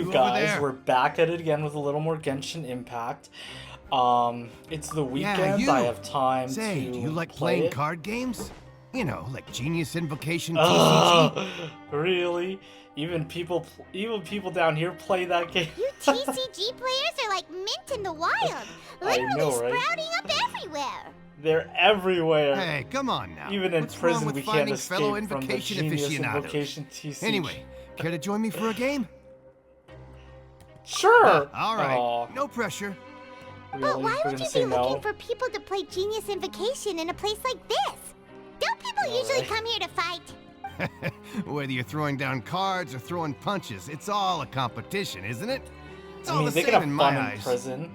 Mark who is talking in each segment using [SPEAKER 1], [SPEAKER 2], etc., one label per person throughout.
[SPEAKER 1] over
[SPEAKER 2] guys?
[SPEAKER 1] there?
[SPEAKER 2] We're back at it again with a little more Genshin Impact. It's the weekend.
[SPEAKER 1] you.
[SPEAKER 2] I have time
[SPEAKER 1] Say,
[SPEAKER 2] to
[SPEAKER 1] do you like
[SPEAKER 2] play
[SPEAKER 1] playing
[SPEAKER 2] it.
[SPEAKER 1] card games? You know, like Genius Invocation TCG?
[SPEAKER 2] Ugh, really? Even people down here play that game.
[SPEAKER 3] You TCG players are like mint in the wild. Literally
[SPEAKER 2] know, right?
[SPEAKER 3] sprouting up everywhere.
[SPEAKER 2] They're everywhere.
[SPEAKER 1] Hey, come on now.
[SPEAKER 2] Even in
[SPEAKER 1] What's wrong
[SPEAKER 2] prison,
[SPEAKER 1] with
[SPEAKER 2] we can't
[SPEAKER 1] finding
[SPEAKER 2] escape
[SPEAKER 1] fellow
[SPEAKER 2] from the
[SPEAKER 1] Invocation
[SPEAKER 2] Genius
[SPEAKER 1] aficionados?
[SPEAKER 2] Invocation TCG.
[SPEAKER 1] Anyway, care to join me for a game?
[SPEAKER 2] Sure.
[SPEAKER 1] All right,
[SPEAKER 2] Aw,
[SPEAKER 1] no pressure.
[SPEAKER 2] really?
[SPEAKER 3] But why
[SPEAKER 2] We're
[SPEAKER 3] would
[SPEAKER 2] gonna
[SPEAKER 3] you
[SPEAKER 2] say
[SPEAKER 3] be
[SPEAKER 2] no?
[SPEAKER 3] looking for people to play Genius Invocation in a place like this? Don't people usually
[SPEAKER 2] Alright.
[SPEAKER 3] come here to fight?
[SPEAKER 1] Whether you're throwing down cards or throwing punches, it's all a competition, isn't it? It's
[SPEAKER 2] I
[SPEAKER 1] all
[SPEAKER 2] mean,
[SPEAKER 1] the
[SPEAKER 2] they
[SPEAKER 1] same
[SPEAKER 2] can have
[SPEAKER 1] in
[SPEAKER 2] fun
[SPEAKER 1] my
[SPEAKER 2] in
[SPEAKER 1] eyes.
[SPEAKER 2] prison.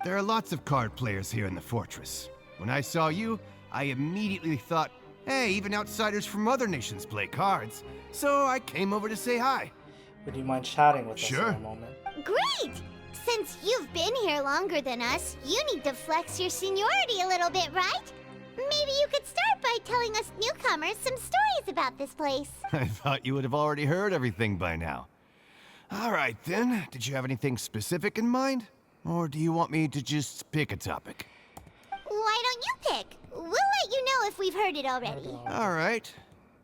[SPEAKER 1] There are lots of card players here in the fortress. When I saw you, I immediately thought, hey, even outsiders from other nations play cards. So I came over to say hi.
[SPEAKER 2] Would you mind chatting with us
[SPEAKER 1] Sure.
[SPEAKER 2] for a moment?
[SPEAKER 3] Great! Since you've been here longer than us, you need to flex your seniority a little bit, right? Maybe you could start by telling us newcomers some stories about this place.
[SPEAKER 1] I thought you would have already heard everything by now. All right, then. Did you have anything specific in mind? Or do you want me to just pick a topic?
[SPEAKER 3] Why don't you pick? We'll let you know if we've heard it already.
[SPEAKER 1] All right.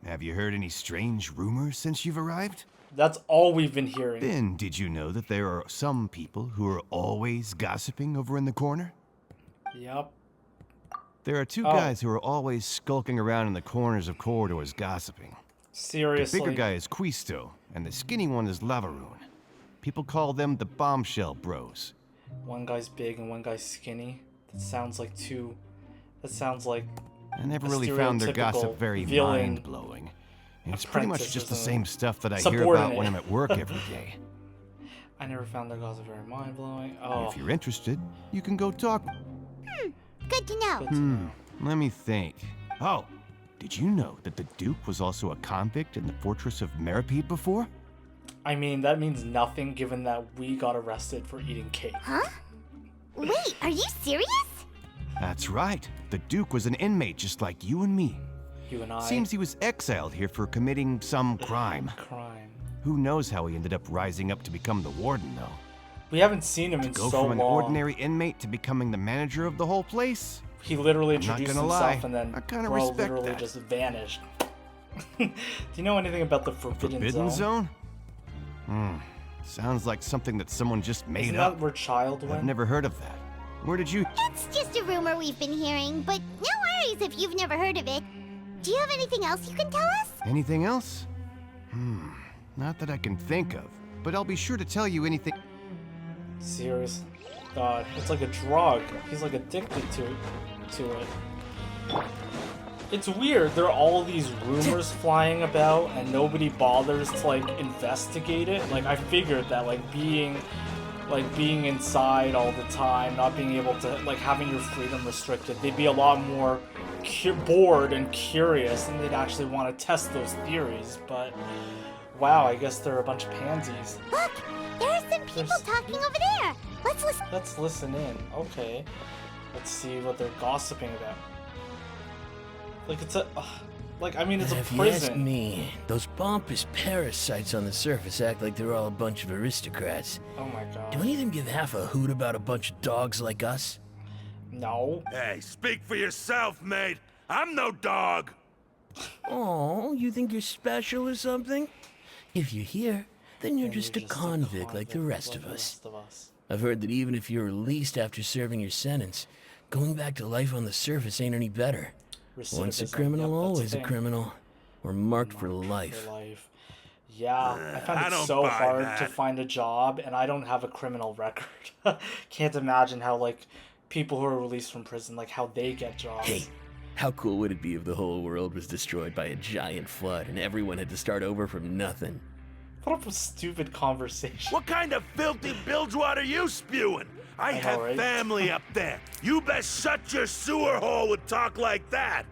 [SPEAKER 1] Have you heard any strange rumors since you've arrived?
[SPEAKER 2] That's all we've been hearing.
[SPEAKER 1] Then, did you know that there are some people who are always gossiping over in the corner?
[SPEAKER 2] Yep.
[SPEAKER 1] There are two
[SPEAKER 2] Oh.
[SPEAKER 1] guys who are always skulking around in the corners of corridors gossiping. The
[SPEAKER 2] Seriously.
[SPEAKER 1] bigger guy is Quisto, and the skinny one is Lavaroon. People call them the Bombshell Bros.
[SPEAKER 2] One guy's big and one guy's skinny. That sounds like two. That sounds like
[SPEAKER 1] I never
[SPEAKER 2] A
[SPEAKER 1] really found their
[SPEAKER 2] stereotypical
[SPEAKER 1] gossip very
[SPEAKER 2] villain
[SPEAKER 1] mind-blowing. It's pretty much just the
[SPEAKER 2] apprentice,
[SPEAKER 1] same stuff that I hear about when I'm
[SPEAKER 2] subordinate.
[SPEAKER 1] at work every day.
[SPEAKER 2] I never found their gossip very mind blowing. Oh,
[SPEAKER 1] If you're interested, you can go talk.
[SPEAKER 3] Good to know.
[SPEAKER 2] good to know.
[SPEAKER 1] Let me think. Oh, did you know that the Duke was also a convict in the Fortress of Meropide before?
[SPEAKER 2] I mean, that means nothing given that we got arrested for eating cake.
[SPEAKER 3] Huh? Wait, are you serious?
[SPEAKER 1] That's right. The Duke was an inmate just like you and me.
[SPEAKER 2] You and I.
[SPEAKER 1] Seems he was exiled here for committing some crime.
[SPEAKER 2] crime.
[SPEAKER 1] Who knows how he ended up rising up to become the warden, though?
[SPEAKER 2] We haven't seen him in
[SPEAKER 1] Go
[SPEAKER 2] so
[SPEAKER 1] from an
[SPEAKER 2] long.
[SPEAKER 1] ordinary inmate to becoming the manager of the whole place?
[SPEAKER 2] He literally
[SPEAKER 1] I'm not
[SPEAKER 2] introduced
[SPEAKER 1] gonna
[SPEAKER 2] himself
[SPEAKER 1] lie,
[SPEAKER 2] and then
[SPEAKER 1] I kinda
[SPEAKER 2] bro
[SPEAKER 1] respect
[SPEAKER 2] literally
[SPEAKER 1] that.
[SPEAKER 2] just vanished. Do you know anything about the Forbidden,
[SPEAKER 1] Forbidden
[SPEAKER 2] Zone?
[SPEAKER 1] Zone? Sounds like something that someone just made
[SPEAKER 2] Isn't
[SPEAKER 1] up.
[SPEAKER 2] that where Child went?
[SPEAKER 1] I've never heard of that. Where did you...
[SPEAKER 3] It's just a rumor we've been hearing, but no worries if you've never heard of it. Do you have anything else you can tell us?
[SPEAKER 1] Anything else? Not that I can think of, but I'll be sure to tell you anything...
[SPEAKER 2] Seriously. God, it's like a drug. He's like addicted to it. It's weird. There are all these rumors flying about and nobody bothers to like investigate it. Like I figured that like being inside all the time, not being able to like having your freedom restricted, they'd be a lot more bored and curious and they'd actually want to test those theories, but wow, I guess they're a bunch of pansies.
[SPEAKER 3] Look, there are some people
[SPEAKER 2] There's-
[SPEAKER 3] talking over there. Let's listen.
[SPEAKER 2] Let's listen in. Okay. Let's see what they're gossiping about. Like it's a like I mean it's a
[SPEAKER 4] If you ask
[SPEAKER 2] prison.
[SPEAKER 4] me, those pompous parasites on the surface act like they're all a bunch of aristocrats.
[SPEAKER 2] Oh my
[SPEAKER 4] Do
[SPEAKER 2] god.
[SPEAKER 4] any of them give half a hoot about a bunch of dogs like us?
[SPEAKER 2] No.
[SPEAKER 5] Hey, speak for yourself, mate. I'm no dog.
[SPEAKER 4] Oh, you think you're special or something? If you're here, then you're
[SPEAKER 2] And
[SPEAKER 4] just a
[SPEAKER 2] you're
[SPEAKER 4] convict like the rest
[SPEAKER 2] like
[SPEAKER 4] of
[SPEAKER 2] the
[SPEAKER 4] us.
[SPEAKER 2] rest of us.
[SPEAKER 4] I've heard that even if you're released after serving your sentence, going back to life on the surface ain't any better. Once a
[SPEAKER 2] Recidivism.
[SPEAKER 4] criminal,
[SPEAKER 2] Yep, that's
[SPEAKER 4] always a
[SPEAKER 2] thing.
[SPEAKER 4] criminal. We're marked for
[SPEAKER 2] Marked
[SPEAKER 4] life.
[SPEAKER 2] For life. Yeah, I
[SPEAKER 5] I
[SPEAKER 2] found it
[SPEAKER 5] don't
[SPEAKER 2] so
[SPEAKER 5] buy
[SPEAKER 2] hard to
[SPEAKER 5] that.
[SPEAKER 2] find a job, and I don't have a criminal record. Can't imagine how like people who are released from prison, like how they get jobs.
[SPEAKER 4] Hey, how cool would it be if the whole world was destroyed by a giant flood and everyone had to start over from nothing?
[SPEAKER 2] What a stupid conversation.
[SPEAKER 5] What kind of filthy bilgewater are you spewing? I
[SPEAKER 2] know,
[SPEAKER 5] have
[SPEAKER 2] right?
[SPEAKER 5] family up there. You best shut your sewer hole with talk like that.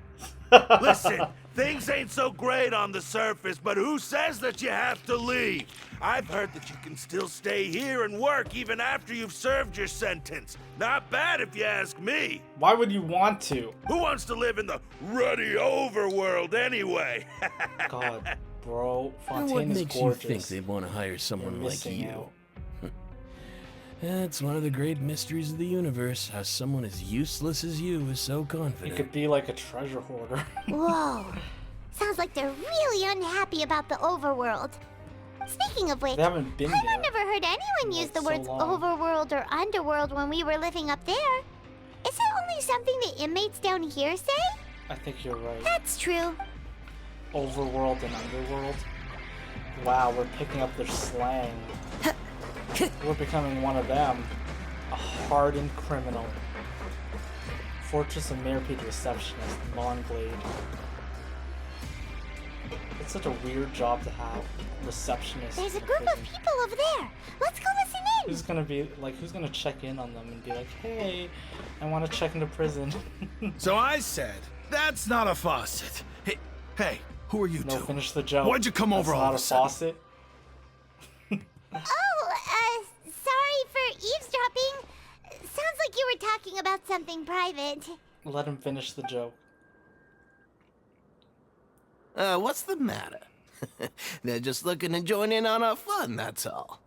[SPEAKER 5] Listen, things ain't so great on the surface, but who says that you have to leave? I've heard that you can still stay here and work even after you've served your sentence. Not bad if you ask me.
[SPEAKER 2] Why would you want to?
[SPEAKER 5] Who wants to live in the ruddy overworld anyway?
[SPEAKER 2] God, bro,
[SPEAKER 4] And what
[SPEAKER 2] Fontaine is
[SPEAKER 4] makes
[SPEAKER 2] gorgeous.
[SPEAKER 4] you think they'd want to hire
[SPEAKER 2] You're
[SPEAKER 4] someone like
[SPEAKER 2] missing
[SPEAKER 4] you?
[SPEAKER 2] out.
[SPEAKER 4] That's one of the great mysteries of the universe, how someone as useless as you is so
[SPEAKER 2] He
[SPEAKER 4] confident.
[SPEAKER 2] could be like a treasure hoarder.
[SPEAKER 3] Whoa. Sounds like they're really unhappy about the overworld. Speaking of which,
[SPEAKER 2] They haven't been there.
[SPEAKER 3] I've never heard anyone use
[SPEAKER 2] like,
[SPEAKER 3] the
[SPEAKER 2] so
[SPEAKER 3] words
[SPEAKER 2] long.
[SPEAKER 3] overworld or underworld when we were living up there. Is that only something the inmates down here say?
[SPEAKER 2] I think you're right.
[SPEAKER 3] That's true.
[SPEAKER 2] Overworld and underworld. Wow, we're picking up their slang. We're becoming one of them. A hardened criminal. Fortress of Meropide receptionist, Monglade. It's such a weird job to have. Receptionist.
[SPEAKER 3] There's a
[SPEAKER 2] in
[SPEAKER 3] group of
[SPEAKER 2] prison.
[SPEAKER 3] people over there. Let's go listen in.
[SPEAKER 2] Who's gonna check in on them and be like, hey, I wanna check into prison.
[SPEAKER 6] So I said, that's not a faucet. Hey, who are you
[SPEAKER 2] No,
[SPEAKER 6] two?
[SPEAKER 2] finish the joke.
[SPEAKER 6] Why'd you come over
[SPEAKER 2] That's
[SPEAKER 6] all
[SPEAKER 2] not
[SPEAKER 6] of
[SPEAKER 2] a
[SPEAKER 6] a sudden?
[SPEAKER 2] faucet.
[SPEAKER 3] Oh, sorry for eavesdropping. Sounds like you were talking about something private.
[SPEAKER 2] Let him finish the joke.
[SPEAKER 7] What's the matter? They're just looking to join in on our fun, that's all.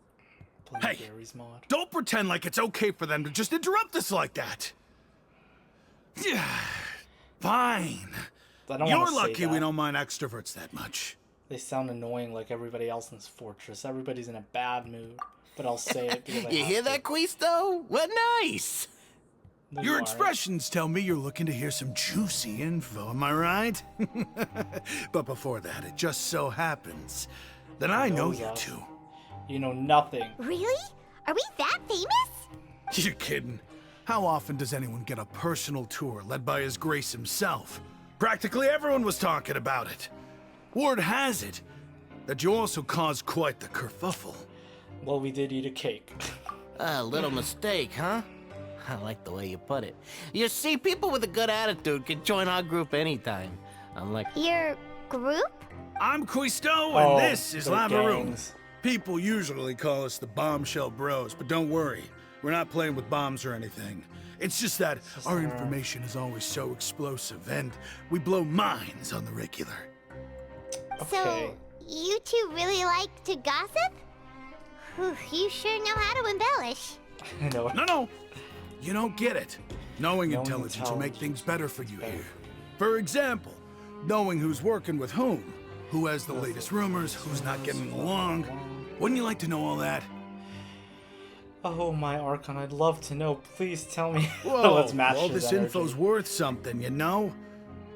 [SPEAKER 2] Playing
[SPEAKER 6] Hey.
[SPEAKER 2] Gary's mod.
[SPEAKER 6] Don't pretend like it's okay for them to just interrupt us like that. Yeah, fine.
[SPEAKER 2] I don't
[SPEAKER 6] You're
[SPEAKER 2] wanna say
[SPEAKER 6] lucky we
[SPEAKER 2] that.
[SPEAKER 6] don't mind extroverts that much.
[SPEAKER 2] They sound annoying like everybody else in this fortress. Everybody's in a bad mood. But I'll say it because I
[SPEAKER 7] You
[SPEAKER 2] have
[SPEAKER 7] hear
[SPEAKER 2] to.
[SPEAKER 7] that, Quisto? What nice!
[SPEAKER 2] No,
[SPEAKER 6] Your
[SPEAKER 2] you aren't.
[SPEAKER 6] expressions tell me you're looking to hear some juicy info, am I right? But before that, it just so happens that I know
[SPEAKER 2] knows
[SPEAKER 6] you
[SPEAKER 2] us.
[SPEAKER 6] two.
[SPEAKER 2] You know nothing.
[SPEAKER 3] Really? Are we that famous?
[SPEAKER 6] You're kidding. How often does anyone get a personal tour led by His Grace himself? Practically everyone was talking about it. Word has it that you also caused quite the kerfuffle.
[SPEAKER 2] Well, we did eat a cake.
[SPEAKER 7] A little mistake, huh? I like the way you put it. You see, people with a good attitude can join our group anytime. Unlike
[SPEAKER 3] Your group?
[SPEAKER 6] I'm Quisto,
[SPEAKER 2] Oh,
[SPEAKER 6] and this is
[SPEAKER 2] they're
[SPEAKER 6] Lavaroon.
[SPEAKER 2] gangs.
[SPEAKER 6] People usually call us the Bombshell Bros, but don't worry. We're not playing with bombs or anything. It's just that our information is always so explosive, and we blow minds on the regular.
[SPEAKER 2] Okay.
[SPEAKER 3] So, you two really like to gossip? Whew, you sure know how to embellish.
[SPEAKER 2] I know.
[SPEAKER 6] No. You don't get it. Knowing
[SPEAKER 2] Knowing
[SPEAKER 6] intelligence will make
[SPEAKER 2] intelligence
[SPEAKER 6] things better for you
[SPEAKER 2] better.
[SPEAKER 6] here. For example, knowing who's working with whom, who has the latest rumors, who's not getting along. Wouldn't you like to know all that?
[SPEAKER 2] Oh, my Archon, I'd love to know. Please tell me.
[SPEAKER 6] Whoa,
[SPEAKER 2] Let's match
[SPEAKER 6] all
[SPEAKER 2] his
[SPEAKER 6] this
[SPEAKER 2] energy.
[SPEAKER 6] info's worth something, you know?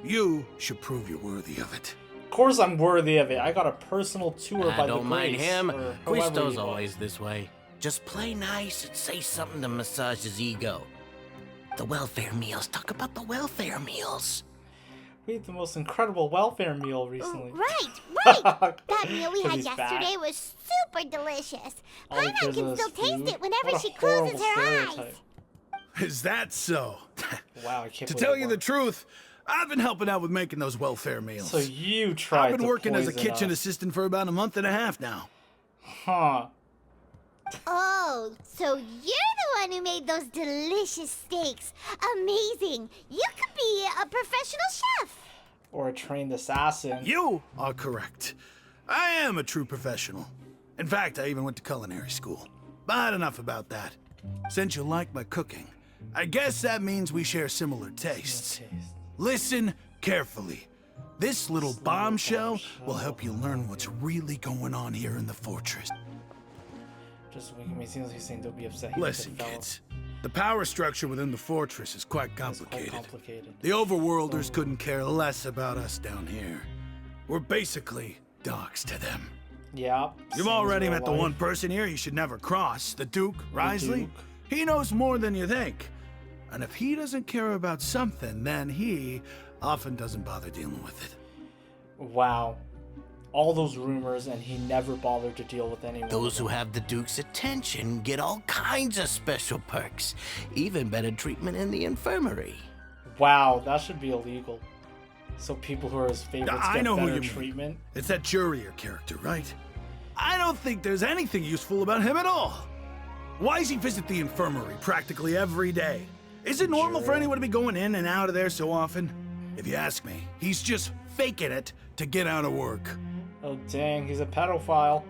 [SPEAKER 6] You should prove you're worthy of it.
[SPEAKER 2] Of course I'm worthy of it. I got a personal tour by
[SPEAKER 7] I don't
[SPEAKER 2] the
[SPEAKER 7] mind
[SPEAKER 2] Grace,
[SPEAKER 7] him.
[SPEAKER 2] or whoever
[SPEAKER 7] Quisto's
[SPEAKER 2] he was.
[SPEAKER 7] always this way. Just play nice and say something to massage his ego. The welfare meals. Talk about the welfare meals.
[SPEAKER 2] We ate the most incredible welfare meal recently.
[SPEAKER 3] Right. That meal we
[SPEAKER 2] 'Cause
[SPEAKER 3] had
[SPEAKER 2] he's
[SPEAKER 3] yesterday
[SPEAKER 2] fat.
[SPEAKER 3] was super delicious.
[SPEAKER 2] All
[SPEAKER 3] Paimon
[SPEAKER 2] because
[SPEAKER 3] can
[SPEAKER 2] of
[SPEAKER 3] still
[SPEAKER 2] his
[SPEAKER 3] taste
[SPEAKER 2] food?
[SPEAKER 3] it whenever
[SPEAKER 2] What a
[SPEAKER 3] she closes
[SPEAKER 2] horrible
[SPEAKER 3] her eyes.
[SPEAKER 2] stereotype.
[SPEAKER 6] Is that so?
[SPEAKER 2] Wow, I can't
[SPEAKER 6] To
[SPEAKER 2] believe
[SPEAKER 6] tell
[SPEAKER 2] it
[SPEAKER 6] you the
[SPEAKER 2] worked.
[SPEAKER 6] truth, I've been helping out with making those welfare meals.
[SPEAKER 2] So you tried
[SPEAKER 6] I've been
[SPEAKER 2] to
[SPEAKER 6] working as a
[SPEAKER 2] poison
[SPEAKER 6] kitchen
[SPEAKER 2] us.
[SPEAKER 6] assistant for about a month and a half now.
[SPEAKER 2] Huh.
[SPEAKER 3] Oh, so you're the one who made those delicious steaks. Amazing. You could be a professional chef.
[SPEAKER 2] Or a trained assassin.
[SPEAKER 6] You are correct. I am a true professional. In fact, I even went to culinary school. But enough about that. Since you like my cooking, I guess that means we share similar tastes. Listen carefully. This little bombshell will help you learn what's really going on here in the fortress.
[SPEAKER 2] Just making me seem like he's saying don't be upset. He's a
[SPEAKER 6] Listen,
[SPEAKER 2] good fellow.
[SPEAKER 6] kids. The power structure within the fortress is quite
[SPEAKER 2] It's quite
[SPEAKER 6] complicated.
[SPEAKER 2] complicated.
[SPEAKER 6] The overworlders couldn't care less about us down here. We're basically dogs to them.
[SPEAKER 2] Yeah.
[SPEAKER 6] You've
[SPEAKER 2] seems
[SPEAKER 6] already
[SPEAKER 2] real
[SPEAKER 6] met the
[SPEAKER 2] life.
[SPEAKER 6] one person here you should never cross, the Duke, Risley.
[SPEAKER 2] Duke.
[SPEAKER 6] He knows more than you think. And if he doesn't care about something, then he often doesn't bother dealing with it.
[SPEAKER 2] Wow. All those rumors, and he never bothered to deal with anyone.
[SPEAKER 7] Those who have the Duke's attention get all kinds of special perks. Even better treatment in the infirmary.
[SPEAKER 2] Wow, that should be illegal. So people who are his favorites
[SPEAKER 6] I
[SPEAKER 2] get
[SPEAKER 6] know who
[SPEAKER 2] better
[SPEAKER 6] you mean.
[SPEAKER 2] treatment.
[SPEAKER 6] It's that Jurier character, right? I don't think there's anything useful about him at all. Why does he visit the infirmary practically every day? Is it normal for anyone to be going in and out of there so often? If you ask me, he's just faking it to get out of work.
[SPEAKER 2] Oh dang, he's a pedophile.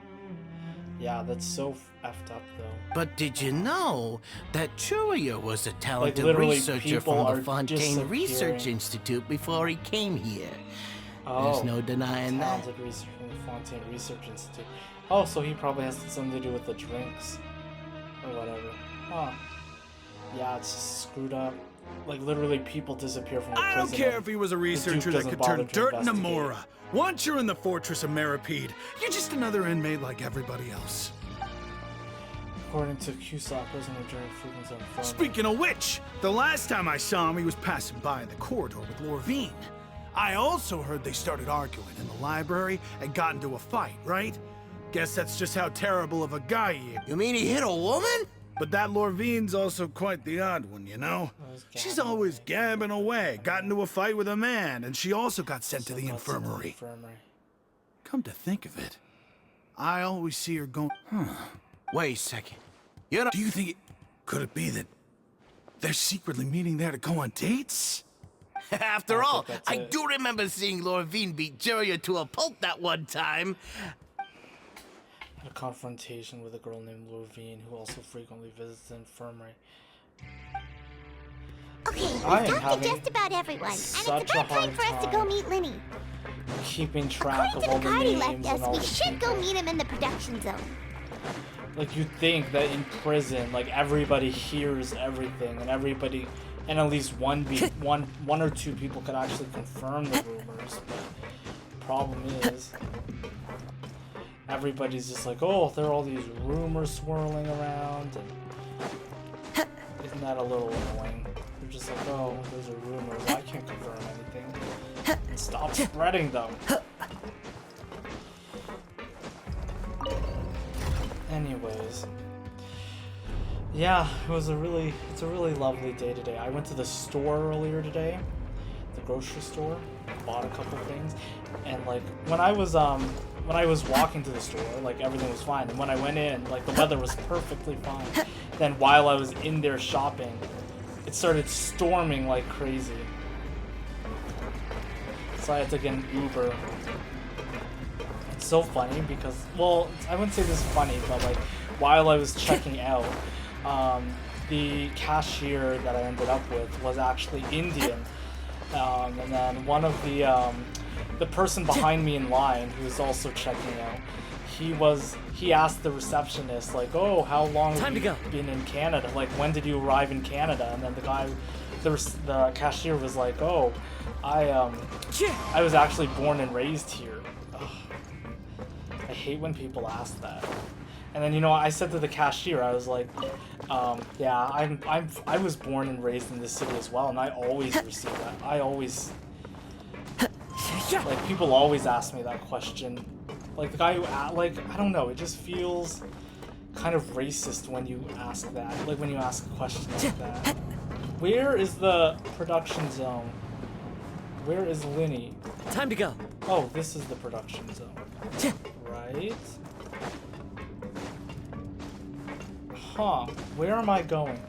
[SPEAKER 2] Yeah, that's so effed up though.
[SPEAKER 7] But did you know that Churia was a talented
[SPEAKER 2] literally,
[SPEAKER 7] researcher
[SPEAKER 2] people
[SPEAKER 7] from the
[SPEAKER 2] are
[SPEAKER 7] Fontaine Research
[SPEAKER 2] disappearing.
[SPEAKER 7] Institute before he came here?
[SPEAKER 2] Oh,
[SPEAKER 7] There's no denying that.
[SPEAKER 2] talented researcher from the Fontaine Research Institute. Oh, so he probably has something to do with the drinks or whatever. Huh. Yeah, it's just screwed up. Like literally, people disappear from the
[SPEAKER 6] I
[SPEAKER 2] prison.
[SPEAKER 6] don't care
[SPEAKER 2] and
[SPEAKER 6] if he was a
[SPEAKER 2] the
[SPEAKER 6] researcher
[SPEAKER 2] Duke
[SPEAKER 6] that
[SPEAKER 2] doesn't
[SPEAKER 6] could turn
[SPEAKER 2] bother to
[SPEAKER 6] dirt into
[SPEAKER 2] investigate.
[SPEAKER 6] Mora. Once you're in the Fortress of Meropide, you're just another inmate like everybody else.
[SPEAKER 2] According to QSOC, prisoner during frequency on phone.
[SPEAKER 6] Speaking of which, the last time I saw him, he was passing by in the corridor with Lorvine. I also heard they started arguing in the library and got into a fight, right? Guess that's just how terrible of a guy he is.
[SPEAKER 7] You mean he hit a woman?
[SPEAKER 6] But that Lorvine's also quite the odd one, you know? She's always gabbing away, got into a fight with a man, and she also got sent to the infirmary. Come to think of it, I always see her going,
[SPEAKER 7] Wait a second. You know,
[SPEAKER 6] Do you think could it be that they're secretly meeting there to go on dates?
[SPEAKER 7] after
[SPEAKER 2] I
[SPEAKER 7] all,
[SPEAKER 2] think that's
[SPEAKER 7] I
[SPEAKER 2] it.
[SPEAKER 7] do remember seeing Lorvine beat Churia to a pulp that one time.
[SPEAKER 2] Had a confrontation with a girl named Lorvine who also frequently visits the infirmary.
[SPEAKER 3] Okay, we've
[SPEAKER 2] I am
[SPEAKER 3] talked to
[SPEAKER 2] having
[SPEAKER 3] just about everyone, and it's
[SPEAKER 2] such a
[SPEAKER 3] about time
[SPEAKER 2] hard
[SPEAKER 3] for us to go
[SPEAKER 2] time.
[SPEAKER 3] meet Linny.
[SPEAKER 2] Keeping track
[SPEAKER 3] According
[SPEAKER 2] of
[SPEAKER 3] to
[SPEAKER 2] all
[SPEAKER 3] the
[SPEAKER 2] the
[SPEAKER 3] card he
[SPEAKER 2] names
[SPEAKER 3] left
[SPEAKER 2] and
[SPEAKER 3] us,
[SPEAKER 2] all
[SPEAKER 3] we
[SPEAKER 2] the
[SPEAKER 3] should go
[SPEAKER 2] people.
[SPEAKER 3] meet him in the production zone.
[SPEAKER 2] Like you'd think that in prison, like everybody hears everything, and everybody, and at least one or two people could actually confirm the rumors. But problem is, everybody's just like, oh, there are all these rumors swirling around, and isn't that a little annoying? They're just like, oh, those are rumors. I can't confirm anything. Stop spreading them. Anyways, yeah, it's a really lovely day today. I went to the store earlier today, the grocery store, bought a couple things, and like when I was walking to the store, like everything was fine, and when I went in, like the weather was perfectly fine. Then while I was in there shopping, it started storming like crazy, so I had to get an Uber. It's so funny because, well, I wouldn't say this is funny, but like while I was checking out, the cashier that I ended up with was actually Indian, and then one of the person behind me in line who was also checking out, he asked the receptionist like, oh, how long have you been in Canada? Like, when did you arrive in Canada? And then the guy, the cashier was like, oh, I was actually born and raised here. I hate when people ask that. And then, you know, I said to the cashier, I was like, yeah, I was born and raised in this city as well, and I always receive that. I always, like, people always ask me that question. Like, the guy who, like, I don't know, it just feels kind of racist when you ask that. Like, when you ask a question like that. Where is the production zone? Where is Linny?
[SPEAKER 8] Time to go.
[SPEAKER 2] Oh, this is the production zone. Right? Huh. Where am I going?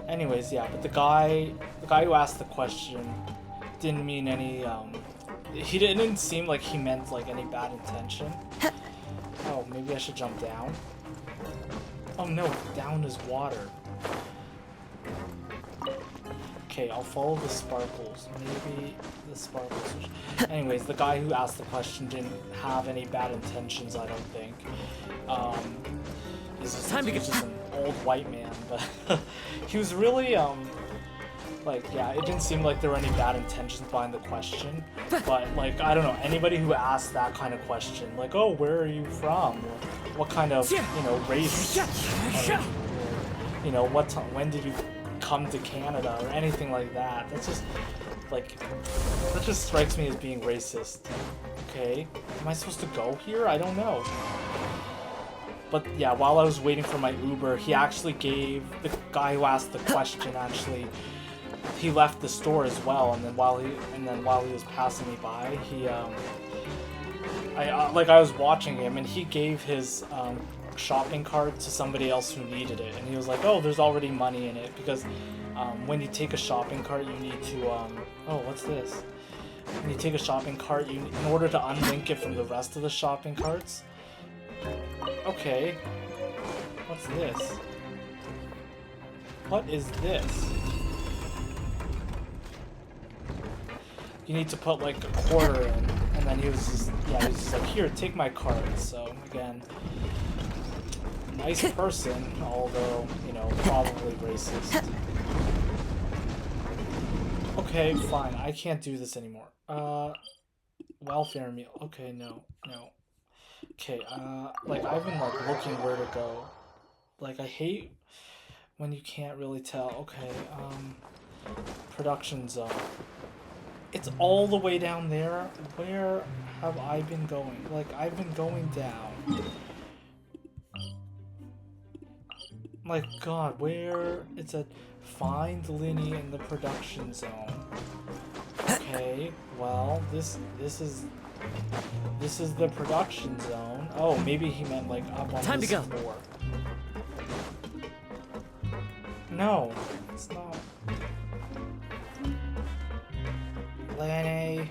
[SPEAKER 2] Anyways, yeah, but the guy who asked the question didn't mean any, he didn't seem like he meant, like, any bad intention. Oh, maybe I should jump down? Oh no, down is water. Okay, I'll follow the sparkles. Maybe the sparkles. Anyways, the guy who asked the question didn't have any bad intentions, I don't think. He's just an old white man, but he was really, like, yeah, it didn't seem like there were any bad intentions behind the question. But, like, I don't know, anybody who asked that kind of question, like, oh, where are you from? What kind of, you know, race? You know, what time, when did you come to Canada or anything like that? That's just, like, that just strikes me as being racist. Okay, am I supposed to go here? I don't know. But yeah, while I was waiting for my Uber, he actually gave, the guy who asked the question actually, he left the store as well, and then while he was passing me by, he I was watching him, and he gave his shopping cart to somebody else who needed it, and he was like, oh, there's already money in it, because when you take a shopping cart, you need to oh, what's this? When you take a shopping cart, in order to unlink it from the rest of the shopping carts. Okay. What's this? What is this? You need to put like a quarter in, and then he was just, yeah, he was just like, here, take my card. So again, nice person, although, you know, probably racist. Okay, fine, I can't do this anymore. Welfare meal. Okay, no. Okay, like, I've been, like, looking where to go. Like, I hate when you can't really tell. Okay, production zone. It's all the way down there. Where have I been going? Like, I've been going down. My god, where? It's a find Linny in the production zone. Okay, well, this is the production zone. Oh, maybe he meant like up on
[SPEAKER 8] Time
[SPEAKER 2] this
[SPEAKER 8] to go.
[SPEAKER 2] floor. No, it's not. Lenny.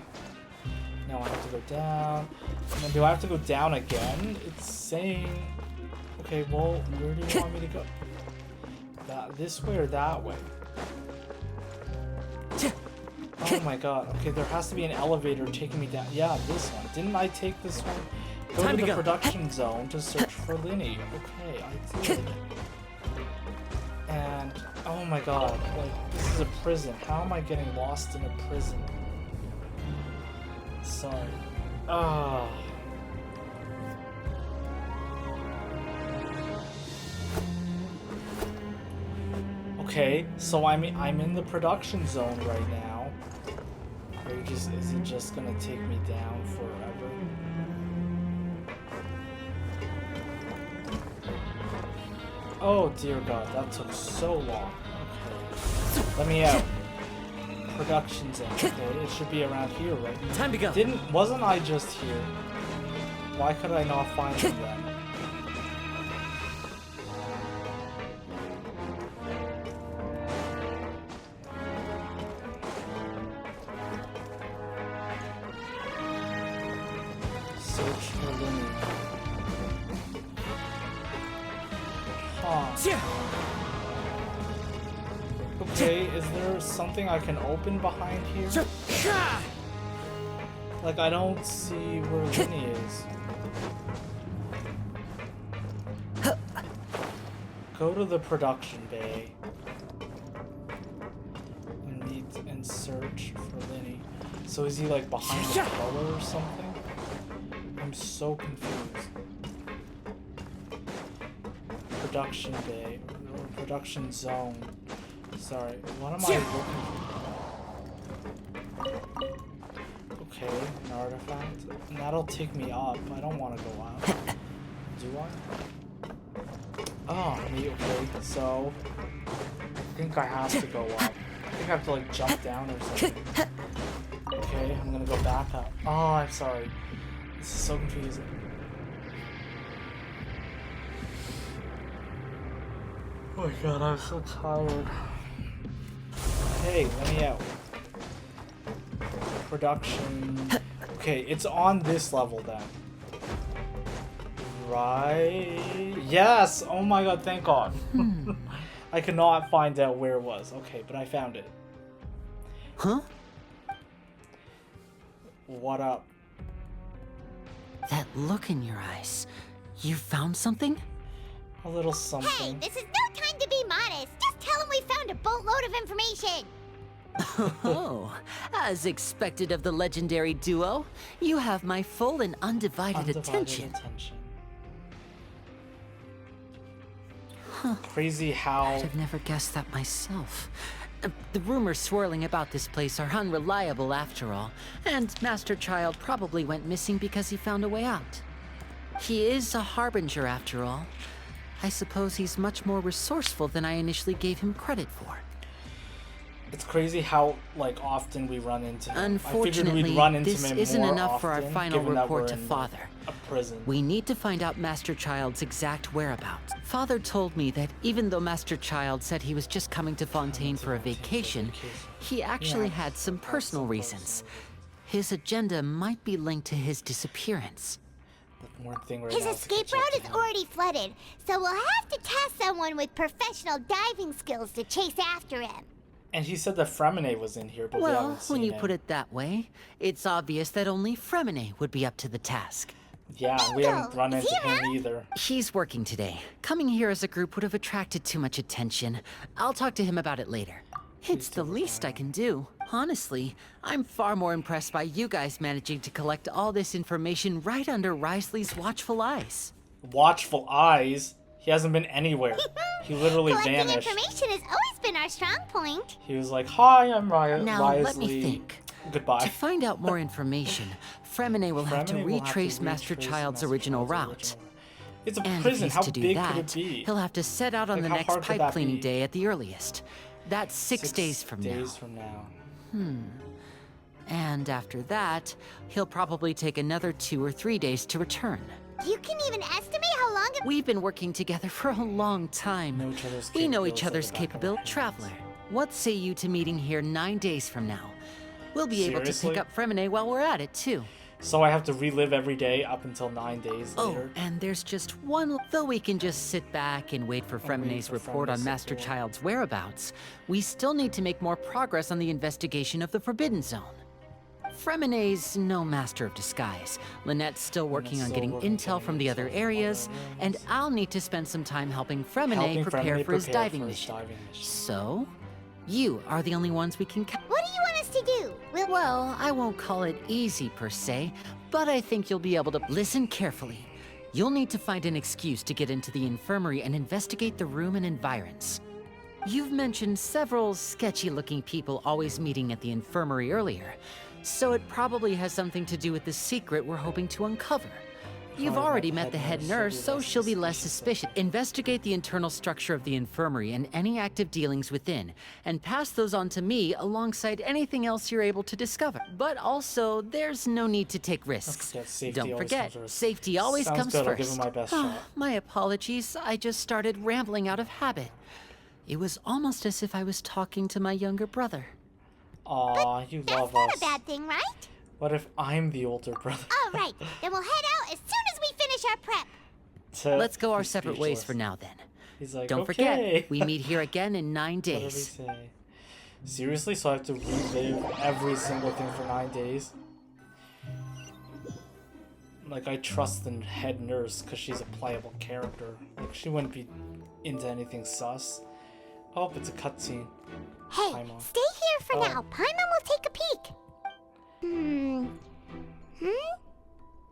[SPEAKER 2] No, I have to go down. And then do I have to go down again? It's saying... Okay, well, where do you want me to go? This way or that way? Oh my god. Okay, there has to be an elevator taking me down. Yeah, this one. Didn't I take this one? Go
[SPEAKER 8] Time
[SPEAKER 2] to
[SPEAKER 8] to
[SPEAKER 2] the
[SPEAKER 8] go.
[SPEAKER 2] production zone to search for Linny. Okay, I did. And, oh my god. Like, this is a prison. How am I getting lost in a prison? Sorry. Ah. Okay, so I'm in the production zone right now. Is it just gonna take me down forever? Oh dear god, that took so long. Okay. Let me out. Production zone. Okay, it should be around here, right?
[SPEAKER 8] Time to go.
[SPEAKER 2] Wasn't I just here? Why could I not find him then? Search for Linny. Huh. Okay, is there something I can open behind here? Like, I don't see where Linny is. Go to the production bay. And search for Linny. So is he like behind the pillar or something? I'm so confused. Production bay. Or production zone. Sorry, what am I looking for? Okay, an artifact. And that'll take me up. I don't want to go up. Do I? Oh, okay, so... I think I have to go up. I think I have to, like, jump down or something. Okay, I'm gonna go back up. Oh, I'm sorry. This is so confusing. Oh my god, I'm so tired. Hey, let me out. Production... Okay, it's on this level then. Right? Yes! Oh my god, thank god. I could not find out where it was. Okay, but I found it.
[SPEAKER 8] Huh?
[SPEAKER 2] What up?
[SPEAKER 8] That look in your eyes. You found something?
[SPEAKER 2] A little
[SPEAKER 3] Hey,
[SPEAKER 2] something.
[SPEAKER 3] this is no time to be modest. Just tell him we found a boatload of information.
[SPEAKER 8] Oh, as expected of the legendary duo, you have my full and undivided attention.
[SPEAKER 2] Crazy how...
[SPEAKER 8] I'd have never guessed that myself. The rumors swirling about this place are unreliable after all, and Master Child probably went missing because he found a way out. He is a harbinger after all. I suppose he's much more resourceful than I initially gave him credit for.
[SPEAKER 2] It's crazy how, like, often we run into him.
[SPEAKER 8] Unfortunately,
[SPEAKER 2] I figured we'd run into
[SPEAKER 8] this
[SPEAKER 2] him
[SPEAKER 8] isn't
[SPEAKER 2] more
[SPEAKER 8] enough for our
[SPEAKER 2] often,
[SPEAKER 8] final
[SPEAKER 2] given that
[SPEAKER 8] report
[SPEAKER 2] we're
[SPEAKER 8] to
[SPEAKER 2] in
[SPEAKER 8] Father.
[SPEAKER 2] a prison.
[SPEAKER 8] We need to find out Master Child's exact whereabouts. Father told me that even though Master Child said he was just coming to Fontaine for a vacation, he actually had some personal reasons. His agenda might be linked to his disappearance.
[SPEAKER 2] The One thing right
[SPEAKER 3] His
[SPEAKER 2] now is to
[SPEAKER 3] escape
[SPEAKER 2] catch up
[SPEAKER 3] route
[SPEAKER 2] to
[SPEAKER 3] is
[SPEAKER 2] him.
[SPEAKER 3] already flooded, so we'll have to task someone with professional diving skills to chase after him.
[SPEAKER 2] And he said that Fremine was in here, but we
[SPEAKER 8] Well,
[SPEAKER 2] haven't seen
[SPEAKER 8] when you
[SPEAKER 2] him.
[SPEAKER 8] put it that way, it's obvious that only Fremine would be up to the task.
[SPEAKER 2] Yeah, we haven't
[SPEAKER 3] Bingo!
[SPEAKER 2] run
[SPEAKER 3] Is
[SPEAKER 2] into
[SPEAKER 3] he
[SPEAKER 2] him
[SPEAKER 3] around?
[SPEAKER 2] either.
[SPEAKER 8] He's working today. Coming here as a group would have attracted too much attention. I'll talk to him about it later. It's the least I can do. Honestly, I'm far more impressed by you guys managing to collect all this information right under Risley's watchful eyes.
[SPEAKER 2] Watchful eyes? He hasn't been anywhere. He literally
[SPEAKER 3] Collecting
[SPEAKER 2] vanished.
[SPEAKER 3] information has always been our strong point.
[SPEAKER 2] He was like, "Hi, I'm Risley."
[SPEAKER 8] Now, let me think.
[SPEAKER 2] Goodbye.
[SPEAKER 8] To find out more information, Fremine will have to
[SPEAKER 2] Fremine will have to
[SPEAKER 8] retrace Master
[SPEAKER 2] retrace
[SPEAKER 8] Child's
[SPEAKER 2] Master
[SPEAKER 8] original
[SPEAKER 2] Child's
[SPEAKER 8] route.
[SPEAKER 2] It's a
[SPEAKER 8] And if
[SPEAKER 2] prison.
[SPEAKER 8] he's
[SPEAKER 2] How
[SPEAKER 8] to do
[SPEAKER 2] big
[SPEAKER 8] that,
[SPEAKER 2] could it be?
[SPEAKER 8] he'll have to set out on
[SPEAKER 2] Like,
[SPEAKER 8] the
[SPEAKER 2] how
[SPEAKER 8] next
[SPEAKER 2] hard could
[SPEAKER 8] pipe
[SPEAKER 2] that
[SPEAKER 8] cleaning
[SPEAKER 2] be?
[SPEAKER 8] day at the earliest. That's 6 days from
[SPEAKER 2] 6
[SPEAKER 8] now.
[SPEAKER 2] days from now.
[SPEAKER 8] And after that, he'll probably take another 2 or 3 days to return.
[SPEAKER 3] You can even estimate how long it...
[SPEAKER 8] We've been working together for a long time.
[SPEAKER 2] Know each other's
[SPEAKER 8] We know
[SPEAKER 2] capabilities
[SPEAKER 8] each
[SPEAKER 2] like
[SPEAKER 8] other's
[SPEAKER 2] the back of our
[SPEAKER 8] capability.
[SPEAKER 2] hands.
[SPEAKER 8] Traveler, what say you to meeting here 9 days from now? We'll be able to
[SPEAKER 2] Seriously?
[SPEAKER 8] pick up Fremine while we're at it, too.
[SPEAKER 2] So I have to relive every day up until 9 days
[SPEAKER 8] Oh,
[SPEAKER 2] later.
[SPEAKER 8] and there's just one. Though we can just sit back and wait for Fremine's
[SPEAKER 2] for
[SPEAKER 8] report on
[SPEAKER 2] Fremine's
[SPEAKER 8] Master
[SPEAKER 2] report.
[SPEAKER 8] Child's whereabouts, we still need to make more progress on the investigation of the Forbidden Zone. Fremine's no master of disguise. Lynette's still working on
[SPEAKER 2] still
[SPEAKER 8] getting
[SPEAKER 2] working on
[SPEAKER 8] intel
[SPEAKER 2] getting
[SPEAKER 8] from the
[SPEAKER 2] intel
[SPEAKER 8] other
[SPEAKER 2] from
[SPEAKER 8] areas,
[SPEAKER 2] other
[SPEAKER 8] and
[SPEAKER 2] areas.
[SPEAKER 8] I'll need to spend some time helping Fremine
[SPEAKER 2] Helping
[SPEAKER 8] prepare
[SPEAKER 2] Fremine
[SPEAKER 8] for his
[SPEAKER 2] prepare
[SPEAKER 8] diving
[SPEAKER 2] for his
[SPEAKER 8] mission.
[SPEAKER 2] diving mission.
[SPEAKER 8] So, you are the only ones we can count.
[SPEAKER 3] What do you want us to do?
[SPEAKER 8] Well, I won't call it easy per se, but I think you'll be able to listen carefully. You'll need to find an excuse to get into the infirmary and investigate the room and environs. You've mentioned several sketchy-looking people always meeting at the infirmary earlier, so it probably has something to do with the secret we're hoping to uncover. You've
[SPEAKER 2] Probably
[SPEAKER 8] already
[SPEAKER 2] met
[SPEAKER 8] met the head nurse, so she'll be less suspicious. Investigate the internal structure of the infirmary and any active dealings within, and pass those on to me alongside anything else you're able to discover. But also, there's no need to take risks.
[SPEAKER 2] forget, safety
[SPEAKER 8] Don't
[SPEAKER 2] always
[SPEAKER 8] forget,
[SPEAKER 2] comes first.
[SPEAKER 8] safety always
[SPEAKER 2] Sounds
[SPEAKER 8] comes
[SPEAKER 2] good, I'll
[SPEAKER 8] first.
[SPEAKER 2] give it my best shot.
[SPEAKER 8] My apologies, I just started rambling out of habit. It was almost as if I was talking to my younger brother.
[SPEAKER 2] Aw, you
[SPEAKER 3] That's
[SPEAKER 2] love
[SPEAKER 3] not
[SPEAKER 2] us.
[SPEAKER 3] a bad thing, right?
[SPEAKER 2] What if I'm the older brother?
[SPEAKER 3] All right, then we'll head out as soon as we finish our prep.
[SPEAKER 8] Let's go our
[SPEAKER 2] He's
[SPEAKER 8] separate ways
[SPEAKER 2] speechless.
[SPEAKER 8] for now then.
[SPEAKER 2] He's like,
[SPEAKER 8] Don't
[SPEAKER 2] okay.
[SPEAKER 8] forget, we meet here again in 9
[SPEAKER 2] Whatever we
[SPEAKER 8] days.
[SPEAKER 2] say. Seriously? So I have to relive every single thing for 9 days? Like, I trust the head nurse because she's a playable character. Like, she wouldn't be into anything sus. Oh, it's a cutscene.
[SPEAKER 3] Hey,
[SPEAKER 2] Paimon.
[SPEAKER 3] stay here for
[SPEAKER 2] Oh.
[SPEAKER 3] now. Paimon will take a peek.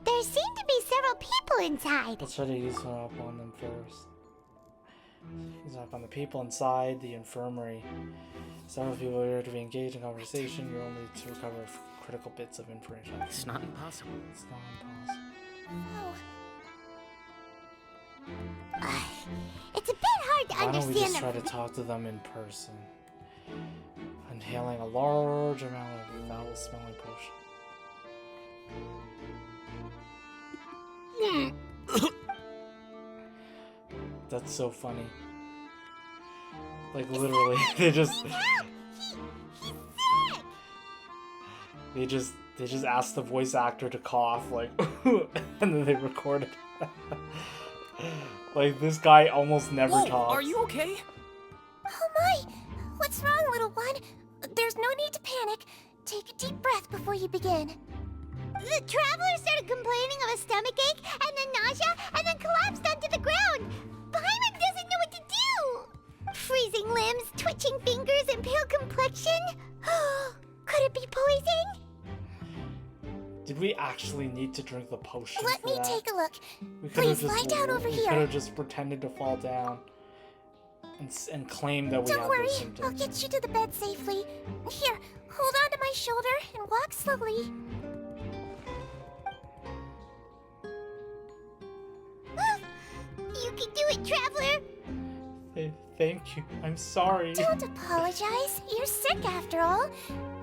[SPEAKER 3] There seem to be several people inside.
[SPEAKER 2] Let's try to ease her up on them first. Ease up on the people inside the infirmary. Several people are here to be engaged in conversation. You're only to recover critical bits of information.
[SPEAKER 7] It's not impossible.
[SPEAKER 2] It's not impossible.
[SPEAKER 3] It's a bit hard to
[SPEAKER 2] Why don't we
[SPEAKER 3] understand
[SPEAKER 2] just try
[SPEAKER 3] them.
[SPEAKER 2] to talk to them in person? Inhaling a large amount of foul-smelling potion. That's so funny. Like literally, they just they just ask the voice actor to cough like and then they record it. Like this guy almost never talks.
[SPEAKER 9] Are you okay?
[SPEAKER 3] Oh my! What's wrong, little one? There's no need to panic. Take a deep breath before you begin. The traveler started complaining of a stomachache, and then nausea, and then collapsed onto the ground. Paimon doesn't know what to do. Freezing limbs, twitching fingers, and pale complexion. Could it be poison?
[SPEAKER 2] Did we actually need to drink the potion?
[SPEAKER 3] Let
[SPEAKER 2] for
[SPEAKER 3] me
[SPEAKER 2] that?
[SPEAKER 3] take a look.
[SPEAKER 2] We could've
[SPEAKER 3] Please lie down over
[SPEAKER 2] we
[SPEAKER 3] here.
[SPEAKER 2] could have just pretended to fall down and claim that we
[SPEAKER 3] Don't
[SPEAKER 2] had
[SPEAKER 3] worry,
[SPEAKER 2] those
[SPEAKER 3] I'll
[SPEAKER 2] symptoms.
[SPEAKER 3] get you to the bed safely. Here, hold on to my shoulder and walk slowly. You can do it, traveler.
[SPEAKER 2] Hey, thank you. I'm sorry.
[SPEAKER 3] Don't apologize. You're sick after all.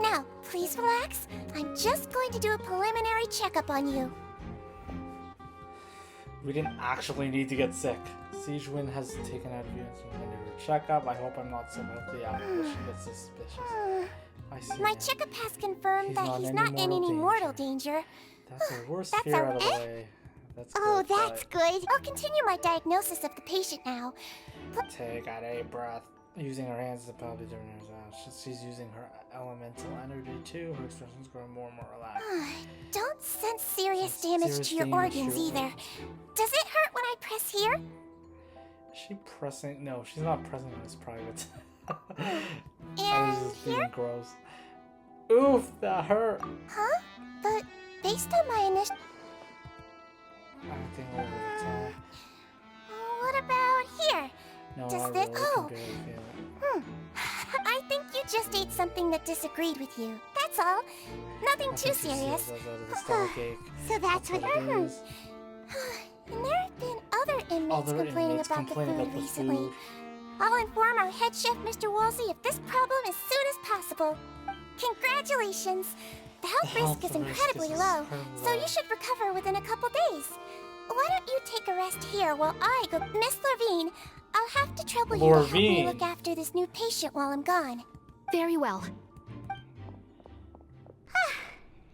[SPEAKER 3] Now, please relax. I'm just going to do a preliminary checkup on you.
[SPEAKER 2] We didn't actually need to get sick. Siege Wind has taken out of you and your checkup. I hope I'm not so healthy after she gets suspicious. I see.
[SPEAKER 3] My
[SPEAKER 2] now.
[SPEAKER 3] checkup has confirmed
[SPEAKER 2] He's
[SPEAKER 3] that
[SPEAKER 2] not
[SPEAKER 3] he's
[SPEAKER 2] in
[SPEAKER 3] not in
[SPEAKER 2] any
[SPEAKER 3] any
[SPEAKER 2] mortal
[SPEAKER 3] mortal danger.
[SPEAKER 2] That's the worst
[SPEAKER 3] That's
[SPEAKER 2] fear out of the
[SPEAKER 3] all-
[SPEAKER 2] way. That's
[SPEAKER 3] Oh,
[SPEAKER 2] good,
[SPEAKER 3] that's good. I'll continue my diagnosis of the patient now.
[SPEAKER 2] Take out a breath. Using her hands to probably turn her out. She's using her elemental energy too. Her expression's growing more and more relaxed.
[SPEAKER 3] Don't sense serious damage to your organs either. Does it hurt when I press here?
[SPEAKER 2] Is she pressing? No, she's not pressing this private. I
[SPEAKER 3] And
[SPEAKER 2] was just
[SPEAKER 3] here?
[SPEAKER 2] being gross. Oof, that hurt.
[SPEAKER 3] Huh? But based on my initial...
[SPEAKER 2] Acting over the top.
[SPEAKER 3] What about here?
[SPEAKER 2] No,
[SPEAKER 3] Does
[SPEAKER 2] I
[SPEAKER 3] this...
[SPEAKER 2] really
[SPEAKER 3] Oh.
[SPEAKER 2] can barely feel it.
[SPEAKER 3] I think you just ate something that disagreed with you. That's all. Nothing
[SPEAKER 2] I
[SPEAKER 3] too
[SPEAKER 2] think she
[SPEAKER 3] serious.
[SPEAKER 2] feels the stomach ache.
[SPEAKER 3] So that's what
[SPEAKER 2] it
[SPEAKER 3] happened.
[SPEAKER 2] is.
[SPEAKER 3] And there have been other inmates
[SPEAKER 2] Other
[SPEAKER 3] complaining
[SPEAKER 2] inmates
[SPEAKER 3] about
[SPEAKER 2] complaining
[SPEAKER 3] the food
[SPEAKER 2] about the
[SPEAKER 3] recently.
[SPEAKER 2] food.
[SPEAKER 3] I'll inform our head chef, Mr. Wolsey, of this problem as soon as possible. Congratulations! The health risk is incredibly low, so you should recover within a couple days. Why don't you take a rest here while I go... Miss Lorvine, I'll have to trouble you to help me look after this new patient while I'm gone.
[SPEAKER 9] Very well.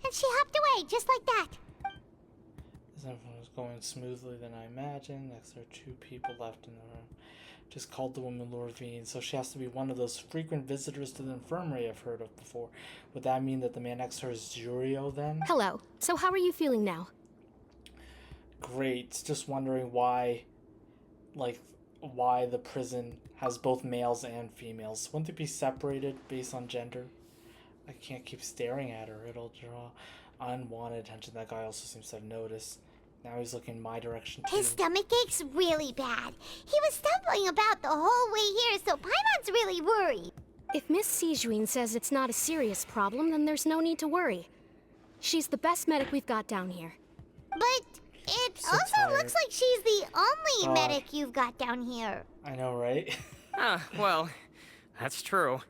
[SPEAKER 3] And she hopped away, just like that.
[SPEAKER 2] As everything was going smoothly than I imagined, next there are 2 people left in the room. Just called the woman Lorvine, so she has to be one of those frequent visitors to the infirmary I've heard of before. Would that mean that the man next to her is Zurio then?
[SPEAKER 9] Hello. So how are you feeling now?
[SPEAKER 2] Great. Just wondering why, why the prison has both males and females. Wouldn't it be separated based on gender? I can't keep staring at her. It'll draw unwanted attention. That guy also seems to have noticed. Now he's looking my direction too.
[SPEAKER 3] His stomach ache's really bad. He was stumbling about the whole way here, so Paimon's really worried.
[SPEAKER 9] If Miss Sijuin says it's not a serious problem, then there's no need to worry. She's the best medic we've got down here.
[SPEAKER 3] But it
[SPEAKER 2] So
[SPEAKER 3] also
[SPEAKER 2] tired.
[SPEAKER 3] looks like she's the only
[SPEAKER 2] God.
[SPEAKER 3] medic you've got down here.
[SPEAKER 2] I know, right?
[SPEAKER 10] Well, that's true.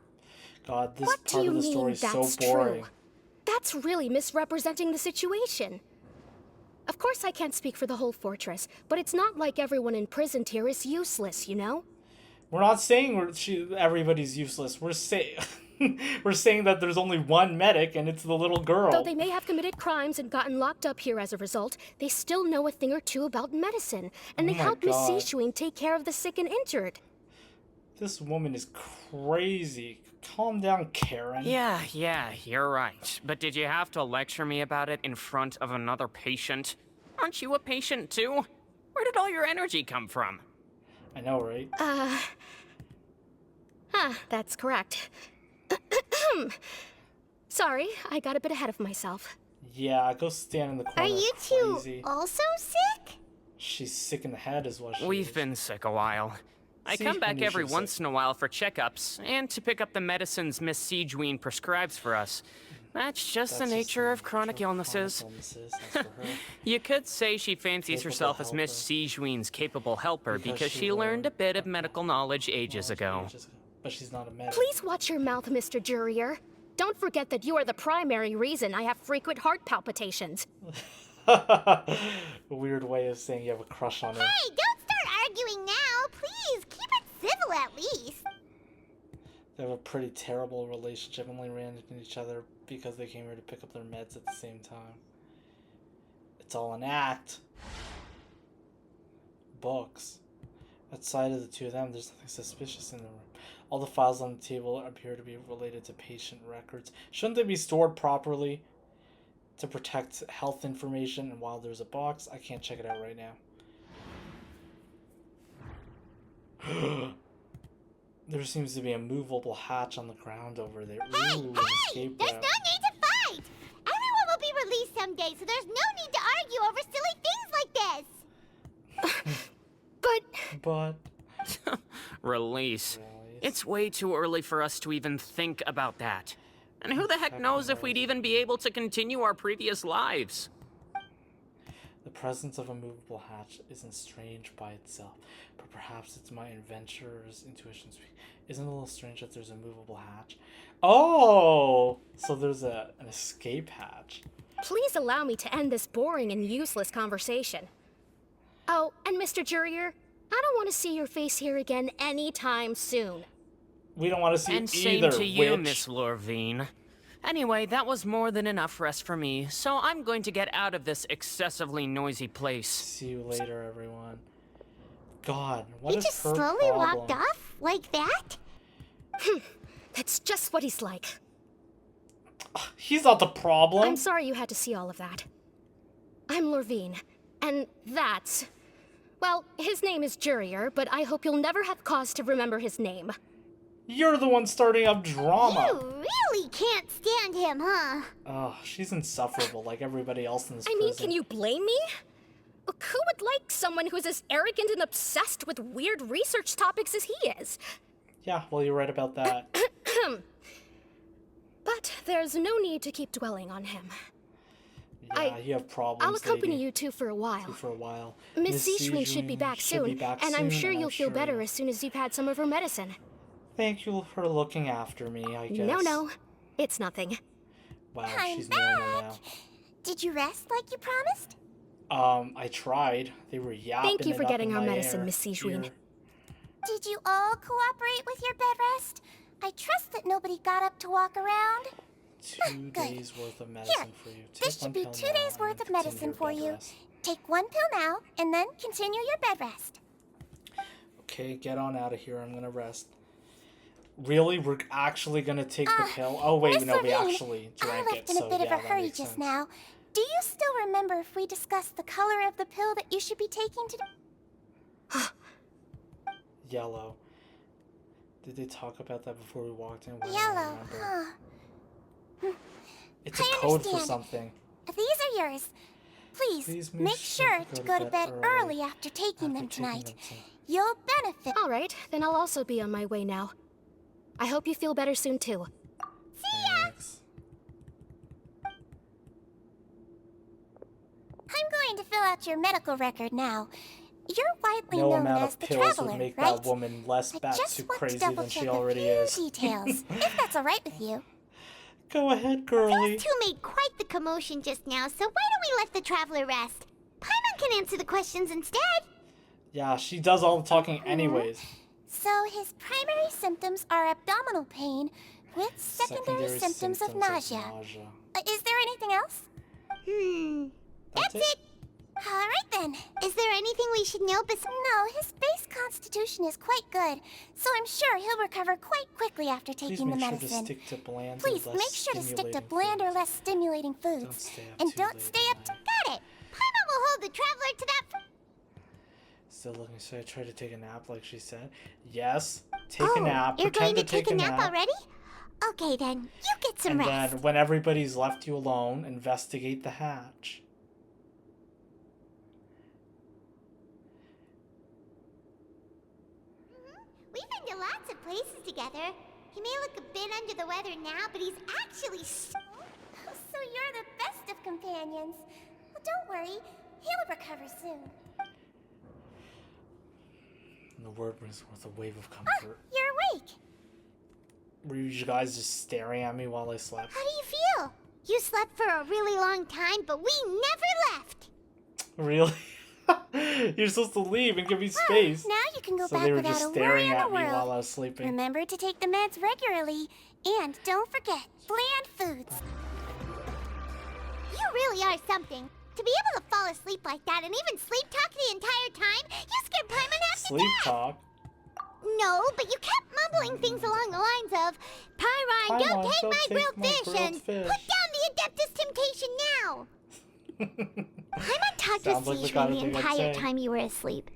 [SPEAKER 2] God, this
[SPEAKER 9] What do
[SPEAKER 2] part
[SPEAKER 9] you
[SPEAKER 2] of the
[SPEAKER 9] mean
[SPEAKER 2] story is so
[SPEAKER 9] that's
[SPEAKER 2] boring.
[SPEAKER 9] true? That's really misrepresenting the situation. Of course I can't speak for the whole fortress, but it's not like everyone imprisoned here is useless, you know?
[SPEAKER 2] We're not saying everybody's useless. We're we're saying that there's only one medic, and it's the little girl.
[SPEAKER 9] Though they may have committed crimes and gotten locked up here as a result, they still know a thing or two about medicine, and
[SPEAKER 2] Oh
[SPEAKER 9] they
[SPEAKER 2] my
[SPEAKER 9] help Miss
[SPEAKER 2] God.
[SPEAKER 9] Sijuin take care of the sick and injured.
[SPEAKER 2] This woman is crazy. Calm down, Karen.
[SPEAKER 10] Yeah, you're right. But did you have to lecture me about it in front of another patient? Aren't you a patient too? Where did all your energy come from?
[SPEAKER 2] I know, right?
[SPEAKER 9] That's correct. Sorry, I got a bit ahead of myself.
[SPEAKER 2] Yeah, go stand in the corner.
[SPEAKER 3] Are you two
[SPEAKER 2] crazy.
[SPEAKER 3] also sick?
[SPEAKER 2] She's sick in the head, is what she
[SPEAKER 10] We've
[SPEAKER 2] is.
[SPEAKER 10] been sick a while. I
[SPEAKER 2] See,
[SPEAKER 10] come back
[SPEAKER 2] when you
[SPEAKER 10] every
[SPEAKER 2] should
[SPEAKER 10] once
[SPEAKER 2] sick.
[SPEAKER 10] in a while for checkups and to pick up the medicines Miss Sijuin prescribes for us. That's just
[SPEAKER 2] That's
[SPEAKER 10] the
[SPEAKER 2] just
[SPEAKER 10] nature of chronic illnesses.
[SPEAKER 2] That's for her.
[SPEAKER 10] You could say she fancies
[SPEAKER 2] Capable
[SPEAKER 10] herself as Miss
[SPEAKER 2] helper.
[SPEAKER 10] Sijuin's capable helper
[SPEAKER 2] Because
[SPEAKER 10] because
[SPEAKER 2] she
[SPEAKER 10] she learned a
[SPEAKER 2] learned
[SPEAKER 10] bit of medical knowledge ages ago.
[SPEAKER 2] But she's not a medic.
[SPEAKER 9] Please watch your mouth, Mr. Jurrier. Don't forget that you are the primary reason I have frequent heart palpitations.
[SPEAKER 2] A weird way of saying you have a crush on her.
[SPEAKER 3] Hey, don't start arguing now. Please, keep it civil at least.
[SPEAKER 2] They have a pretty terrible relationship, only ran into each other because they came here to pick up their meds at the same time. It's all an act. Books. Outside of the two of them, there's nothing suspicious in the room. All the files on the table appear to be related to patient records. Shouldn't they be stored properly to protect health information? And while there's a box, I can't check it out right now. There seems to be a movable hatch on the ground over there.
[SPEAKER 3] Hey,
[SPEAKER 2] Ooh, an
[SPEAKER 3] hey!
[SPEAKER 2] escape
[SPEAKER 3] There's no
[SPEAKER 2] route.
[SPEAKER 3] need to fight. Everyone will be released someday, so there's no need to argue over silly things like this.
[SPEAKER 2] But
[SPEAKER 10] Release. It's way too early for us to even think about that. And who the heck knows if we'd even be able to continue our previous lives?
[SPEAKER 2] the presence of a movable hatch isn't strange by itself, but perhaps it's my adventurer's intuition speaking. Isn't it a little strange that there's a movable hatch? Oh, so there's an escape hatch.
[SPEAKER 9] Please allow me to end this boring and useless conversation. Oh, and Mr. Jurrier, I don't want to see your face here again anytime soon.
[SPEAKER 2] We don't want to see
[SPEAKER 10] And
[SPEAKER 2] it
[SPEAKER 10] same
[SPEAKER 2] either,
[SPEAKER 10] to you,
[SPEAKER 2] witch.
[SPEAKER 10] Miss Lorvine. Anyway, that was more than enough rest for me, so I'm going to get out of this excessively noisy place.
[SPEAKER 2] See you later, everyone. God, what
[SPEAKER 3] He
[SPEAKER 2] is
[SPEAKER 3] just
[SPEAKER 2] her
[SPEAKER 3] slowly
[SPEAKER 2] problem?
[SPEAKER 3] walked off like that?
[SPEAKER 9] That's just what he's like.
[SPEAKER 2] He's not the problem.
[SPEAKER 9] I'm sorry you had to see all of that. I'm Lorvine, and that's... Well, his name is Jurier, but I hope you'll never have cause to remember his name.
[SPEAKER 2] You're the one starting up drama.
[SPEAKER 3] You really can't stand him, huh?
[SPEAKER 2] Ugh, she's insufferable like everybody else in this
[SPEAKER 9] I mean,
[SPEAKER 2] prison.
[SPEAKER 9] can you blame me? Look, who would like someone who's as arrogant and obsessed with weird research topics as he is?
[SPEAKER 2] Yeah, well, you're right about that.
[SPEAKER 9] But there's no need to keep dwelling on him.
[SPEAKER 2] Yeah, you have problems,
[SPEAKER 9] I'll accompany
[SPEAKER 2] lady.
[SPEAKER 9] you two for a while.
[SPEAKER 2] For a while.
[SPEAKER 9] Miss Seishun should be back soon, and I'm sure you'll feel better as soon as you've had some of her medicine.
[SPEAKER 2] Thank you for looking after me, I guess.
[SPEAKER 9] No, it's nothing.
[SPEAKER 2] Wow,
[SPEAKER 3] I'm
[SPEAKER 2] she's normal
[SPEAKER 3] back.
[SPEAKER 2] now.
[SPEAKER 3] Did you rest like you promised?
[SPEAKER 2] I tried. They were yapping
[SPEAKER 9] Thank you for
[SPEAKER 2] it up
[SPEAKER 9] getting
[SPEAKER 2] in
[SPEAKER 9] our
[SPEAKER 2] my
[SPEAKER 9] medicine,
[SPEAKER 2] ear.
[SPEAKER 9] Miss Seishun.
[SPEAKER 2] Ear.
[SPEAKER 3] Did you all cooperate with your bed rest? I trust that nobody got up to walk around.
[SPEAKER 2] 2 days worth of medicine for you. Take
[SPEAKER 3] This should
[SPEAKER 2] one
[SPEAKER 3] be
[SPEAKER 2] pill
[SPEAKER 3] 2
[SPEAKER 2] now
[SPEAKER 3] days
[SPEAKER 2] and
[SPEAKER 3] worth
[SPEAKER 2] then
[SPEAKER 3] of
[SPEAKER 2] continue
[SPEAKER 3] medicine
[SPEAKER 2] your
[SPEAKER 3] for
[SPEAKER 2] bed
[SPEAKER 3] you.
[SPEAKER 2] rest.
[SPEAKER 3] Take 1 pill now, and then continue your bed rest.
[SPEAKER 2] Okay, get on out of here. I'm gonna rest. Really? We're actually gonna take the pill? Oh wait,
[SPEAKER 3] Miss
[SPEAKER 2] no, we
[SPEAKER 3] Lorraine,
[SPEAKER 2] actually
[SPEAKER 3] I
[SPEAKER 2] drank
[SPEAKER 3] left
[SPEAKER 2] it,
[SPEAKER 3] in
[SPEAKER 2] so
[SPEAKER 3] a bit
[SPEAKER 2] yeah,
[SPEAKER 3] of a
[SPEAKER 2] that
[SPEAKER 3] hurry
[SPEAKER 2] makes
[SPEAKER 3] just
[SPEAKER 2] sense.
[SPEAKER 3] now. Do you still remember if we discussed the color of the pill that you should be taking today?
[SPEAKER 2] Yellow. Did they talk about that before we walked in? I don't
[SPEAKER 3] Yellow,
[SPEAKER 2] remember.
[SPEAKER 3] huh?
[SPEAKER 2] It's a
[SPEAKER 3] I
[SPEAKER 2] code for
[SPEAKER 3] understand.
[SPEAKER 2] something.
[SPEAKER 3] These are yours. Please, make sure to go to bed early after taking them tonight. You'll benefit.
[SPEAKER 9] All right, then I'll also be on my way now. I hope you feel better soon, too.
[SPEAKER 2] Thanks.
[SPEAKER 3] I'm going to fill out your medical record now. You're widely
[SPEAKER 2] No
[SPEAKER 3] known
[SPEAKER 2] amount
[SPEAKER 3] as
[SPEAKER 2] of
[SPEAKER 3] the
[SPEAKER 2] pills
[SPEAKER 3] Traveler,
[SPEAKER 2] would make
[SPEAKER 3] right?
[SPEAKER 2] that woman less
[SPEAKER 3] I
[SPEAKER 2] bat
[SPEAKER 3] just
[SPEAKER 2] too
[SPEAKER 3] want to
[SPEAKER 2] crazy
[SPEAKER 3] double
[SPEAKER 2] than
[SPEAKER 3] check
[SPEAKER 2] she
[SPEAKER 3] a
[SPEAKER 2] already
[SPEAKER 3] few
[SPEAKER 2] is.
[SPEAKER 3] details, if that's all right with you.
[SPEAKER 2] Go ahead, girly.
[SPEAKER 3] Those two made quite the commotion just now, so why don't we let the Traveler rest? Paimon can answer the questions instead.
[SPEAKER 2] Yeah, she does all the talking anyways.
[SPEAKER 3] So his primary symptoms are abdominal pain with secondary symptoms of nausea. Is there anything else? That's it. All right then. Is there anything we should know No, his base constitution is quite good, so I'm sure he'll recover quite quickly after
[SPEAKER 2] Please
[SPEAKER 3] taking the
[SPEAKER 2] make sure
[SPEAKER 3] medicine.
[SPEAKER 2] to stick to bland
[SPEAKER 3] Please
[SPEAKER 2] or
[SPEAKER 3] make
[SPEAKER 2] less
[SPEAKER 3] sure to stick to
[SPEAKER 2] stimulating
[SPEAKER 3] bland or
[SPEAKER 2] foods.
[SPEAKER 3] less stimulating foods.
[SPEAKER 2] stay up
[SPEAKER 3] And
[SPEAKER 2] too
[SPEAKER 3] don't
[SPEAKER 2] late
[SPEAKER 3] stay
[SPEAKER 2] at
[SPEAKER 3] up to
[SPEAKER 2] night.
[SPEAKER 3] Got it. Paimon will hold the Traveler to that.
[SPEAKER 2] Still looking, so I try to take a nap like she said. Yes, take a
[SPEAKER 3] Oh,
[SPEAKER 2] nap.
[SPEAKER 3] you're
[SPEAKER 2] Pretend
[SPEAKER 3] going to take a nap
[SPEAKER 2] nap
[SPEAKER 3] already? Okay then, you get some
[SPEAKER 2] And
[SPEAKER 3] rest.
[SPEAKER 2] then when everybody's left you alone, investigate the hatch.
[SPEAKER 3] We've been to lots of places together. He may look a bit under the weather now, but he's actually so you're the best of companions. Well, don't worry. He'll recover soon.
[SPEAKER 2] And the word brings forth a wave of comfort.
[SPEAKER 3] You're awake.
[SPEAKER 2] Were you guys just staring at me while I slept?
[SPEAKER 3] How do you feel? You slept for a really long time, but we never left.
[SPEAKER 2] Really? You're supposed to leave and give me space.
[SPEAKER 3] Now you can go
[SPEAKER 2] So
[SPEAKER 3] back
[SPEAKER 2] they were
[SPEAKER 3] without
[SPEAKER 2] just
[SPEAKER 3] a worry
[SPEAKER 2] staring
[SPEAKER 3] in the
[SPEAKER 2] at me
[SPEAKER 3] world.
[SPEAKER 2] while I was sleeping.
[SPEAKER 3] Remember to take the meds regularly, and don't forget bland foods. You really are something. To be able to fall asleep like that and even sleep talk the entire time, you scared Paimon half to
[SPEAKER 2] Sleep
[SPEAKER 3] death.
[SPEAKER 2] talk.
[SPEAKER 3] No, but you kept mumbling things along the lines of, Pyron, don't
[SPEAKER 2] Paimon,
[SPEAKER 3] take
[SPEAKER 2] don't
[SPEAKER 3] my
[SPEAKER 2] take
[SPEAKER 3] grilled
[SPEAKER 2] my
[SPEAKER 3] fish,
[SPEAKER 2] grilled
[SPEAKER 3] and
[SPEAKER 2] fish."
[SPEAKER 3] put down the Adeptus Temptation now. Paimon talked with
[SPEAKER 2] Sounds like the
[SPEAKER 3] Seishun
[SPEAKER 2] kind
[SPEAKER 3] the
[SPEAKER 2] of thing I'd
[SPEAKER 3] entire
[SPEAKER 2] say.
[SPEAKER 3] time you were asleep.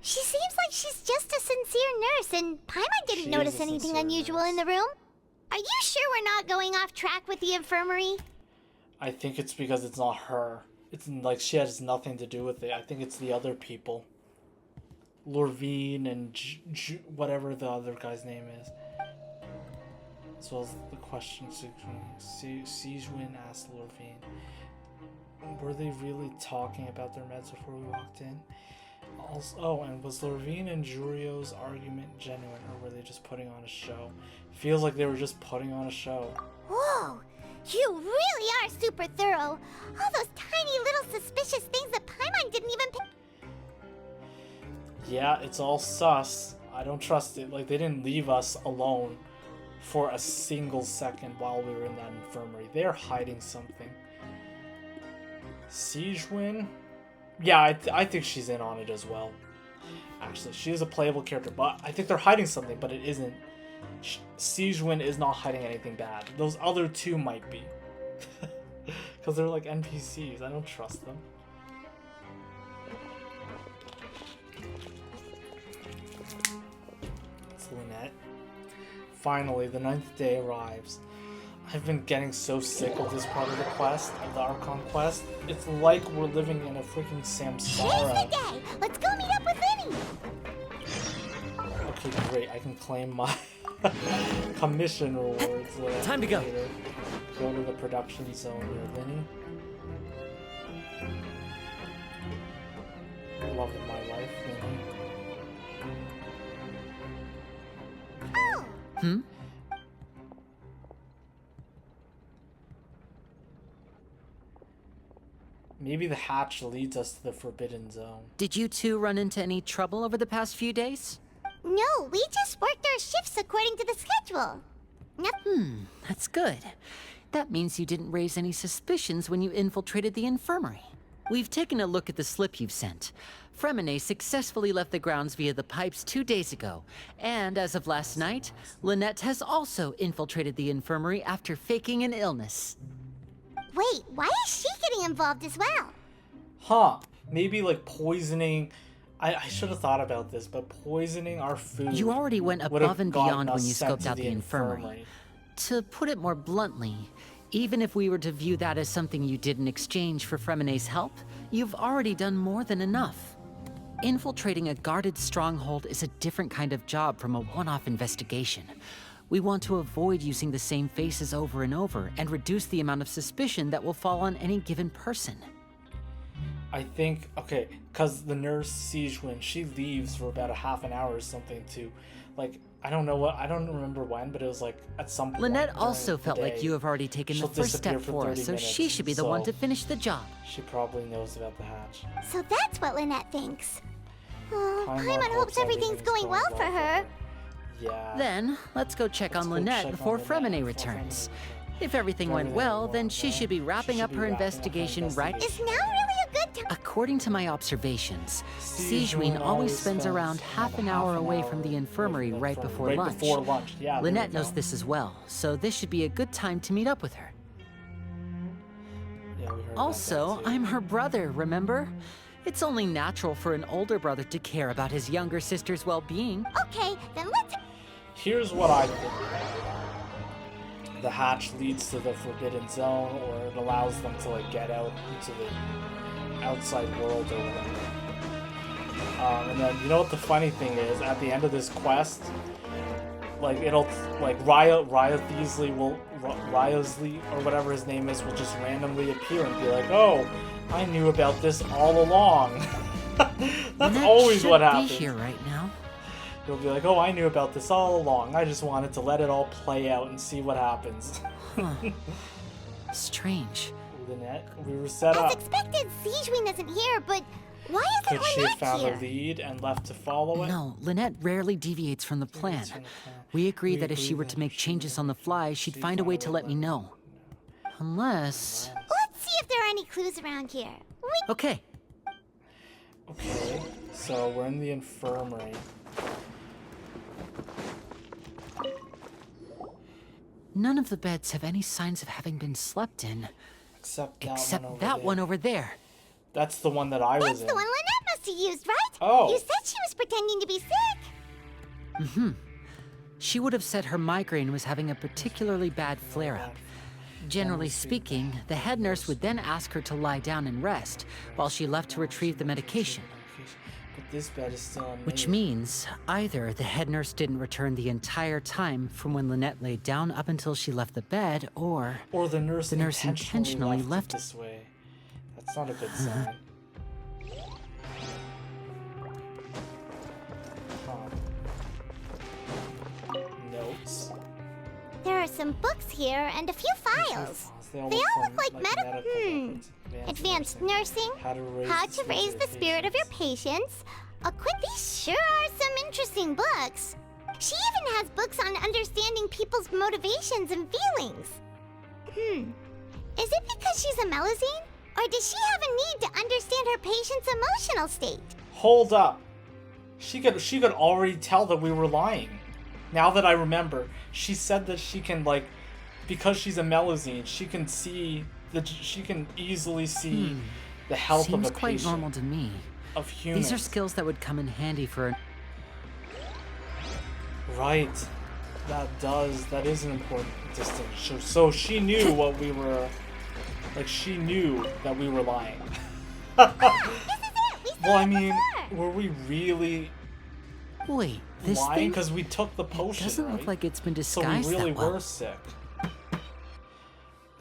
[SPEAKER 3] She seems like she's just a sincere nurse, and Paimon didn't
[SPEAKER 2] She
[SPEAKER 3] notice
[SPEAKER 2] is a
[SPEAKER 3] anything
[SPEAKER 2] sincere
[SPEAKER 3] unusual
[SPEAKER 2] nurse.
[SPEAKER 3] in the room. Are you sure we're not going off track with the infirmary?
[SPEAKER 2] I think it's because it's not her. It's like she has nothing to do with it. I think it's the other people. Lorvine and whatever the other guy's name is. As well as the question Seishun asked Lorvine. Were they really talking about their meds before we walked in? Also, oh, and was Lorvine and Jurio's argument genuine, or were they just putting on a show? Feels like they were just putting on a show.
[SPEAKER 3] Whoa! You really are super thorough. All those tiny little suspicious things that Paimon didn't even pick.
[SPEAKER 2] Yeah, it's all sus. I don't trust it. Like, they didn't leave us alone. for a single second while we were in that infirmary. They're hiding something. Siegewin? Yeah, I think she's in on it as well. Actually, she is a playable character, but I think they're hiding something, but it isn't. Siegewin is not hiding anything bad. Those other two might be. Because they're like NPCs. I don't trust them. It's Lynette. Finally, the 9th day arrives. I've been getting so sick of this part of the quest, of the Archon Quest. It's like we're living in a freaking samsara.
[SPEAKER 3] Today's the day! Let's go meet up with Vinny!
[SPEAKER 2] Okay, great. I can claim my commission rewards.
[SPEAKER 8] Time to go.
[SPEAKER 2] Later. Go to the production zone near Vinny. Love of my life, Vinny.
[SPEAKER 8] Hmm?
[SPEAKER 2] Maybe the hatch leads us to the Forbidden Zone.
[SPEAKER 8] Did you two run into any trouble over the past few days?
[SPEAKER 3] No, we just worked our shifts according to the schedule.
[SPEAKER 8] That's good. That means you didn't raise any suspicions when you infiltrated the infirmary. We've taken a look at the slip you've sent. Fremine successfully left the grounds via the pipes 2 days ago, and as of last night, Lynette has also infiltrated the infirmary after faking an illness.
[SPEAKER 3] Wait, why is she getting involved as well?
[SPEAKER 2] Huh. Maybe like poisoning. I should have thought about this, but poisoning our food.
[SPEAKER 8] You already went
[SPEAKER 2] would've
[SPEAKER 8] above and
[SPEAKER 2] gotten
[SPEAKER 8] beyond when
[SPEAKER 2] us
[SPEAKER 8] you
[SPEAKER 2] sent
[SPEAKER 8] scoped
[SPEAKER 2] to
[SPEAKER 8] out the infirmary. To put it more bluntly, even if we were to view that as something you did in exchange for Fremine's help, you've already done more than enough. Infiltrating a guarded stronghold is a different kind of job from a one-off investigation. We want to avoid using the same faces over and over and reduce the amount of suspicion that will fall on any given person.
[SPEAKER 2] I think, okay, because the nurse Siegewin, she leaves for about a half an hour or something to, like, I don't remember when, but it was like at some point.
[SPEAKER 8] Lynette also felt like you have already taken the first step for us, so she should be the one to finish the job.
[SPEAKER 2] She probably knows about the hatch.
[SPEAKER 3] So that's what Lynette thinks. Oh,
[SPEAKER 2] Paimon
[SPEAKER 3] Paimon hopes everything's going well for her.
[SPEAKER 2] Yeah.
[SPEAKER 8] Then, let's go check on Lynette before Fremine returns. If everything went well, then she should be wrapping up her investigation right...
[SPEAKER 3] Is now really a good time?
[SPEAKER 8] According to my observations, Siegewin always spends around half an hour away from the infirmary right before lunch.
[SPEAKER 2] Yeah,
[SPEAKER 8] Lynette knows this as well, so this should be a good time to meet up with her.
[SPEAKER 2] Yeah, we heard
[SPEAKER 8] Also,
[SPEAKER 2] about that too.
[SPEAKER 8] I'm her brother, remember? It's only natural for an older brother to care about his younger sister's well-being.
[SPEAKER 3] Okay, then let's...
[SPEAKER 2] Here's what I think. The hatch leads to the Forbidden Zone, or it allows them to like get out into the outside world or whatever. And then you know what the funny thing is? At the end of this quest, like it'll like Ryosley or whatever his name is will just randomly appear and be like, "Oh, I knew about this all along." That's
[SPEAKER 8] Lynette
[SPEAKER 2] always what
[SPEAKER 8] should
[SPEAKER 2] happens.
[SPEAKER 8] be here right now.
[SPEAKER 2] You'll be like, oh, I knew about this all along. I just wanted to let it all play out and see what happens.
[SPEAKER 8] Huh. Strange.
[SPEAKER 2] Lynette, we were set
[SPEAKER 3] As
[SPEAKER 2] up.
[SPEAKER 3] expected, Siegewin isn't here, but why isn't
[SPEAKER 2] Could she have
[SPEAKER 3] Lynette
[SPEAKER 2] found
[SPEAKER 3] here?
[SPEAKER 2] a lead and left to follow it?
[SPEAKER 8] No, Lynette rarely deviates from the plan. We agreed that if she were to make changes on the fly, she'd find a way to let me know. Unless...
[SPEAKER 3] Let's see if there are any clues around here.
[SPEAKER 8] Okay.
[SPEAKER 2] Okay, so we're in the infirmary.
[SPEAKER 8] None of the beds have any signs of having been slept in.
[SPEAKER 2] Except
[SPEAKER 8] that one over there.
[SPEAKER 2] That's the one that I was
[SPEAKER 3] That's
[SPEAKER 2] in.
[SPEAKER 3] the one Lynette must have used, right?
[SPEAKER 2] Oh.
[SPEAKER 3] You said she was pretending to be sick.
[SPEAKER 8] She would have said her migraine was having a particularly bad flare-up. Generally speaking, the head nurse would then ask her to lie down and rest, while she left to retrieve the medication.
[SPEAKER 2] But this bed is still unmade.
[SPEAKER 8] Which means, either the head nurse didn't return the entire time from when Lynette laid down up until she left the bed, or
[SPEAKER 2] the nurse
[SPEAKER 8] intentionally
[SPEAKER 2] it
[SPEAKER 8] left
[SPEAKER 2] this way. That's not a good sign. Notes.
[SPEAKER 3] There are some books here and a few files.
[SPEAKER 2] They all
[SPEAKER 3] look like
[SPEAKER 2] medical records.
[SPEAKER 3] Advanced nursing, how to raise the spirit of your patients. These sure are some interesting books. She even has books on understanding people's motivations and feelings. Is it because she's a Melusine? Or does she have a need to understand her patient's emotional state?
[SPEAKER 2] Hold up. She could already tell that we were lying. Now that I remember, she said that she can, like, because she's a Melusine, she can see that she can easily see the health of a
[SPEAKER 8] Seems quite
[SPEAKER 2] patient.
[SPEAKER 8] normal to me.
[SPEAKER 2] Of humans.
[SPEAKER 8] These are skills that would come in handy for a...
[SPEAKER 2] Right. That is an important distinction. So she knew what we were, like, she knew that we were lying. Well, I mean, were we really
[SPEAKER 8] Wait, this
[SPEAKER 2] lying?
[SPEAKER 8] thing?
[SPEAKER 2] Because we took the potion,
[SPEAKER 8] It doesn't
[SPEAKER 2] right?
[SPEAKER 8] look like it's been
[SPEAKER 2] So we
[SPEAKER 8] disguised
[SPEAKER 2] really
[SPEAKER 8] that well.
[SPEAKER 2] were sick.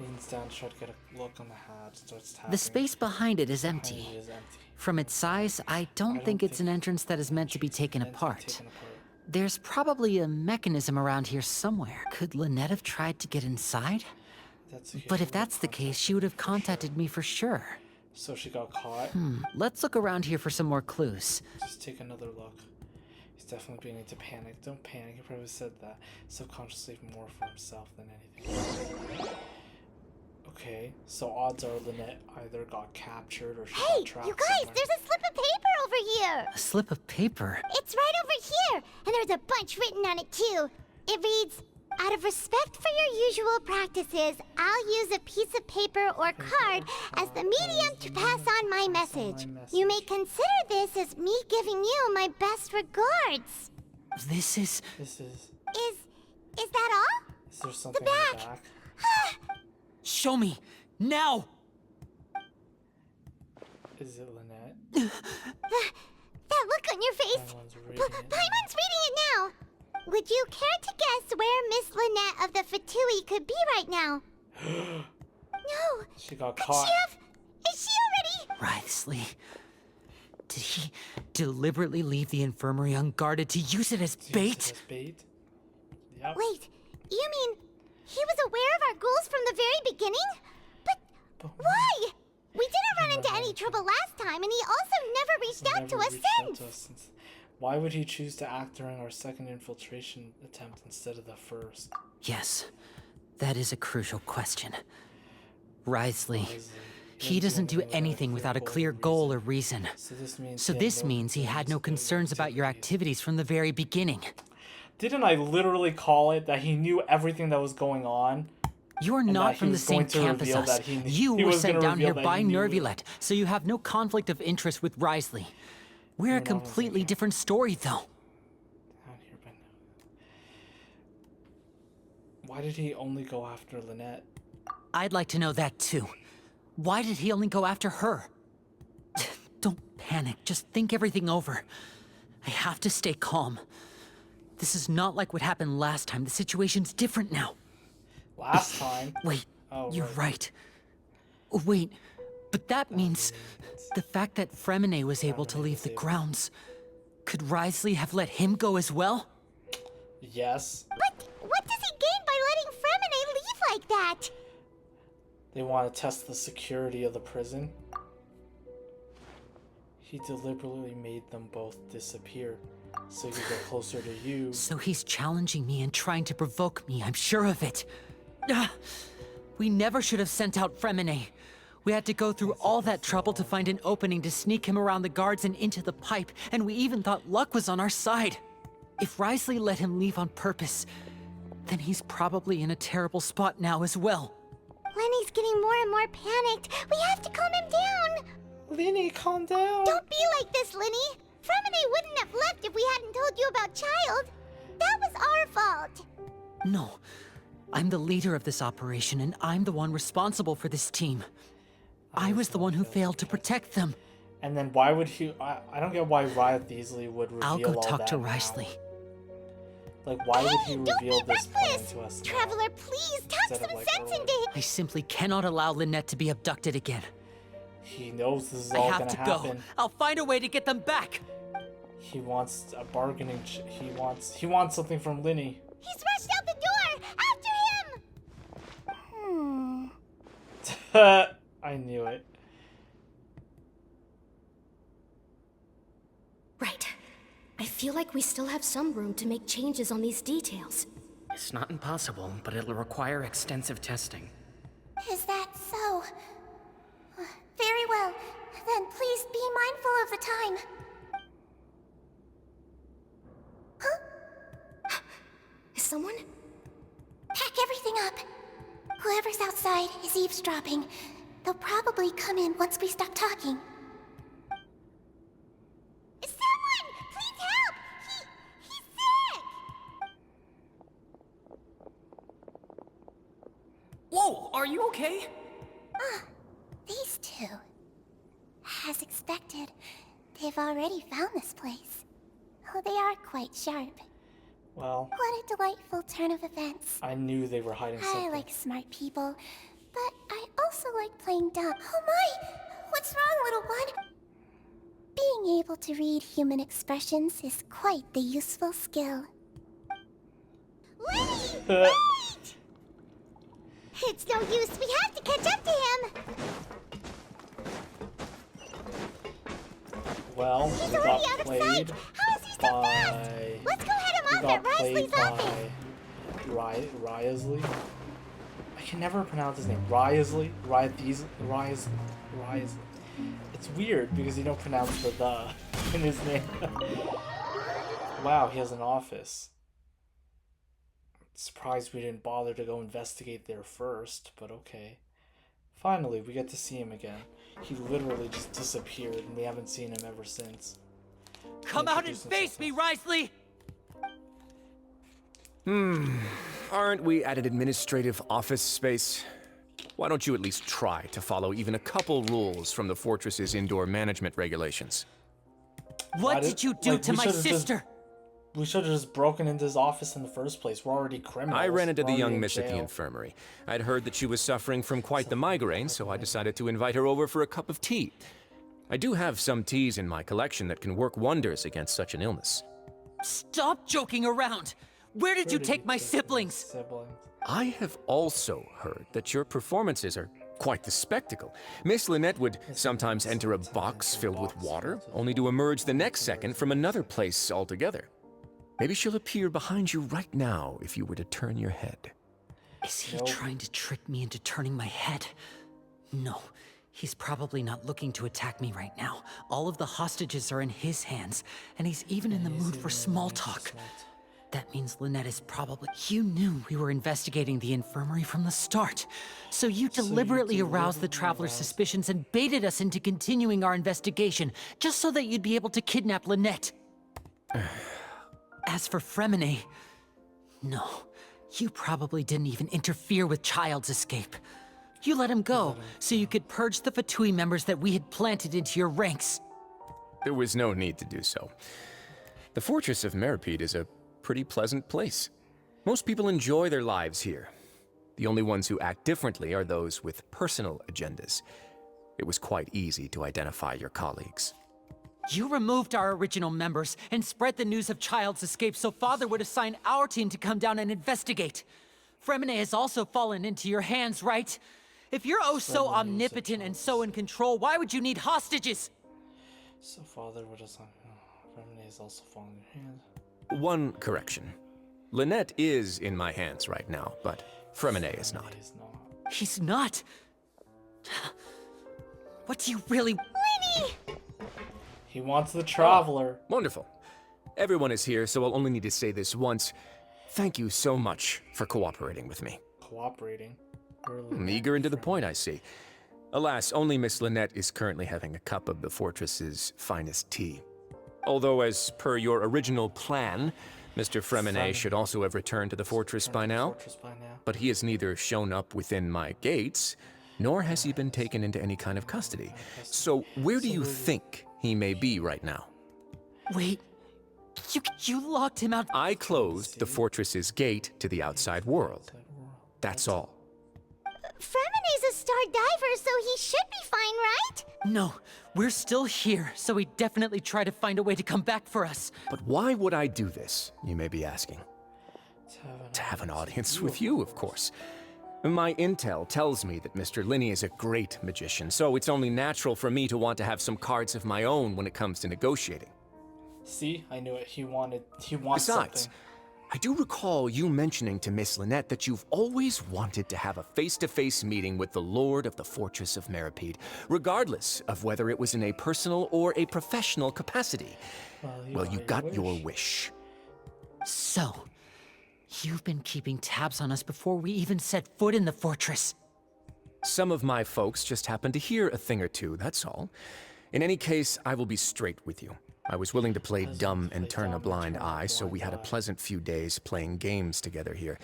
[SPEAKER 2] Leans down, try to get a look on the hat, starts tapping.
[SPEAKER 8] The space behind it is empty.
[SPEAKER 2] Behind it is empty.
[SPEAKER 8] From its size, I don't think it's an entrance that is meant to be taken apart. There's probably a mechanism around here somewhere. Could Lynette have tried to get inside? But if that's the case, she would have contacted me for sure.
[SPEAKER 2] So she got caught?
[SPEAKER 8] Let's look around here for some more clues.
[SPEAKER 2] Just take another look. He's definitely beginning to panic. Don't panic, he probably said that subconsciously more for himself than anything. Okay, so odds are Lynette either got captured or she got trapped
[SPEAKER 3] You guys,
[SPEAKER 2] somewhere.
[SPEAKER 3] there's a slip of paper over here!
[SPEAKER 8] A slip of paper?
[SPEAKER 3] It's right over here! And there's a bunch written on it too. It reads, out of respect for your usual practices, I'll use a piece of paper or card as the medium to pass on my message. You may consider this as me giving you my best regards.
[SPEAKER 8] This is...
[SPEAKER 2] This is...
[SPEAKER 3] Is that all?
[SPEAKER 2] Is there something
[SPEAKER 3] back.
[SPEAKER 2] in the back?
[SPEAKER 8] Show me! Now!
[SPEAKER 2] Is it Lynette?
[SPEAKER 3] That look on your face!
[SPEAKER 2] Paimon's reading it.
[SPEAKER 3] Paimon's reading it now! Would you care to guess where Miss Lynette of the Fatui could be right now? No!
[SPEAKER 2] She got
[SPEAKER 3] Could
[SPEAKER 2] caught.
[SPEAKER 3] she have... Is she already...
[SPEAKER 8] Wriothesley. Did he deliberately leave the infirmary unguarded to use it as bait?
[SPEAKER 2] As bait? Yep.
[SPEAKER 3] Wait, you mean he was aware of our goals from the very beginning? But why? We didn't run into any trouble last time, and he also never reached out to us since.
[SPEAKER 2] Why would he choose to act during our second infiltration attempt instead of the first?
[SPEAKER 8] Yes, that is a crucial question. Wriothesley, he doesn't do anything without a clear goal or reason.
[SPEAKER 2] So
[SPEAKER 8] this means he had no concerns about your activities from the very beginning.
[SPEAKER 2] Didn't I literally call it that he knew everything that was going on?
[SPEAKER 8] You're
[SPEAKER 2] And
[SPEAKER 8] not
[SPEAKER 2] that he
[SPEAKER 8] from the
[SPEAKER 2] was
[SPEAKER 8] same
[SPEAKER 2] going to
[SPEAKER 8] camp as
[SPEAKER 2] reveal
[SPEAKER 8] us.
[SPEAKER 2] that he
[SPEAKER 8] You
[SPEAKER 2] he
[SPEAKER 8] were
[SPEAKER 2] was
[SPEAKER 8] sent
[SPEAKER 2] gonna
[SPEAKER 8] down here
[SPEAKER 2] reveal that
[SPEAKER 8] by
[SPEAKER 2] he knew it.
[SPEAKER 8] Neuvillette, so you have no conflict of interest with Wriothesley. We're a completely different story, though.
[SPEAKER 2] Down here by now. Why did he only go after Lynette?
[SPEAKER 8] I'd like to know that, too. Why did he only go after her? Don't panic. Just think everything over. I have to stay calm. This is not like what happened last time. The situation's different now.
[SPEAKER 2] Last time?
[SPEAKER 8] Wait,
[SPEAKER 2] Oh,
[SPEAKER 8] you're
[SPEAKER 2] right.
[SPEAKER 8] right. Wait, but that means the fact that Fremine was able to leave the grounds. Could Wriothesley have let him go as well?
[SPEAKER 2] Yes.
[SPEAKER 3] But what does he gain by letting Fremine leave like that?
[SPEAKER 2] They want to test the security of the prison. He deliberately made them both disappear so he could get closer to you.
[SPEAKER 8] So he's challenging me and trying to provoke me, I'm sure of it. We never should have sent out Fremine. We had to go through all that trouble to find an opening to sneak him around the guards and into the pipe, and we even thought luck was on our side. If Wriothesley let him leave on purpose, then he's probably in a terrible spot now as well.
[SPEAKER 3] Lenny's getting more and more panicked. We have to calm him down.
[SPEAKER 2] Lenny, calm down.
[SPEAKER 3] Don't be like this, Lenny. Fremine wouldn't have left if we hadn't told you about Child. That was our fault.
[SPEAKER 8] No, I'm the leader of this operation, and I'm the one responsible for this team. I was the one who failed to protect them.
[SPEAKER 2] And then why would he... I don't get why Wriothesley would reveal
[SPEAKER 8] I'll go
[SPEAKER 2] all
[SPEAKER 8] talk
[SPEAKER 2] that
[SPEAKER 8] to
[SPEAKER 2] now.
[SPEAKER 8] Wriothesley.
[SPEAKER 2] Like, why would he
[SPEAKER 3] Don't
[SPEAKER 2] reveal
[SPEAKER 3] be
[SPEAKER 2] this plan
[SPEAKER 3] reckless.
[SPEAKER 2] to us now?
[SPEAKER 3] Traveler, please talk
[SPEAKER 2] Instead of,
[SPEAKER 3] some
[SPEAKER 2] like,
[SPEAKER 3] sense
[SPEAKER 2] earlier.
[SPEAKER 3] into him.
[SPEAKER 8] I simply cannot allow Lynette to be abducted again.
[SPEAKER 2] He knows this is
[SPEAKER 8] I
[SPEAKER 2] all
[SPEAKER 8] have
[SPEAKER 2] gonna
[SPEAKER 8] to
[SPEAKER 2] happen.
[SPEAKER 8] go. I'll find a way to get them back.
[SPEAKER 2] He wants a bargaining... He wants something from Lenny.
[SPEAKER 3] He's rushed out the door. After him.
[SPEAKER 2] I knew it.
[SPEAKER 9] Right. I feel like we still have some room to make changes on these details.
[SPEAKER 10] It's not impossible, but it'll require extensive testing.
[SPEAKER 3] Is that so? Very well. Then please be mindful of the time. Huh?
[SPEAKER 9] Is someone?
[SPEAKER 3] Pack everything up. Whoever's outside is eavesdropping. They'll probably come in once we stop talking. Someone! Please help! He's sick!
[SPEAKER 10] Whoa, are you okay?
[SPEAKER 3] These two. As expected, they've already found this place. Oh, they are quite sharp.
[SPEAKER 2] Well,
[SPEAKER 3] What a delightful turn of events.
[SPEAKER 2] I knew they were hiding
[SPEAKER 3] I
[SPEAKER 2] something.
[SPEAKER 3] like smart people, but I also like playing dumb. Oh my! What's wrong, little one? Being able to read human expressions is quite the useful skill. Lenny! Wait! It's no use. We have to catch up to him.
[SPEAKER 2] Well,
[SPEAKER 3] He's
[SPEAKER 2] we
[SPEAKER 3] already
[SPEAKER 2] got
[SPEAKER 3] out of
[SPEAKER 2] played
[SPEAKER 3] sight. How is he so fast?
[SPEAKER 2] by...
[SPEAKER 3] Let's go head him
[SPEAKER 2] We
[SPEAKER 3] off
[SPEAKER 2] got
[SPEAKER 3] at
[SPEAKER 2] played
[SPEAKER 3] Risley's office.
[SPEAKER 2] by Riosley. I can never pronounce his name. Riosley? Riosley. It's weird because you don't pronounce the in his name. Wow, he has an office. Surprised we didn't bother to go investigate there first, but okay. Finally, we get to see him again. He literally just disappeared, and we haven't seen him ever since.
[SPEAKER 8] Come out and face me, Risley!
[SPEAKER 11] Aren't we at an administrative office space? Why don't you at least try to follow even a couple rules from the Fortress's indoor management regulations?
[SPEAKER 8] What did you do to my sister?
[SPEAKER 2] We should have just broken into his office in the first place. We're already criminals.
[SPEAKER 11] I ran into
[SPEAKER 2] We're
[SPEAKER 11] the
[SPEAKER 2] already
[SPEAKER 11] young
[SPEAKER 2] in
[SPEAKER 11] miss at the
[SPEAKER 2] jail.
[SPEAKER 11] infirmary. I'd heard that she was suffering from quite the migraine, so I decided to invite her over for a cup of tea. I do have some teas in my collection that can work wonders against such an illness.
[SPEAKER 8] Stop joking around! Where did you take my siblings?
[SPEAKER 11] I have also heard that your performances are quite the spectacle. Miss Lynette would sometimes enter a box filled with water, only to emerge the next second from another place altogether. Maybe she'll appear behind you right now if you were to turn your head.
[SPEAKER 8] Is he trying to trick me into turning my head? No, he's probably not looking to attack me right now. All of the hostages are in his hands, and he's even in the mood for small talk. That means Lynette is probably... You knew we were investigating the infirmary from the start. So you deliberately aroused the Traveler's suspicions and baited us into continuing our investigation, just so that you'd be able to kidnap Lynette. As for Fremine... No, you probably didn't even interfere with Child's escape. You let him go, so you could purge the Fatui members that we had planted into your ranks.
[SPEAKER 11] There was no need to do so. The Fortress of Meropide is a pretty pleasant place. Most people enjoy their lives here. The only ones who act differently are those with personal agendas. It was quite easy to identify your colleagues.
[SPEAKER 8] You removed our original members and spread the news of Child's escape so Father would assign our team to come down and investigate. Fremine has also fallen into your hands, right? If you're oh so omnipotent and so in control, why would you need hostages?
[SPEAKER 2] So Father would assign... Fremine is also falling in your hands.
[SPEAKER 11] One correction. Lynette is in my hands right now, but Fremine is not.
[SPEAKER 8] He's not. What do you really...
[SPEAKER 3] Lenny!
[SPEAKER 2] He wants the Traveler.
[SPEAKER 11] Wonderful. Everyone is here, so I'll only need to say this once. Thank you so much for cooperating with me.
[SPEAKER 2] Cooperating?
[SPEAKER 11] Eager and to the point, I see. Alas, only Miss Lynette is currently having a cup of the Fortress's finest tea. Although, as per your original plan, Mr. Fremine should also have returned to the Fortress by now. But he has neither shown up within my gates, nor has he been taken into any kind of custody. So where do you think he may be right now?
[SPEAKER 8] Wait, you locked him out?
[SPEAKER 11] I closed the Fortress's gate to the outside world. That's all.
[SPEAKER 3] Fremine's a star diver, so he should be fine, right?
[SPEAKER 8] No, we're still here, so he definitely tried to find a way to come back for us.
[SPEAKER 11] But why would I do this, you may be asking? To have an audience with you, of course. My intel tells me that Mr. Linney is a great magician, so it's only natural for me to want to have some cards of my own when it comes to negotiating.
[SPEAKER 2] See, I knew it. He wants
[SPEAKER 11] Besides,
[SPEAKER 2] something.
[SPEAKER 11] I do recall you mentioning to Miss Lynette that you've always wanted to have a face-to-face meeting with the Lord of the Fortress of Meropide, regardless of whether it was in a personal or a professional capacity. Well, you got your wish.
[SPEAKER 8] So, you've been keeping tabs on us before we even set foot in the fortress.
[SPEAKER 11] Some of my folks just happened to hear a thing or two, that's all. In any case, I will be straight with you. I was willing to play dumb and turn a blind eye, so we had a pleasant few days playing games together here.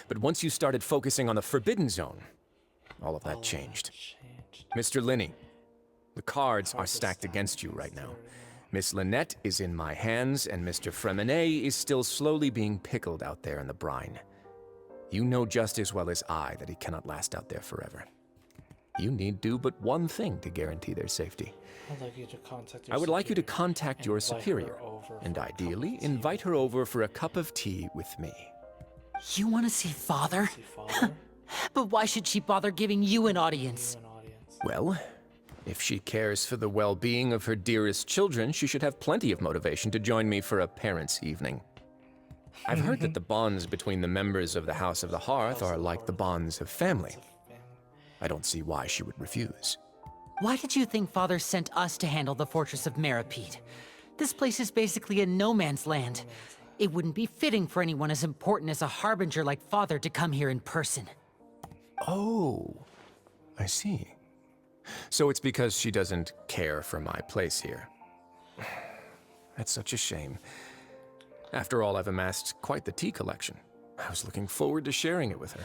[SPEAKER 11] But once you started focusing on the Forbidden Zone, all of that changed. Mr. Linney, the cards are stacked against you right now. Miss Lynette is in my hands, and Mr. Freminet is still slowly being pickled out there in the brine. You know just as well as I that he cannot last out there forever. You need do but one thing to guarantee their safety.
[SPEAKER 2] I would like you to
[SPEAKER 11] contact your superior, and ideally invite her over for a cup of tea with me.
[SPEAKER 8] You want to see Father? But why should she bother giving you an audience?
[SPEAKER 11] Well, if she cares for the well-being of her dearest children, she should have plenty of motivation to join me for a parents' evening. I've heard that the bonds between the members of the House of the Hearth are like the bonds of family. I don't see why she would refuse.
[SPEAKER 8] Why did you think Father sent us to handle the Fortress of Meropide? This place is basically a no-man's land. It wouldn't be fitting for anyone as important as a harbinger like Father to come here in person.
[SPEAKER 11] Oh, I see. So it's because she doesn't care for my place here. That's such a shame. After all, I've amassed quite the tea collection. I was looking forward to sharing it with her.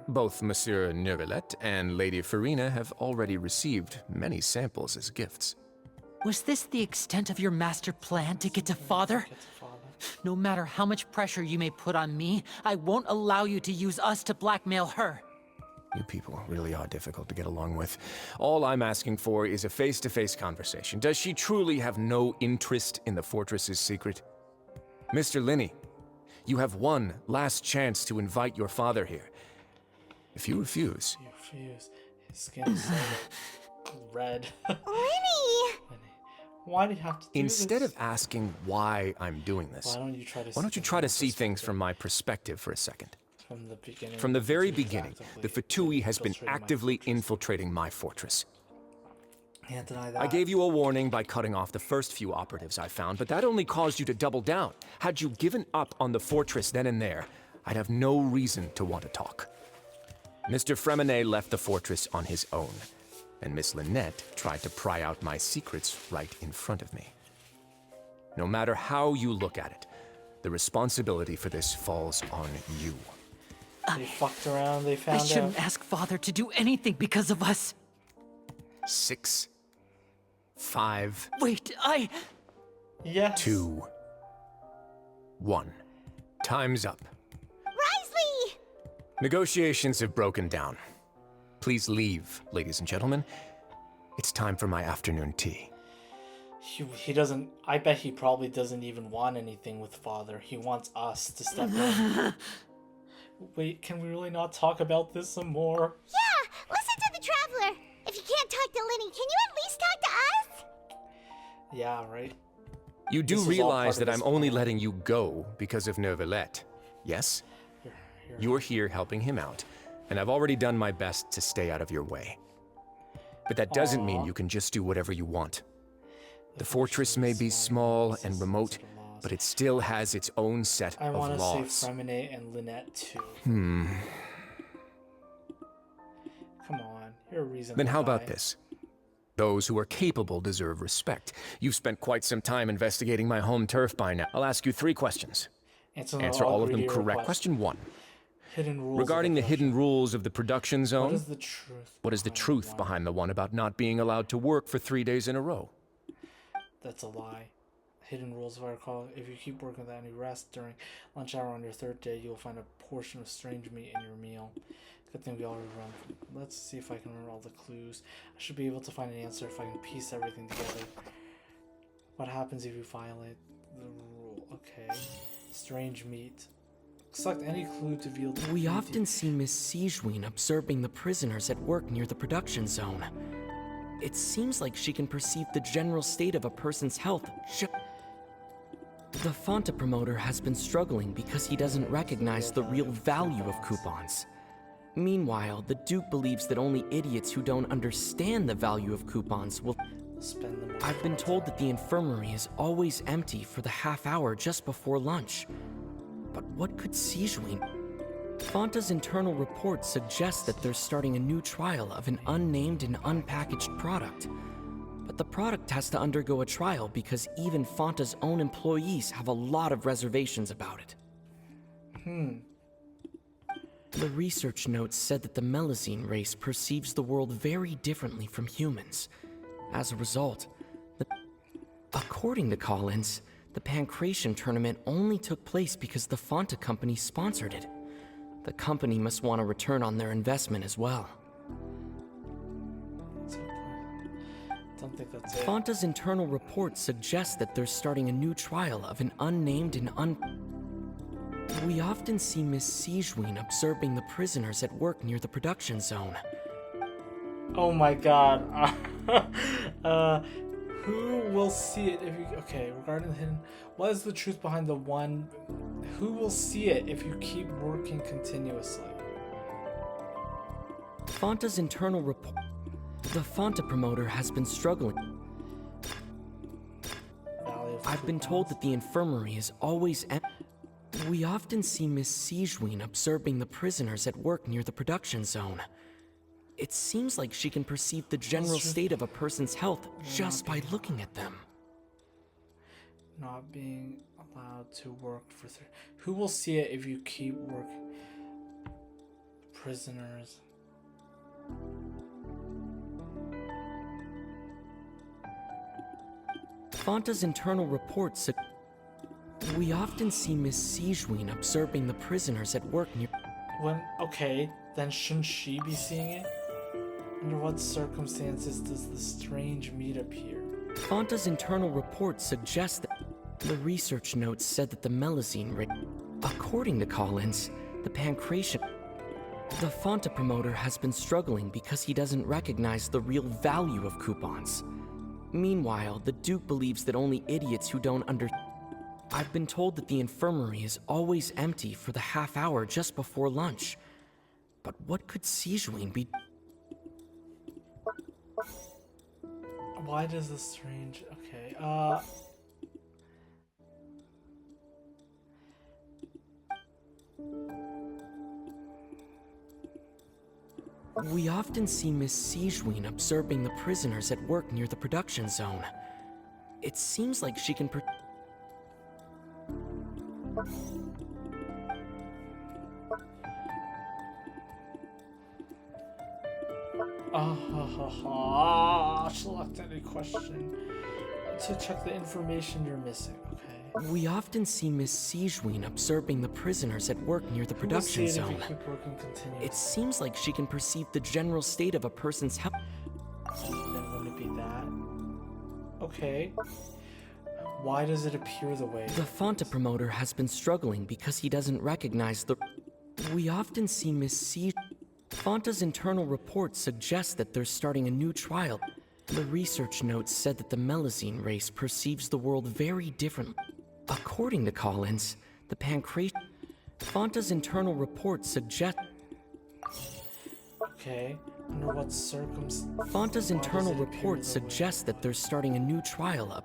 [SPEAKER 11] Both Monsieur Neuvillette and Lady Farina have already received many samples as gifts.
[SPEAKER 8] Was this the extent of your master plan to get to Father? No matter how much pressure you may put on me, I won't allow you to use us to blackmail her.
[SPEAKER 11] You people really are difficult to get along with. All I'm asking for is a face-to-face conversation. Does she truly have no interest in the fortress's secret? Mr. Linney, you have one last chance to invite your father here. If you refuse...
[SPEAKER 2] His skin is so red.
[SPEAKER 3] Winnie!
[SPEAKER 2] Why do you have to do
[SPEAKER 11] Instead
[SPEAKER 2] this?
[SPEAKER 11] of asking why I'm doing this,
[SPEAKER 2] Why don't you
[SPEAKER 11] try to see things from my perspective for a second?
[SPEAKER 2] From the beginning.
[SPEAKER 11] From the very beginning, the Fatui has been actively infiltrating my fortress.
[SPEAKER 2] Can't deny that.
[SPEAKER 11] I gave you a warning by cutting off the first few operatives I found, but that only caused you to double down. Had you given up on the fortress then and there, I'd have no reason to want to talk. Mr. Freminet left the fortress on his own, and Miss Lynette tried to pry out my secrets right in front of me. No matter how you look at it, the responsibility for this falls on you.
[SPEAKER 2] They fucked around, they found
[SPEAKER 8] I shouldn't
[SPEAKER 2] out.
[SPEAKER 8] ask Father to do anything because of us.
[SPEAKER 11] 6, 5,
[SPEAKER 8] Wait,
[SPEAKER 2] Yes.
[SPEAKER 11] 2, 1. Time's up.
[SPEAKER 3] Risley!
[SPEAKER 11] Negotiations have broken down. Please leave, ladies and gentlemen. It's time for my afternoon tea.
[SPEAKER 2] He doesn't... I bet he probably doesn't even want anything with Father. He wants us to step in. Wait, can we really not talk about this some more?
[SPEAKER 3] Yeah, listen to the Traveler. If you can't talk to Linny, can you at least talk to us?
[SPEAKER 2] Yeah, right?
[SPEAKER 11] You do
[SPEAKER 2] This was all part
[SPEAKER 11] realize
[SPEAKER 2] of
[SPEAKER 11] that
[SPEAKER 2] his
[SPEAKER 11] I'm only
[SPEAKER 2] plan.
[SPEAKER 11] letting you go because of Neuvillette, yes? You're here helping him out, and I've already done my best to stay out of your way. But that doesn't mean you can just do whatever you want. The fortress may be small and remote, but it still has its own set
[SPEAKER 2] I
[SPEAKER 11] of
[SPEAKER 2] want to
[SPEAKER 11] laws.
[SPEAKER 2] save Freminet and Lynette too.
[SPEAKER 11] Hmm.
[SPEAKER 2] Come on, you're a reason.
[SPEAKER 11] Then
[SPEAKER 2] to
[SPEAKER 11] how about
[SPEAKER 2] die.
[SPEAKER 11] this? Those who are capable deserve respect. You've spent quite some time investigating my home turf by now. I'll ask you 3 questions.
[SPEAKER 2] Answer
[SPEAKER 11] all of them
[SPEAKER 2] greedy
[SPEAKER 11] correct.
[SPEAKER 2] requests.
[SPEAKER 11] Question 1.
[SPEAKER 2] Hidden rules.
[SPEAKER 11] Regarding the hidden rules of the production
[SPEAKER 2] What
[SPEAKER 11] zone,
[SPEAKER 2] is the truth?
[SPEAKER 11] what is the truth behind the one about not being allowed to work for 3 days in a row?
[SPEAKER 2] That's a lie. Hidden rules, if I recall, if you keep working without any rest during lunch hour on your 3rd day, you'll find a portion of strange meat in your meal. Good thing we already run. Let's see if I can remember all the clues. I should be able to find an answer if I can piece everything together. What happens if you violate the rule? Okay. Strange meat. Select any clue to reveal.
[SPEAKER 12] We often see Miss Sigewin observing the prisoners at work near the production zone. It seems like she can perceive the general state of a person's health. The Fonta promoter has been struggling because he doesn't recognize the real value of coupons. Meanwhile, the Duke believes that only idiots who don't understand the value of coupons will
[SPEAKER 2] Spend them.
[SPEAKER 12] I've been told that the infirmary is always empty for the half hour just before lunch. But what could Sijuin? Fonta's internal report suggests that they're starting a new trial of an unnamed and unpackaged product. But the product has to undergo a trial because even Fonta's own employees have a lot of reservations about it. The research notes said that the Melazine race perceives the world very differently from humans. As a result, according to Collins, the Pancration tournament only took place because the Fonta company sponsored it. The company must want a return on their investment as well.
[SPEAKER 2] Don't think that's it.
[SPEAKER 12] Fonta's internal report suggests that they're starting a new trial of an unnamed and We often see Miss Sijuin observing the prisoners at work near the production zone.
[SPEAKER 2] Oh my god. Who will see it if you... Okay, regarding the hidden... What is the truth behind the one... Who will see it if you keep working continuously?
[SPEAKER 12] Fonta's internal report... The Fonta promoter has been struggling. I've been told that the infirmary is always empty. We often see Miss Sijuin observing the prisoners at work near the production zone. It seems like she can perceive the general state of a person's health just by looking at them.
[SPEAKER 2] Not being allowed to work for... Who will see it if you keep working? Prisoners...
[SPEAKER 12] Fonta's internal reports. We often see Miss Sijuin observing the prisoners at work near.
[SPEAKER 2] Okay, then shouldn't she be seeing it? Under what circumstances does the strange meat appear?
[SPEAKER 12] Fonta's internal report suggests that the research notes said that the Melazine rate. According to Collins, the Pancration. The Fonta promoter has been struggling because he doesn't recognize the real value of coupons. Meanwhile, the Duke believes that only idiots who don't I've been told that the infirmary is always empty for the half hour just before lunch. But what could Sijuin be?
[SPEAKER 2] Why does this strange... Okay,
[SPEAKER 12] We often see Miss Sijuin observing the prisoners at work near the production zone. It seems like she can
[SPEAKER 2] select any question to check the information you're missing, okay?
[SPEAKER 12] We often see Miss Sijuin observing the prisoners at work near the production zone. It seems like she can perceive the general state of a person's health.
[SPEAKER 2] Then wouldn't it be that? Okay. Why does it appear the way?
[SPEAKER 12] The Fonta promoter has been struggling because he doesn't recognize the... We often see Miss Fonta's internal report suggests that they're starting a new trial. The research notes said that the Melazine race perceives the world very differently. According to Collins, the Pancration... Fonta's internal report suggests...
[SPEAKER 2] Okay, under what circumstances...
[SPEAKER 12] Fonta's internal report suggests that they're starting a new trial up.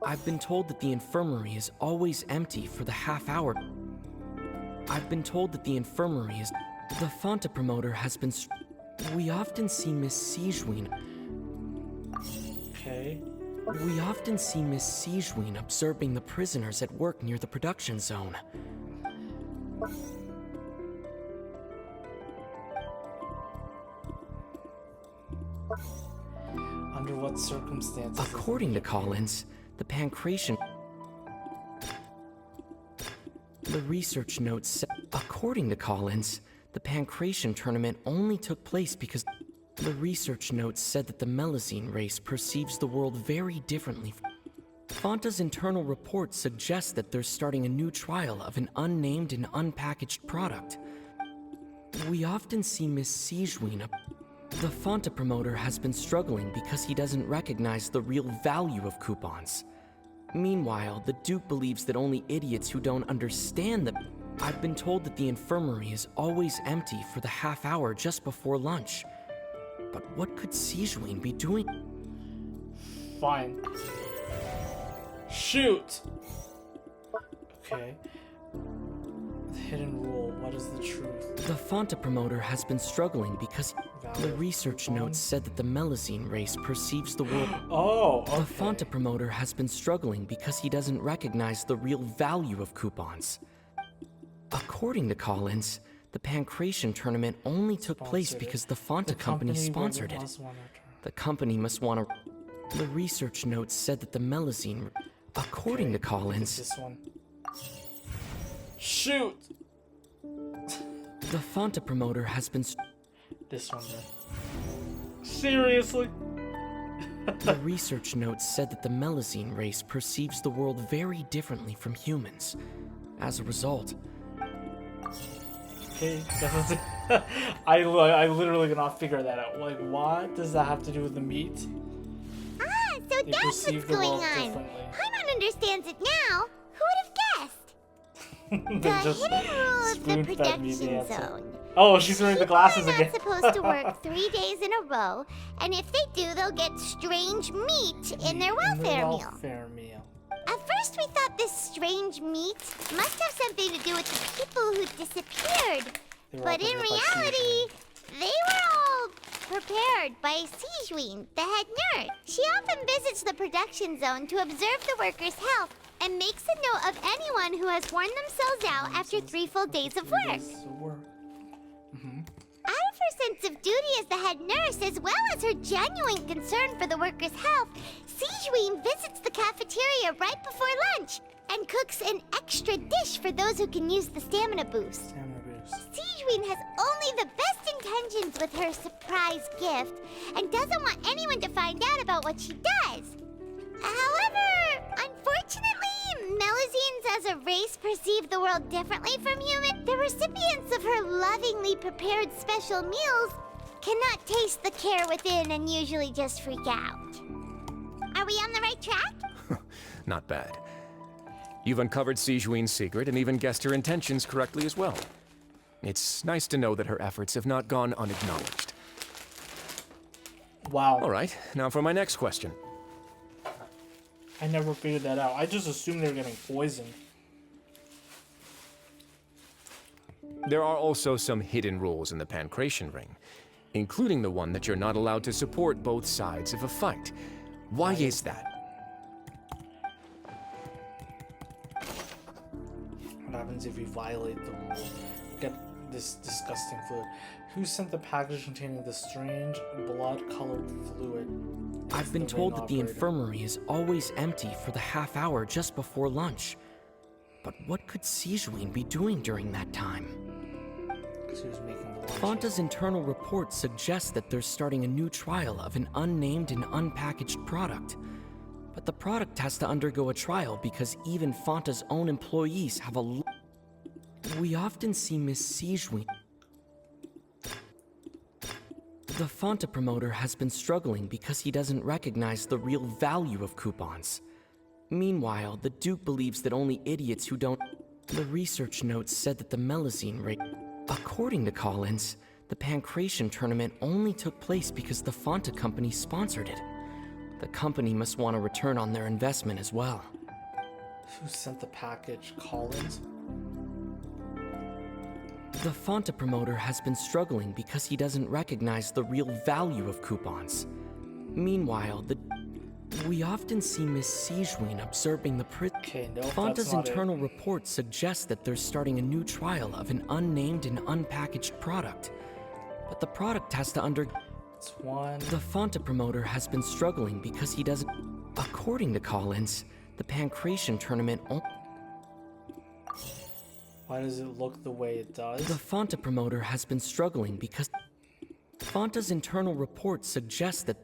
[SPEAKER 12] I've been told that the infirmary is always empty for the half hour. I've been told that the infirmary is... The Fonta promoter has been... We often see Miss Sijuin...
[SPEAKER 2] Okay.
[SPEAKER 12] We often see Miss Sijuin observing the prisoners at work near the production zone.
[SPEAKER 2] Under what circumstances?
[SPEAKER 12] According to Collins, the Pancration... The research notes said... According to Collins, the Pancration tournament only took place because... The research notes said that the Melazine race perceives the world very differently. Fonta's internal report suggests that they're starting a new trial of an unnamed and unpackaged product. We often see Miss Sijuin... The Fonta promoter has been struggling because he doesn't recognize the real value of coupons. Meanwhile, the Duke believes that only idiots who don't understand the... I've been told that the infirmary is always empty for the half hour just before lunch. But what could Sijuin be doing?
[SPEAKER 2] Fine. Shoot! Okay. The hidden rule. What is the truth?
[SPEAKER 12] The Fonta promoter has been struggling because the research notes said that the Melazine race perceives the world.
[SPEAKER 2] Oh, okay.
[SPEAKER 12] The Fonta promoter has been struggling because he doesn't recognize the real value of coupons. According to Collins, the Pancration tournament only took place because the Fonta company sponsored it. The company must want to... The research notes said that the Melazine... According to Collins...
[SPEAKER 2] This one. Shoot!
[SPEAKER 12] The Fonta promoter has been...
[SPEAKER 2] This one then. Seriously?
[SPEAKER 12] The research notes said that the Melazine race perceives the world very differently from humans. As a result...
[SPEAKER 2] Okay, I literally cannot figure that out. Like, what does that have to do with the meat?
[SPEAKER 3] Ah, so
[SPEAKER 2] They
[SPEAKER 3] that's
[SPEAKER 2] perceive
[SPEAKER 3] what's
[SPEAKER 2] the
[SPEAKER 3] going
[SPEAKER 2] world
[SPEAKER 3] on.
[SPEAKER 2] differently.
[SPEAKER 3] Paimon understands it now. Who would have guessed?
[SPEAKER 2] They
[SPEAKER 3] The
[SPEAKER 2] just
[SPEAKER 3] hidden rule of the
[SPEAKER 2] spoon-fed me the
[SPEAKER 3] production
[SPEAKER 2] answer.
[SPEAKER 3] zone.
[SPEAKER 2] Oh, she's wearing the glasses
[SPEAKER 3] People are
[SPEAKER 2] again.
[SPEAKER 3] not supposed to work 3 days in a row, and if they do, they'll get strange meat in their welfare meal.
[SPEAKER 2] Welfare meal.
[SPEAKER 3] At first, we thought this strange meat must have something to do with the people who disappeared.
[SPEAKER 2] They were all
[SPEAKER 3] But in
[SPEAKER 2] prepared by
[SPEAKER 3] reality, they were all prepared by Sijuin, the head nurse. She often visits the production zone to observe the workers' health and makes a note of anyone who has worn themselves out after 3 full days of work. Out of her sense of duty as the head nurse, as well as her genuine concern for the workers' health, Sijuin visits the cafeteria right before lunch and cooks an extra dish for those who can use the stamina boost. Sijuin has only the best intentions with her surprise gift and doesn't want anyone to find out about what she does. However, unfortunately, Melazines as a race perceive the world differently from humans. The recipients of her lovingly prepared special meals cannot taste the care within and usually just freak out. Are we on the right track?
[SPEAKER 11] Not bad. You've uncovered Sijuin's secret and even guessed her intentions correctly as well. It's nice to know that her efforts have not gone unacknowledged.
[SPEAKER 2] Wow.
[SPEAKER 11] All right, now for my next question.
[SPEAKER 2] I never figured that out. I just assumed they were getting poisoned.
[SPEAKER 11] There are also some hidden rules in the Pancration ring, including the one that you're not allowed to support both sides of a fight. Why is that?
[SPEAKER 2] What happens if you violate the rule? Get this disgusting fluid. Who sent the package containing the strange blood-colored fluid?
[SPEAKER 12] I've been told that the infirmary is always empty for the half hour just before lunch. But what could Sijuin be doing during that time?
[SPEAKER 2] She was making the lunch.
[SPEAKER 12] Fonta's internal report suggests that they're starting a new trial of an unnamed and unpackaged product. But the product has to undergo a trial because even Fonta's own employees have a... We often see Miss Sijuin... The Fonta promoter has been struggling because he doesn't recognize the real value of coupons. Meanwhile, the Duke believes that only idiots who don't... The research notes said that the Melazine rate... According to Collins, the Pancration tournament only took place because the Fonta company sponsored it. The company must want a return on their investment as well.
[SPEAKER 2] Who sent the package? Collins?
[SPEAKER 12] The Fonta promoter has been struggling because he doesn't recognize the real value of coupons. Meanwhile, we often see Miss Sijuin observing the
[SPEAKER 2] Okay, no,
[SPEAKER 12] Fonta's internal report suggests that they're starting a new trial of an unnamed and unpackaged product. But the product has to
[SPEAKER 2] It's one.
[SPEAKER 12] The Fonta promoter has been struggling because he doesn't... According to Collins, the Pancration tournament...
[SPEAKER 2] Why does it look the way it does?
[SPEAKER 12] The Fonta promoter has been struggling because... Fonta's internal report suggests that...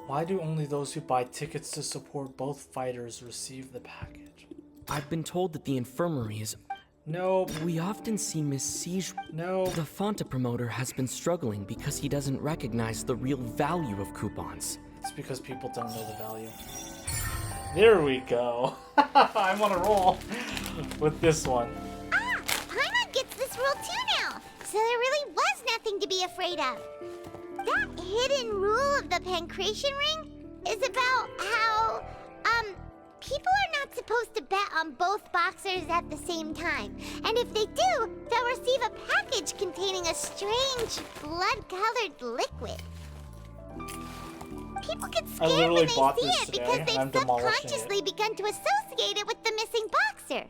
[SPEAKER 2] Why do only those who buy tickets to support both fighters receive the package?
[SPEAKER 12] I've been told that the infirmary is...
[SPEAKER 2] No.
[SPEAKER 12] We often see Miss Siege...
[SPEAKER 2] No.
[SPEAKER 12] The Fonta promoter has been struggling because he doesn't recognize the real value of coupons.
[SPEAKER 2] It's because people don't know the value. There we go. I'm on a roll with this one.
[SPEAKER 3] Ah, Paimon gets this rule too now, so there really was nothing to be afraid of. That hidden rule of the pancration ring is about how, people are not supposed to bet on both boxers at the same time. And if they do, they'll receive a package containing a strange, blood-colored liquid. People get scared when they see it because they've subconsciously begun to associate it with the missing boxer.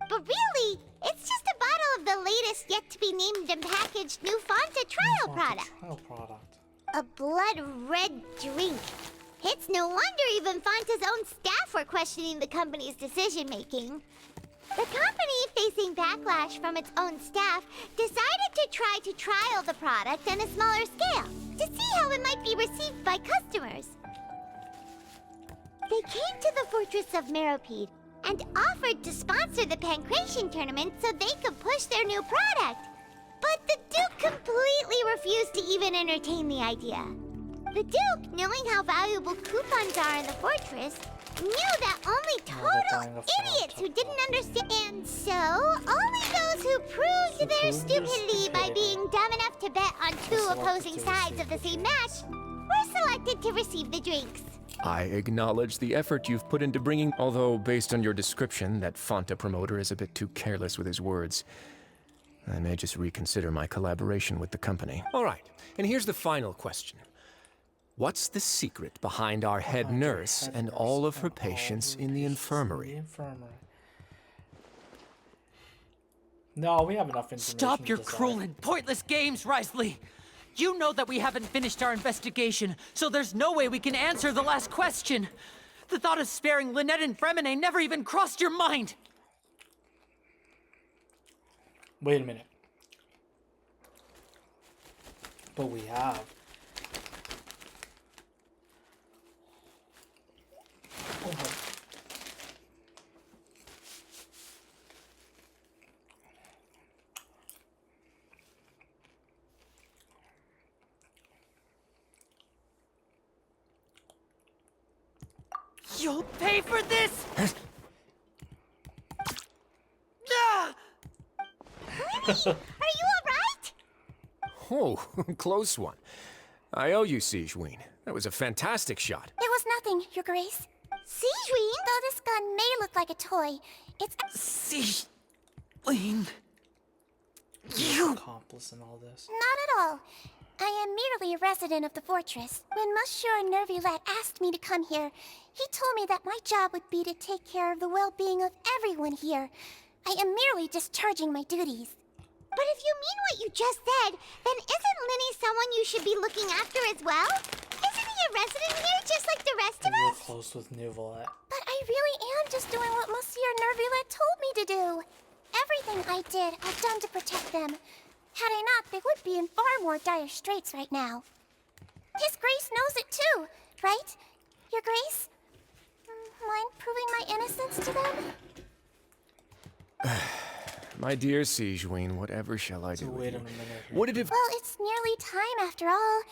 [SPEAKER 3] But really, it's just a bottle of the latest yet-to-be-named and packaged new Fanta trial product. A blood-red drink. It's no wonder even Fanta's own staff were questioning the company's decision-making. The company, facing backlash from its own staff, decided to try to trial the product on a smaller scale to see how it might be received by customers. They came to the Fortress of Meropide and offered to sponsor the pancration tournament so they could push their new product. But the Duke completely refused to even entertain the idea. The Duke, knowing how valuable coupons are in the fortress, knew that only total idiots who didn't understand. And so, only those who proved their stupidity by being dumb enough to bet on two opposing sides of the same match were selected to receive the drinks.
[SPEAKER 11] I acknowledge the effort you've put into bringing, although based on your description, that Fanta promoter is a bit too careless with his words. I may just reconsider my collaboration with the company. All right, and here's the final question. What's the secret behind our head nurse and all of her patients in the infirmary?
[SPEAKER 2] No, we have enough information.
[SPEAKER 8] Stop your cruel and pointless games, Risley! You know that we haven't finished our investigation, so there's no way we can answer the last question. The thought of sparing Lynette and Fremine never even crossed your mind.
[SPEAKER 2] Wait a minute. But we have. Oh.
[SPEAKER 8] You'll pay for this!
[SPEAKER 3] Are you alright?
[SPEAKER 11] Oh, close one. I owe you, Sigewinne. That was a fantastic shot.
[SPEAKER 3] It was nothing, Your Grace. Sigewinne, though this gun may look like a toy, it's
[SPEAKER 8] Sigewinne. You
[SPEAKER 2] accomplice in all this.
[SPEAKER 3] Not at all. I am merely a resident of the fortress. When Monsieur Neuvillette asked me to come here, he told me that my job would be to take care of the well-being of everyone here. I am merely discharging my duties. But if you mean what you just said, then isn't Linny someone you should be looking after as well? Isn't he a resident here just like the rest of
[SPEAKER 2] Real
[SPEAKER 3] us?
[SPEAKER 2] close with Neuvillette.
[SPEAKER 3] But I really am just doing what Monsieur Neuvillette told me to do. Everything I did, I've done to protect them. Had I not, they would be in far more dire straits right now. His Grace knows it too, right? Your Grace? Mind proving my innocence to them?
[SPEAKER 11] My dear Sigewinne, whatever shall I do with
[SPEAKER 2] Wait
[SPEAKER 11] you?
[SPEAKER 2] a minute.
[SPEAKER 11] Would it have...
[SPEAKER 3] Well, it's nearly time after all.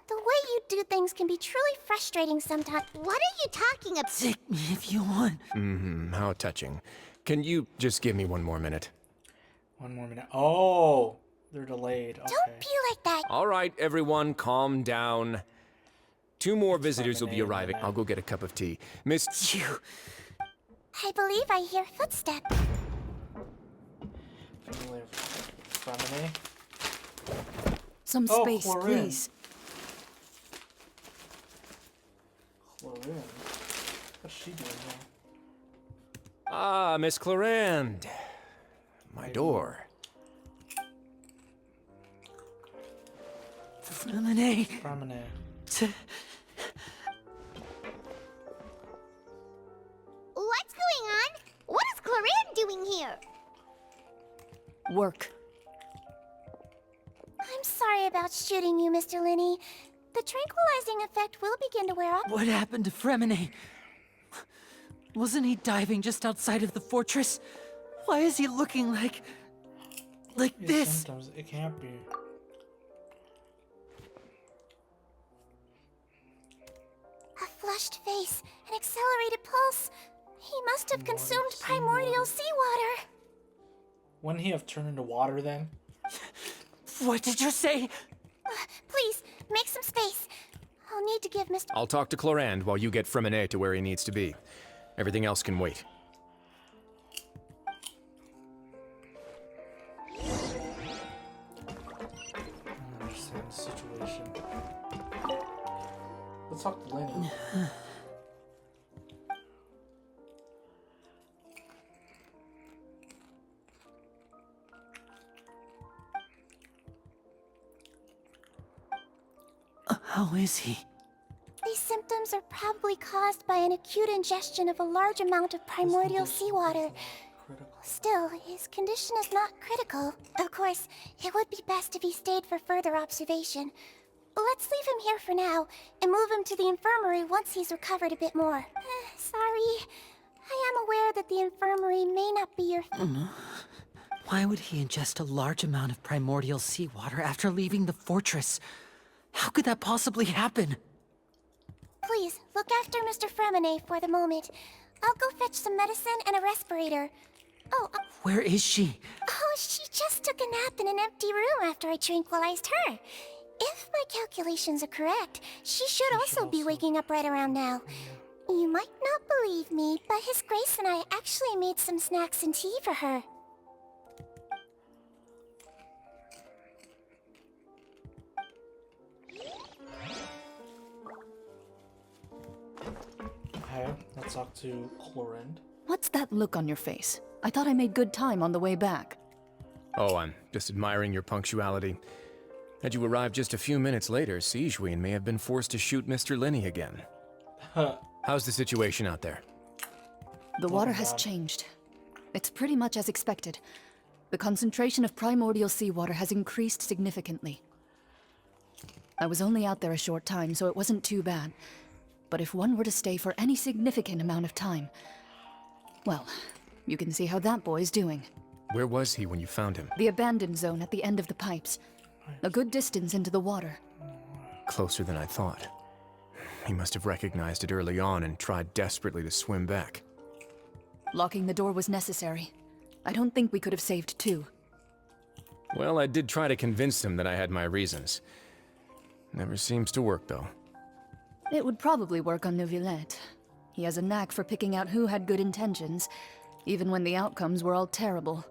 [SPEAKER 3] The way you do things can be truly frustrating sometimes. What are you talking about?
[SPEAKER 8] take me if you want.
[SPEAKER 11] how touching. Can you just give me one more minute?
[SPEAKER 2] One more minute. Oh, they're delayed. Okay.
[SPEAKER 3] Don't be like that.
[SPEAKER 11] All right, everyone, calm down. 2 more visitors will be arriving. I'll go get a cup of tea. Miss...
[SPEAKER 8] You.
[SPEAKER 3] I believe I hear footsteps.
[SPEAKER 2] Fremine.
[SPEAKER 13] Some
[SPEAKER 2] Oh,
[SPEAKER 13] space,
[SPEAKER 2] Chlorine.
[SPEAKER 13] please.
[SPEAKER 2] Chlorine. What's she doing here?
[SPEAKER 11] Ah, Miss Clorinde. My door.
[SPEAKER 8] Fremine.
[SPEAKER 2] Fremine.
[SPEAKER 3] What's going on? What is Clorine doing here?
[SPEAKER 13] Work.
[SPEAKER 3] I'm sorry about shooting you, Mr. Linney. The tranquilizing effect will begin to wear off.
[SPEAKER 8] What happened to Fremine? Wasn't he diving just outside of the fortress? Why is he looking like this?
[SPEAKER 2] Sometimes it can't be.
[SPEAKER 3] A flushed face An accelerated pulse. He must have consumed primordial seawater.
[SPEAKER 2] Wouldn't he have turned into water then?
[SPEAKER 8] What did you say?
[SPEAKER 3] Please, make some space. I'll need to give Mr.
[SPEAKER 11] I'll talk to Clorand while you get Freminet to where he needs to be. Everything else can wait.
[SPEAKER 2] I understand the situation. Let's talk to Lenny.
[SPEAKER 8] How is he?
[SPEAKER 3] These symptoms are probably caused by an acute ingestion of a large amount of primordial seawater. Still, his condition is not critical. Of course, it would be best if he stayed for further observation. Let's leave him here for now, and move him to the infirmary once he's recovered a bit more. Sorry. I am aware that the infirmary may not be your...
[SPEAKER 8] Why would he ingest a large amount of primordial seawater after leaving the fortress? How could that possibly happen?
[SPEAKER 3] Please, look after Mr. Freminet for the moment. I'll go fetch some medicine and a respirator. Oh,
[SPEAKER 8] Where is she?
[SPEAKER 3] Oh, she just took a nap in an empty room after I tranquilized her. If my calculations are correct, she should also be waking up right around now. You might not believe me, but His Grace and I actually made some snacks and tea for her.
[SPEAKER 2] Okay, let's talk to Clorand.
[SPEAKER 13] What's that look on your face? I thought I made good time on the way back.
[SPEAKER 11] Oh, I'm just admiring your punctuality. Had you arrived just a few minutes later, Sigewinne may have been forced to shoot Mr. Lenny again. How's the situation out there?
[SPEAKER 13] The water has changed. It's pretty much as expected. The concentration of primordial seawater has increased significantly. I was only out there a short time, so it wasn't too bad. But if one were to stay for any significant amount of time... Well, you can see how that boy's doing.
[SPEAKER 11] Where was he when you found him?
[SPEAKER 13] The abandoned zone at the end of the pipes. A good distance into the water.
[SPEAKER 11] Closer than I thought. He must have recognized it early on and tried desperately to swim back.
[SPEAKER 13] Locking the door was necessary. I don't think we could have saved two.
[SPEAKER 11] Well, I did try to convince him that I had my reasons. Never seems to work, though.
[SPEAKER 13] It would probably work on Neuvillette. He has a knack for picking out who had good intentions, even when the outcomes were all terrible.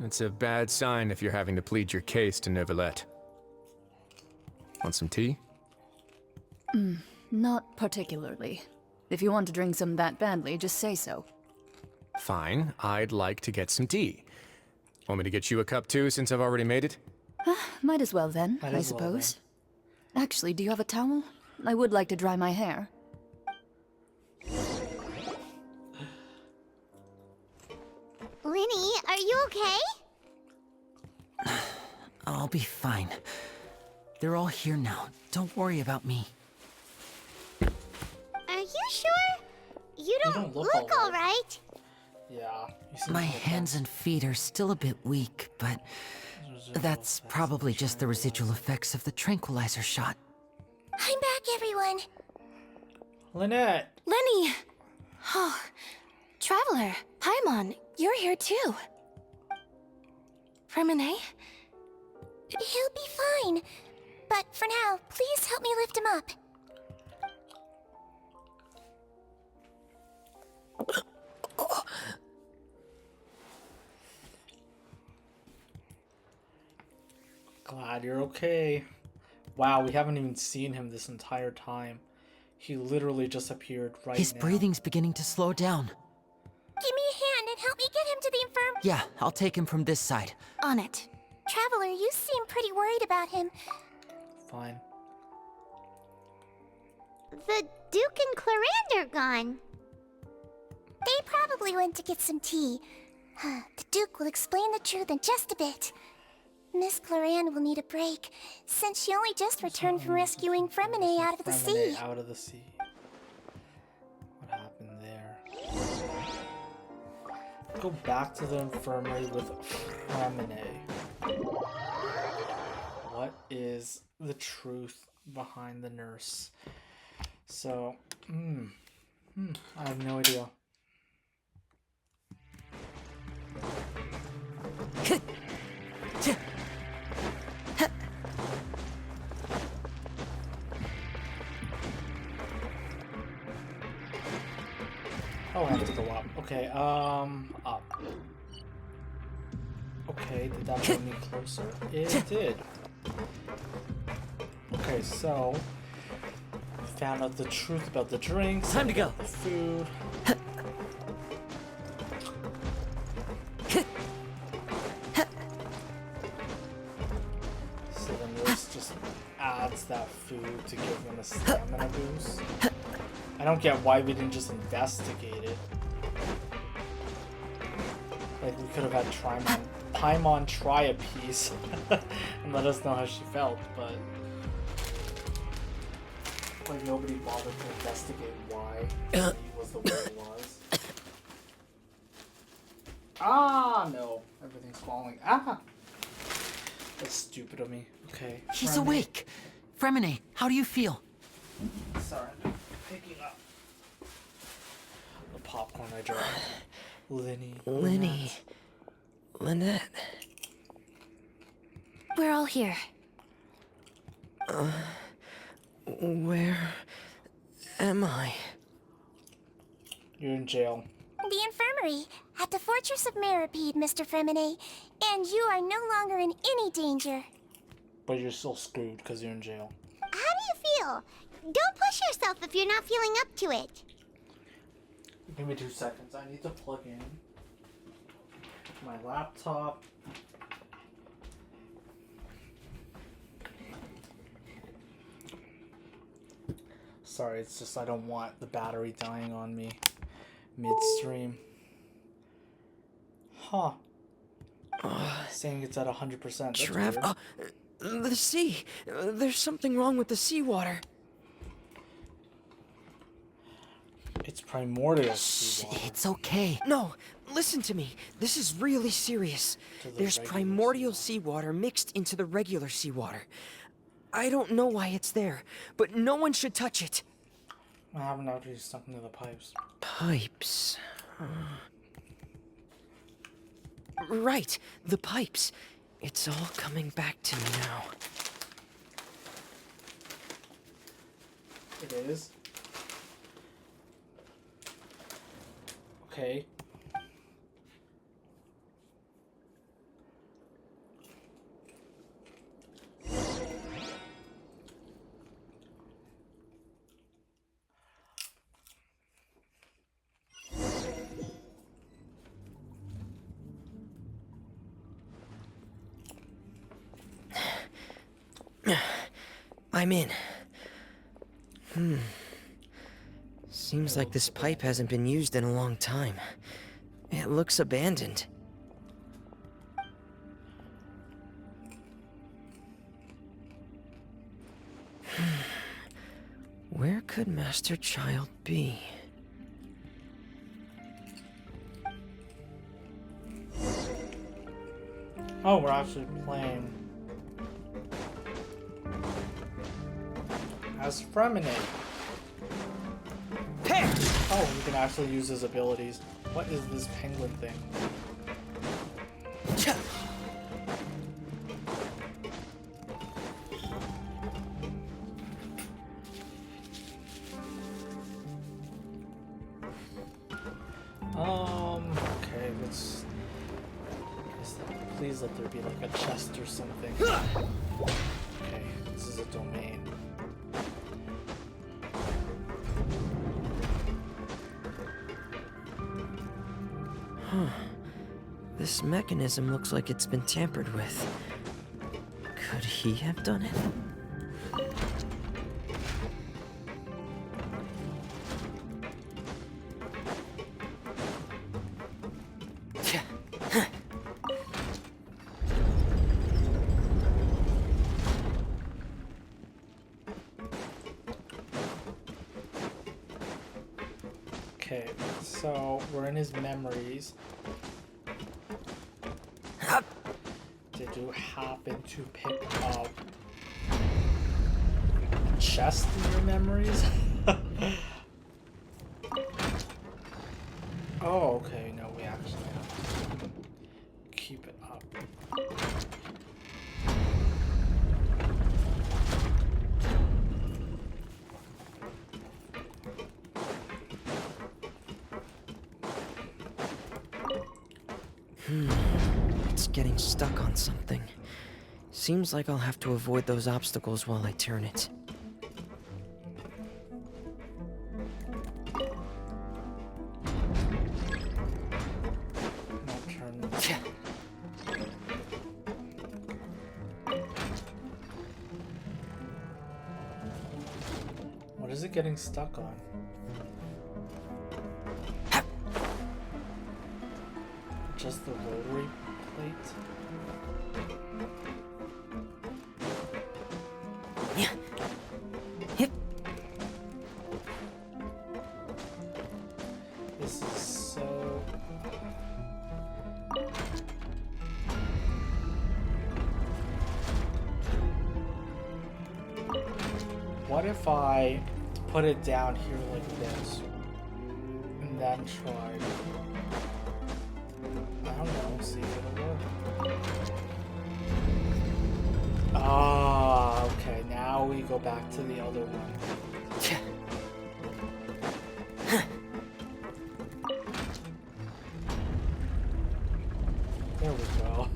[SPEAKER 11] It's a bad sign if you're having to plead your case to Neuvillette. Want some tea?
[SPEAKER 13] Not particularly. If you want to drink some that badly, just say so.
[SPEAKER 11] Fine, I'd like to get some tea. Want me to get you a cup too, since I've already made it?
[SPEAKER 13] Might as well then, I suppose. Actually, do you have a towel? I would like to dry my hair.
[SPEAKER 3] Lenny, are you okay?
[SPEAKER 8] I'll be fine. They're all here now. Don't worry about me.
[SPEAKER 3] Are you sure? You don't look all right.
[SPEAKER 2] Yeah.
[SPEAKER 8] My hands and feet are still a bit weak, but that's probably just the residual effects of the tranquilizer shot.
[SPEAKER 3] I'm back, everyone.
[SPEAKER 2] Lynette!
[SPEAKER 9] Lenny! Oh, Traveler, Paimon, you're here too. Freminet?
[SPEAKER 3] He'll be fine. But for now, please help me lift him up.
[SPEAKER 2] Glad you're okay. Wow, we haven't even seen him this entire time. He literally just appeared right now.
[SPEAKER 8] His breathing's beginning to slow down.
[SPEAKER 3] Give me a hand and help me get him to the infirm.
[SPEAKER 8] Yeah, I'll take him from this side.
[SPEAKER 9] On it.
[SPEAKER 3] Traveler, you seem pretty worried about him.
[SPEAKER 2] Fine.
[SPEAKER 3] The Duke and Clorand are gone. They probably went to get some tea. The Duke will explain the truth in just a bit. Miss Clorand will need a break, since she only just returned from rescuing Freminet out of the sea.
[SPEAKER 2] Out of the sea. What happened there? Go back to the infirmary with Freminet. What is the truth behind the nurse? So, I have no idea. Oh, I have to go up. Okay, up. Okay, did that bring me closer? It did. Okay, so found out the truth about the drinks.
[SPEAKER 8] Time to go.
[SPEAKER 2] The food. So then this just adds that food to give them a stamina boost. I don't get why we didn't just investigate it. Like, we could have had Paimon try a piece and let us know how she felt, but like nobody bothered to investigate why he was the way he was. Ah, no. Everything's falling. Ah! That's stupid of me. Okay.
[SPEAKER 8] He's awake. Fremine, how do you feel?
[SPEAKER 2] Sorry, I'm picking up the popcorn I dropped.
[SPEAKER 4] Lynette.
[SPEAKER 3] We're all here.
[SPEAKER 4] Where am I?
[SPEAKER 2] You're in jail.
[SPEAKER 3] The infirmary at the Fortress of Meropide, Mr. Fremine, and you are no longer in any danger.
[SPEAKER 2] But you're still screwed because you're in jail.
[SPEAKER 3] How do you feel? Don't push yourself if you're not feeling up to it.
[SPEAKER 2] Give me 2 seconds. I need to plug in my laptop. Sorry, it's just I don't want the battery dying on me midstream. Huh. Saying it's at 100%.
[SPEAKER 4] Trav, the sea. There's something wrong with the seawater.
[SPEAKER 2] It's primordial seawater.
[SPEAKER 8] It's okay.
[SPEAKER 4] No, listen to me. This is really serious. There's primordial seawater mixed into the regular seawater. I don't know why it's there, but no one should touch it.
[SPEAKER 2] I haven't actually stuck into the pipes.
[SPEAKER 4] Pipes. Right, the pipes. It's all coming back to me now.
[SPEAKER 2] It is? Okay.
[SPEAKER 4] I'm in. Seems like this pipe hasn't been used in a long time. It looks abandoned. Where could Master Child be?
[SPEAKER 2] Oh, we're actually playing as Fremine. Oh, we can actually use his abilities. What is this penguin thing? Okay, let's... Please let there be like a chest or something. Okay, this is a domain.
[SPEAKER 4] This mechanism looks like it's been tampered with. Could he have done it?
[SPEAKER 2] Okay, so we're in his memories. Did you happen to pick up a chest in your memories? keep it up.
[SPEAKER 4] It's getting stuck on something. Seems like I'll have to avoid those obstacles while I turn it.
[SPEAKER 2] What is it getting stuck on? Just the rotary plate?
[SPEAKER 4] Yeah. Hip.
[SPEAKER 2] This is so... What if I put it down here like this, and then try, I don't know, see if it'll work. Ah, okay, now we go back to the other one. There we go.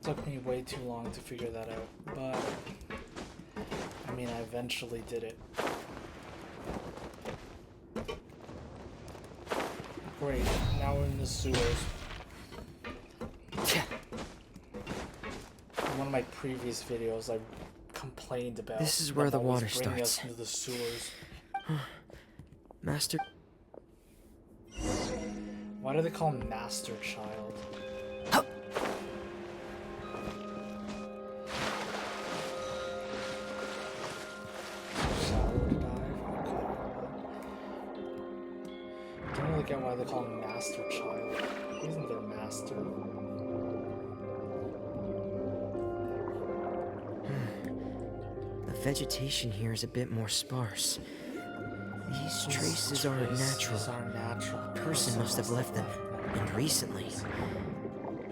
[SPEAKER 2] Took me way too long to figure that out, but I mean, I eventually did it. Great, now we're in the sewers. In one of my previous videos, I complained about
[SPEAKER 4] this is where the water
[SPEAKER 2] bringing us
[SPEAKER 4] starts.
[SPEAKER 2] into the sewers.
[SPEAKER 4] Master.
[SPEAKER 2] Why do they call him Master Child? Get why they call him Master Child. He isn't their master.
[SPEAKER 4] The vegetation here is a bit more sparse. These traces aren't natural. A person must have left them, and recently.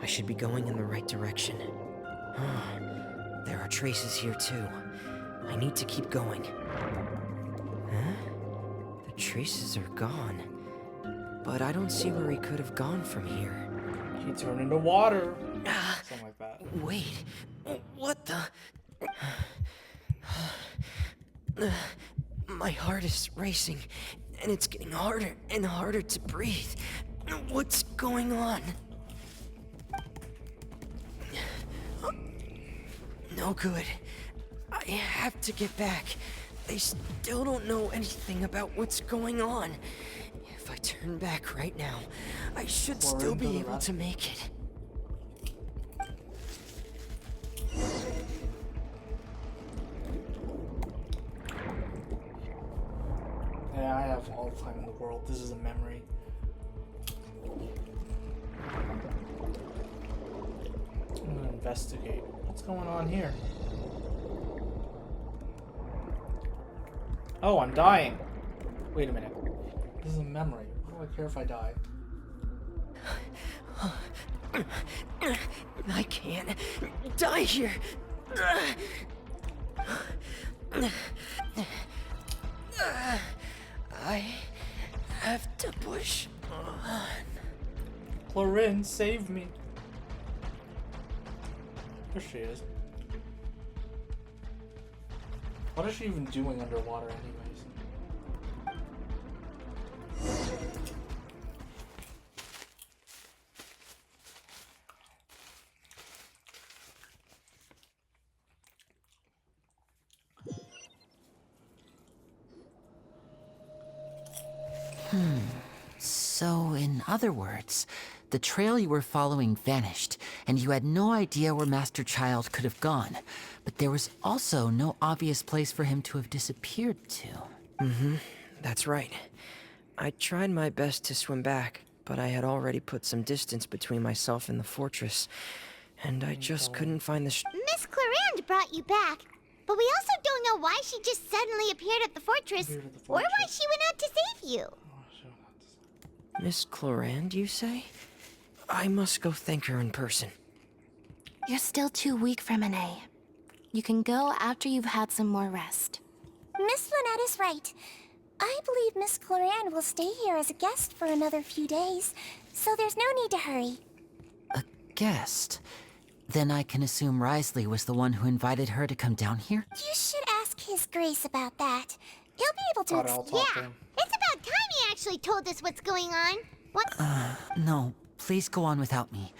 [SPEAKER 4] I should be going in the right direction. There are traces here too. I need to keep going. Huh? The traces are gone. But I don't see where he could have gone from here.
[SPEAKER 2] He turned into water. Something like that.
[SPEAKER 4] Wait. What the? My heart is racing, and it's getting harder and harder to breathe. What's going on? No good. I have to get back. They still don't know anything about what's going on. If I turn back right now, I should still be able to make it.
[SPEAKER 2] Yeah, I have all the time in the world. This is a memory. I'm gonna investigate. What's going on here? Oh, I'm dying. Wait a minute. This is a memory. Why do I care if I die?
[SPEAKER 4] I can't die here. I have to push on.
[SPEAKER 2] Clorin, save me. There she is. What is she even doing underwater anyways?
[SPEAKER 8] So, in other words, the trail you were following vanished, and you had no idea where Master Child could have gone. But there was also no obvious place for him to have disappeared to.
[SPEAKER 4] That's right. I tried my best to swim back, but I had already put some distance between myself and the fortress. And I just couldn't find the
[SPEAKER 3] Miss Clarande brought you back, but we also don't know why she just suddenly appeared at the fortress, or why she went out to save you.
[SPEAKER 4] Miss Clarande, you say? I must go thank her in person.
[SPEAKER 3] You're still too weak, Freminet. You can go after you've had some more rest. Miss Lynette is right. I believe Miss Clarande will stay here as a guest for another few days, so there's no need to hurry.
[SPEAKER 8] A guest? Then I can assume Risley was the one who invited her to come down here?
[SPEAKER 3] You should ask His Grace about that. He'll be able to Yeah, it's about time he actually told us what's going on. What?
[SPEAKER 8] No, please go on without me.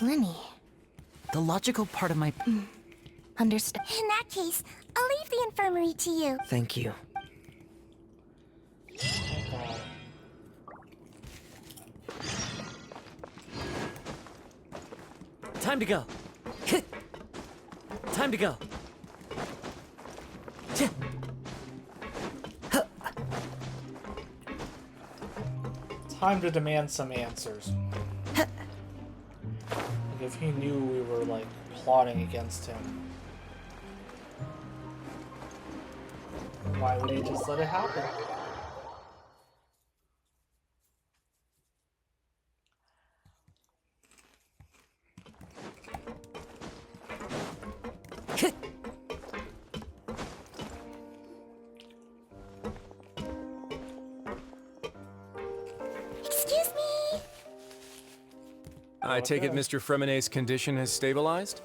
[SPEAKER 3] Lenny.
[SPEAKER 8] The logical part of my...
[SPEAKER 3] Understood. In that case, I'll leave the infirmary to you.
[SPEAKER 4] Thank you.
[SPEAKER 8] Time to go. Time to go.
[SPEAKER 2] Time to demand some answers. Like if he knew we were like plotting against him, why would he just let it happen?
[SPEAKER 3] Excuse me.
[SPEAKER 11] I take it Mr. Fremenet's condition has stabilized?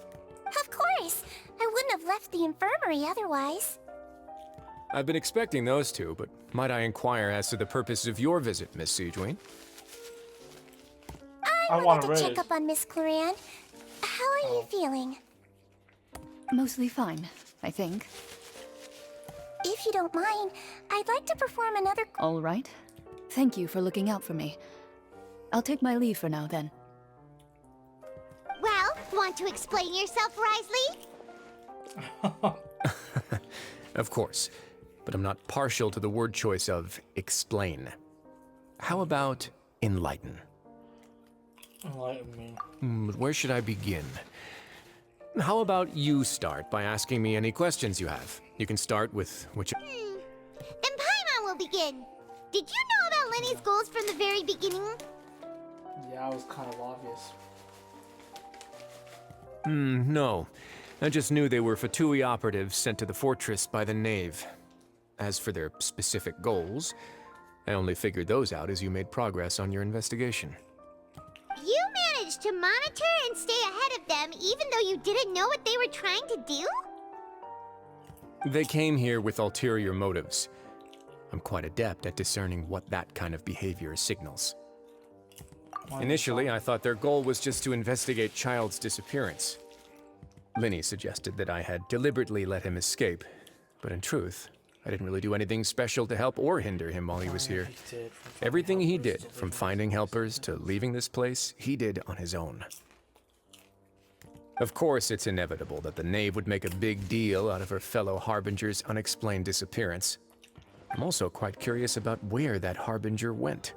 [SPEAKER 3] Of course. I wouldn't have left the infirmary otherwise.
[SPEAKER 11] I've been expecting those two, but might I inquire as to the purpose of your visit, Miss Siegewien?
[SPEAKER 3] I wanted to check up on Miss Clarande. How are you feeling?
[SPEAKER 13] Mostly fine, I think.
[SPEAKER 3] If you don't mind, I'd like to perform another...
[SPEAKER 13] All right. Thank you for looking out for me. I'll take my leave for now, then.
[SPEAKER 3] Well, want to explain yourself, Risley?
[SPEAKER 11] Of course, but I'm not partial to the word choice of explain. How about enlighten?
[SPEAKER 2] Enlighten me.
[SPEAKER 11] But where should I begin? How about you start by asking me any questions you have? You can start with which...
[SPEAKER 3] Then Paimon will begin. Did you know about Lenny's goals from the very beginning?
[SPEAKER 2] Yeah, it was kind of obvious.
[SPEAKER 11] No. I just knew they were Fatui operatives sent to the fortress by the Knave. As for their specific goals, I only figured those out as you made progress on your investigation.
[SPEAKER 3] You managed to monitor and stay ahead of them even though you didn't know what they were trying to do?
[SPEAKER 11] They came here with ulterior motives. I'm quite adept at discerning what that kind of behavior signals. Initially, I thought their goal was just to investigate Child's disappearance. Linny suggested that I had deliberately let him escape, but in truth, I didn't really do anything special to help or hinder him while he was here. Everything he did, from finding helpers to leaving this place, he did on his own. Of course, it's inevitable that the Knave would make a big deal out of her fellow Harbinger's unexplained disappearance. I'm also quite curious about where that Harbinger went,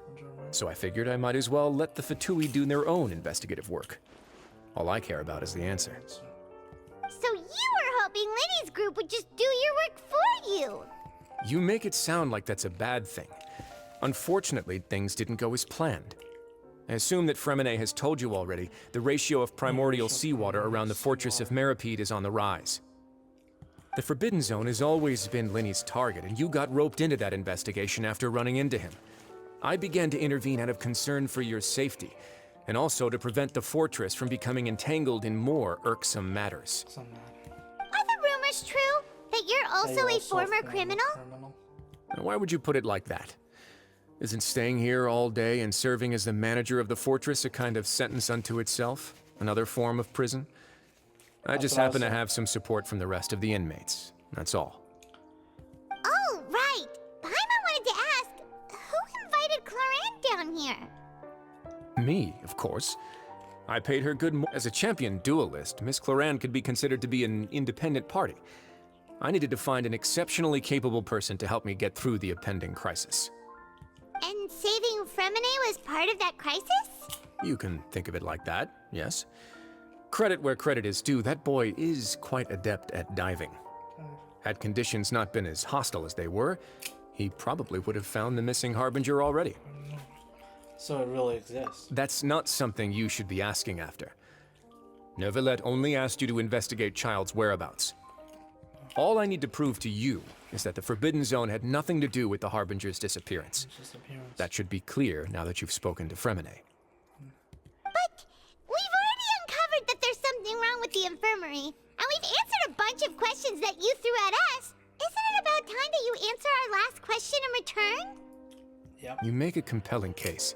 [SPEAKER 11] so I figured I might as well let the Fatui do their own investigative work. All I care about is the answer.
[SPEAKER 3] So you were hoping Lenny's group would just do your work for you?
[SPEAKER 11] You make it sound like that's a bad thing. Unfortunately, things didn't go as planned. I assume that Fremenet has told you already, the ratio of primordial seawater around the Fortress of Meropide is on the rise. The Forbidden Zone has always been Linny's target, and you got roped into that investigation after running into him. I began to intervene out of concern for your safety, and also to prevent the fortress from becoming entangled in more irksome matters.
[SPEAKER 3] Are the rumors true? That you're also a former criminal?
[SPEAKER 11] Now, why would you put it like that? Isn't staying here all day and serving as the manager of the fortress a kind of sentence unto itself? Another form of prison? I just happen to have some support from the rest of the inmates. That's all.
[SPEAKER 3] Oh, right. Paimon wanted to ask, who invited Clarande down here?
[SPEAKER 11] Me, of course. I paid her good As a champion duelist, Miss Clarande could be considered to be an independent party. I needed to find an exceptionally capable person to help me get through the impending crisis.
[SPEAKER 3] And saving Fremenet was part of that crisis?
[SPEAKER 11] You can think of it like that, yes. Credit where credit is due, that boy is quite adept at diving. Had conditions not been as hostile as they were, he probably would have found the missing Harbinger already.
[SPEAKER 2] So it really exists.
[SPEAKER 11] That's not something you should be asking after. Neuvillette only asked you to investigate Child's whereabouts. All I need to prove to you is that the Forbidden Zone had nothing to do with the Harbinger's disappearance. That should be clear now that you've spoken to Fremine.
[SPEAKER 3] But we've already uncovered that there's something wrong with the infirmary, and we've answered a bunch of questions that you threw at us. Isn't it about time that you answer our last question in return?
[SPEAKER 2] Yep.
[SPEAKER 11] You make a compelling case.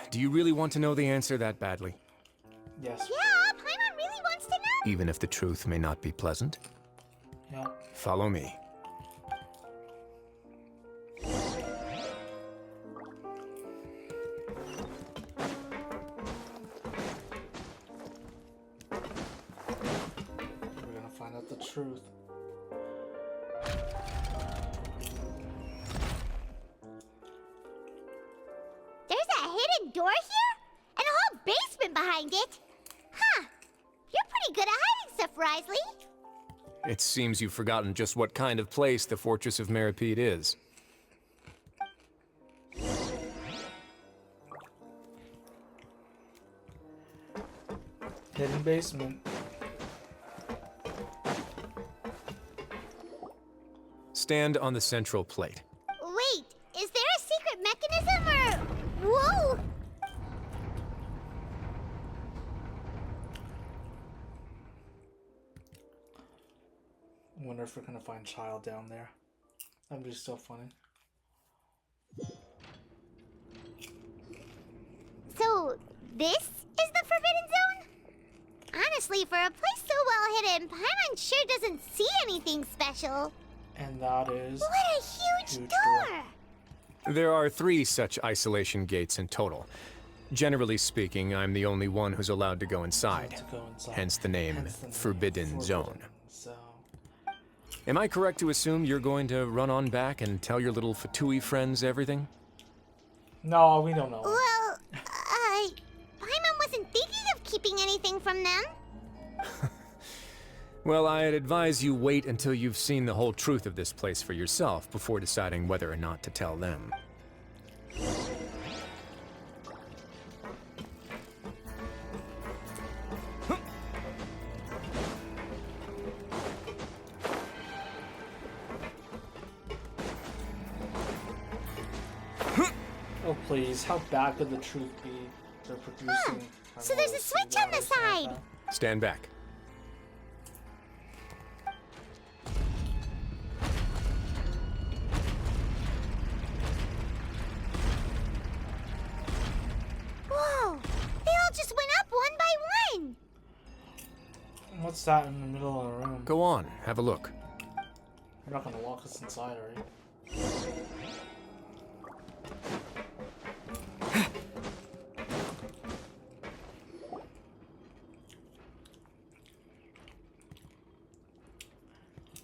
[SPEAKER 11] Do you really want to know the answer that badly?
[SPEAKER 2] Yes.
[SPEAKER 3] Yeah, Paimon really wants to know.
[SPEAKER 11] Even if the truth may not be pleasant?
[SPEAKER 2] Yep.
[SPEAKER 11] Follow me.
[SPEAKER 2] We're gonna find out the truth.
[SPEAKER 3] There's a hidden door here? And a whole basement behind it? Huh. You're pretty good at hiding stuff, Risley.
[SPEAKER 11] It seems you've forgotten just what kind of place the Fortress of Meropide is.
[SPEAKER 2] Hidden basement.
[SPEAKER 11] Stand on the central plate.
[SPEAKER 3] Wait, is there a secret mechanism or... Whoa!
[SPEAKER 2] I wonder if we're gonna find Child down there. That'd be so funny.
[SPEAKER 3] So, this is the Forbidden Zone? Honestly, for a place so well hidden, Paimon sure doesn't see anything special.
[SPEAKER 2] And that is...
[SPEAKER 3] What a huge door!
[SPEAKER 11] There are 3 such isolation gates in total. Generally speaking, I'm the only one who's allowed to go inside. Hence the name Forbidden Zone. Am I correct to assume you're going to run on back and tell your little Fatui friends everything?
[SPEAKER 2] No, we don't know.
[SPEAKER 3] Well, Paimon wasn't thinking of keeping anything from them.
[SPEAKER 11] Well, I'd advise you wait until you've seen the whole truth of this place for yourself before deciding whether or not to tell them.
[SPEAKER 2] Oh please, how bad could the truth be? They're producing...
[SPEAKER 3] So there's a switch on the side!
[SPEAKER 11] Stand back.
[SPEAKER 3] Whoa! They all just went up one by one!
[SPEAKER 2] What's that in the middle of the room?
[SPEAKER 11] Go on, have a look.
[SPEAKER 2] You're not gonna walk us inside, are you?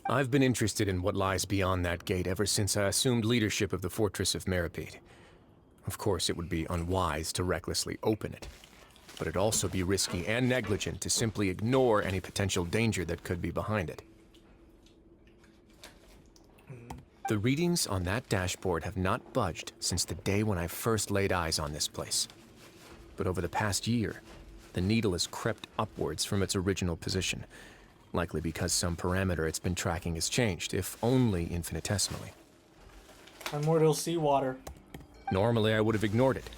[SPEAKER 11] I've been interested in what lies beyond that gate ever since I assumed leadership of the Fortress of Meropide. Of course, it would be unwise to recklessly open it, but it'd also be risky and negligent to simply ignore any potential danger that could be behind it. The readings on that dashboard have not budged since the day when I first laid eyes on this place. But over the past year, the needle has crept upwards from its original position, likely because some parameter it's been tracking has changed, if only infinitesimally.
[SPEAKER 2] Primordial seawater.
[SPEAKER 11] Normally I would have ignored it,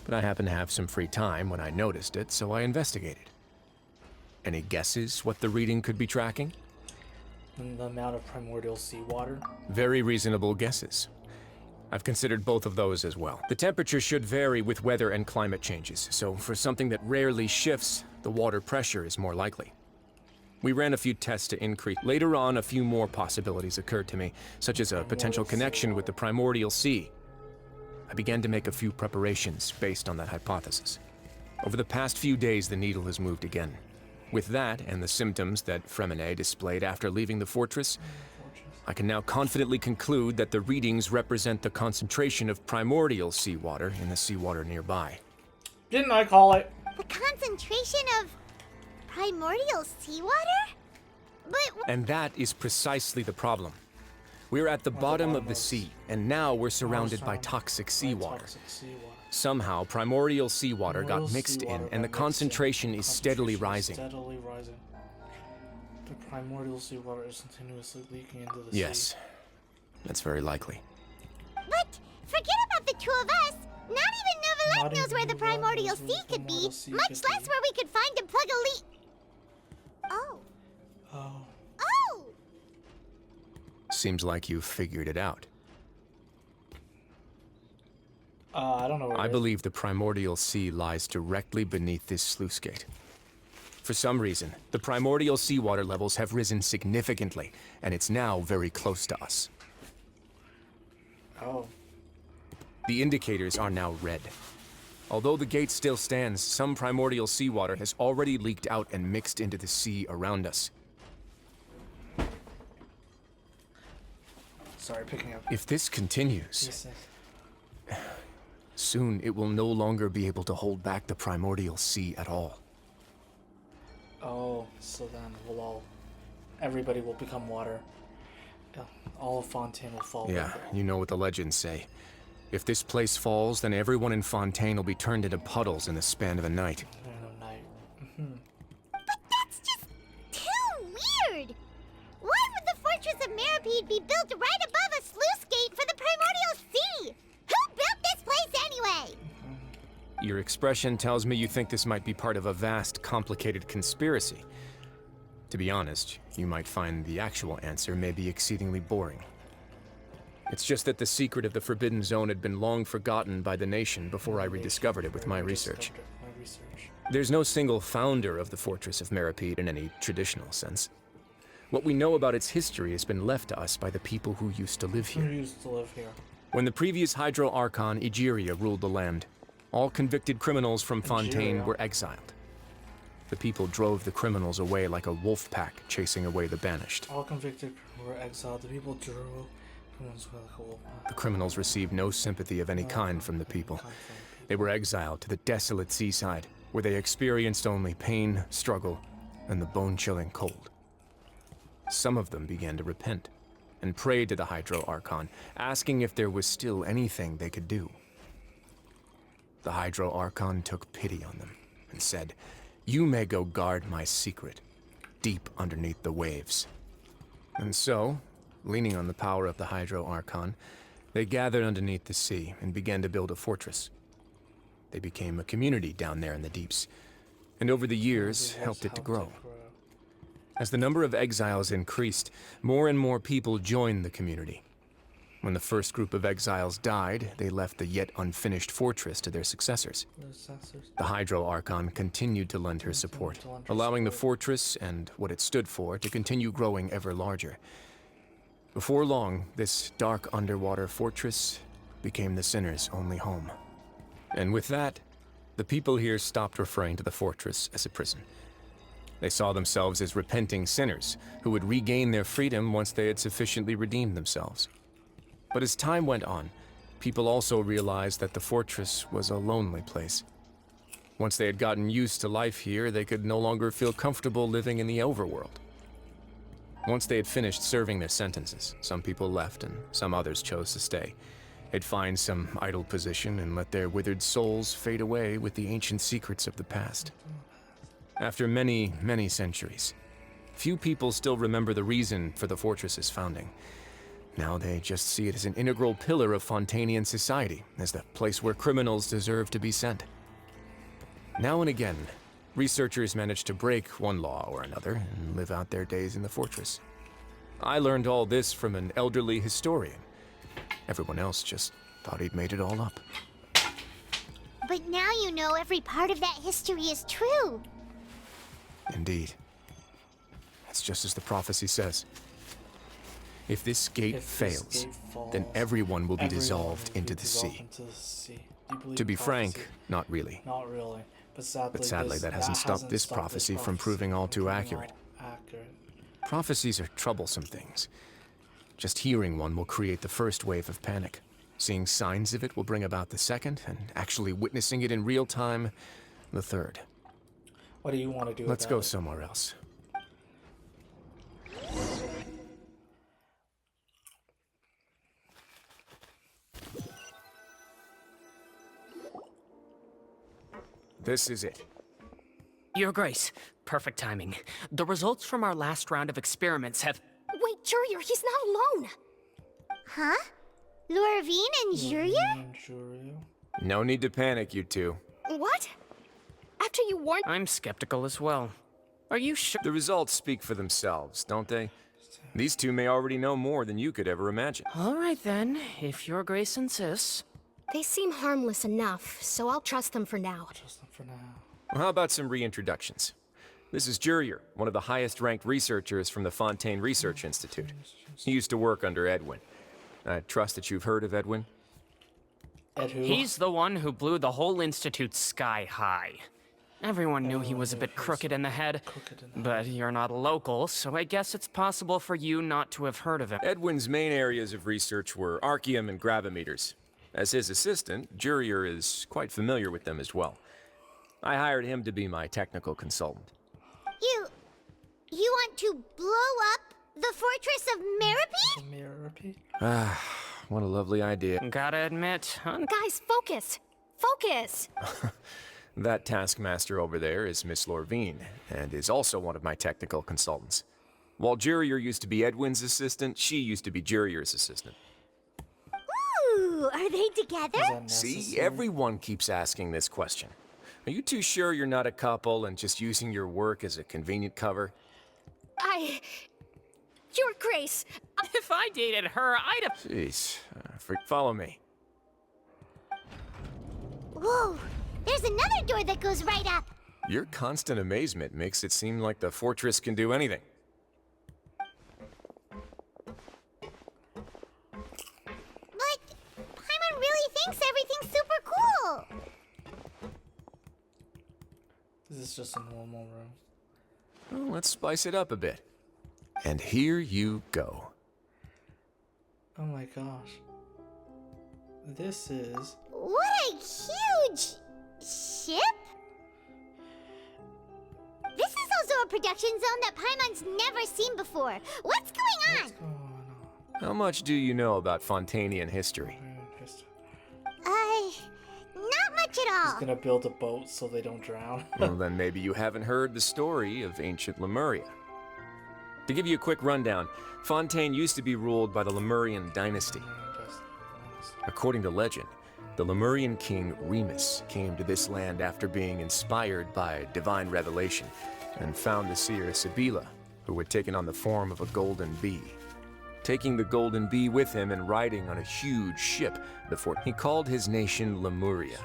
[SPEAKER 11] but I happened to have some free time when I noticed it, so I investigated. Any guesses what the reading could be tracking?
[SPEAKER 2] And the amount of primordial seawater.
[SPEAKER 11] Very reasonable guesses. I've considered both of those as well. The temperature should vary with weather and climate changes, so for something that rarely shifts, the water pressure is more likely. We ran a few tests to increase. Later on, a few more possibilities occurred to me, such as a potential connection with the primordial sea. I began to make a few preparations based on that hypothesis. Over the past few days, the needle has moved again. With that, and the symptoms that Fremine displayed after leaving the fortress, I can now confidently conclude that the readings represent the concentration of primordial seawater in the seawater nearby.
[SPEAKER 2] Didn't I call it?
[SPEAKER 3] The concentration of primordial seawater? But
[SPEAKER 11] And that is precisely the problem. We're at the bottom of the sea, and now we're surrounded by toxic seawater. Somehow, primordial seawater got mixed in, and the concentration is steadily rising.
[SPEAKER 2] The primordial seawater is continuously leaking into the sea.
[SPEAKER 11] Yes, that's very likely.
[SPEAKER 3] But forget about the two of us. Not even Neuvillette knows where the primordial sea could be, much less where we could find and plug a leak. Oh.
[SPEAKER 2] Oh.
[SPEAKER 3] Oh!
[SPEAKER 11] Seems like you've figured it out.
[SPEAKER 2] I don't know where
[SPEAKER 11] I believe the primordial sea lies directly beneath this sluice gate. For some reason, the primordial seawater levels have risen significantly, and it's now very close to us.
[SPEAKER 2] Oh.
[SPEAKER 11] The indicators are now red. Although the gate still stands, some primordial seawater has already leaked out and mixed into the sea around us.
[SPEAKER 2] Sorry, picking up.
[SPEAKER 11] If this continues, soon it will no longer be able to hold back the primordial sea at all.
[SPEAKER 2] Oh, so then everybody will become water. All of Fontaine will fall.
[SPEAKER 11] Yeah, you know what the legends say. If this place falls, then everyone in Fontaine will be turned into puddles in the span of a night.
[SPEAKER 3] But that's just too weird! Why would the Fortress of Meropide be built right above a sluice gate for the primordial sea? Who built this place anyway?
[SPEAKER 11] Your expression tells me you think this might be part of a vast, complicated conspiracy. To be honest, you might find the actual answer may be exceedingly boring. It's just that the secret of the Forbidden Zone had been long forgotten by the nation before I rediscovered it with my research. There's no single founder of the Fortress of Meropide in any traditional sense. What we know about its history has been left to us by the people who used to live here. When the previous Hydro Archon, Egeria, ruled the land, all convicted criminals from Fontaine were exiled. The people drove the criminals away like a wolf pack chasing away the banished.
[SPEAKER 2] All convicted were exiled. The people drove criminals away like a wolf pack.
[SPEAKER 11] The criminals received no sympathy of any kind from the people. They were exiled to the desolate seaside, where they experienced only pain, struggle, and the bone-chilling cold. Some of them began to repent, and prayed to the Hydro Archon, asking if there was still anything they could do. The Hydro Archon took pity on them, and said, "You may go guard my secret, deep underneath the waves." And so, leaning on the power of the Hydro Archon, they gathered underneath the sea and began to build a fortress. They became a community down there in the deeps, and over the years helped it to grow. As the number of exiles increased, more and more people joined the community. When the first group of exiles died, they left the yet unfinished fortress to their successors. The Hydro Archon continued to lend her support, allowing the fortress and what it stood for to continue growing ever larger. Before long, this dark underwater fortress became the sinner's only home. And with that, the people here stopped referring to the fortress as a prison. They saw themselves as repenting sinners who would regain their freedom once they had sufficiently redeemed themselves. But as time went on, people also realized that the fortress was a lonely place. Once they had gotten used to life here, they could no longer feel comfortable living in the overworld. Once they had finished serving their sentences, some people left and some others chose to stay. They'd find some idle position and let their withered souls fade away with the ancient secrets of the past. After many, many centuries, few people still remember the reason for the fortress's founding. Now they just see it as an integral pillar of Fontainian society, as the place where criminals deserve to be sent. Now and again, researchers manage to break one law or another and live out their days in the fortress. I learned all this from an elderly historian. Everyone else just thought he'd made it all up.
[SPEAKER 3] But now you know every part of that history is true.
[SPEAKER 11] Indeed. It's just as the prophecy says. If this gate fails, then everyone will be dissolved into the sea. To be frank, not really.
[SPEAKER 2] Not really. But
[SPEAKER 11] sadly, that hasn't stopped this prophecy from proving all too accurate. Prophecies are troublesome things. Just hearing one will create the first wave of panic. Seeing signs of it will bring about the second, and actually witnessing it in real time the third.
[SPEAKER 2] What do you want to do?
[SPEAKER 11] Let's
[SPEAKER 2] about
[SPEAKER 11] go
[SPEAKER 2] it?
[SPEAKER 11] somewhere else. This is it.
[SPEAKER 10] Your Grace, perfect timing. The results from our last round of experiments have...
[SPEAKER 9] Wait, Jurier, he's not alone!
[SPEAKER 3] Huh? Lorvine and Jurier?
[SPEAKER 11] No need to panic, you two.
[SPEAKER 9] What? After you warned—
[SPEAKER 10] I'm skeptical as well. Are you sure?
[SPEAKER 11] The results speak for themselves, don't they? These two may already know more than you could ever imagine.
[SPEAKER 10] All right then, if Your Grace insists.
[SPEAKER 9] They seem harmless enough, so I'll trust them for now.
[SPEAKER 2] Trust them for now.
[SPEAKER 11] Well, how about some reintroductions? This is Jurier, one of the highest-ranked researchers from the Fontaine Research Institute. He used to work under Edwin. I trust that you've heard of Edwin?
[SPEAKER 2] Ed who?
[SPEAKER 10] He's the one who blew the whole institute sky high. Everyone knew he was a bit crooked in the head, but you're not a local, so I guess it's possible for you not to have heard of him.
[SPEAKER 11] Edwin's main areas of research were archeum and gravimeters. As his assistant, Jurier is quite familiar with them as well. I hired him to be my technical consultant.
[SPEAKER 3] You want to blow up the Fortress of Meropide?
[SPEAKER 2] Meropide?
[SPEAKER 11] Ah, what a lovely idea.
[SPEAKER 10] Gotta admit,
[SPEAKER 9] Guys, focus! Focus!
[SPEAKER 11] That taskmaster over there is Miss Lorvine, and is also one of my technical consultants. While Jurier used to be Edwin's assistant, she used to be Jurier's assistant.
[SPEAKER 3] Ooh, are they together?
[SPEAKER 11] See, everyone keeps asking this question. Are you too sure you're not a couple and just using your work as a convenient cover?
[SPEAKER 9] Your Grace!
[SPEAKER 10] if I dated her, I'd have...
[SPEAKER 11] Jeez, follow me.
[SPEAKER 3] Whoa, there's another door that goes right up.
[SPEAKER 11] Your constant amazement makes it seem like the fortress can do anything.
[SPEAKER 3] But Paimon really thinks everything's super cool.
[SPEAKER 2] This is just a normal room.
[SPEAKER 11] Well, let's spice it up a bit. And here you go.
[SPEAKER 2] Oh my gosh. This is...
[SPEAKER 3] What a huge ship? This is also a production zone that Paimon's never seen before. What's going on?
[SPEAKER 11] How much do you know about Fontainian history?
[SPEAKER 3] Not much at all.
[SPEAKER 2] He's gonna build a boat so they don't drown.
[SPEAKER 11] Well, then maybe you haven't heard the story of ancient Lemuria. To give you a quick rundown, Fontaine used to be ruled by the Lemurian dynasty. According to legend, the Lemurian king Remus came to this land after being inspired by divine revelation and found the seer Sibila, who had taken on the form of a golden bee. Taking the golden bee with him and riding on a huge ship, he called his nation Lemuria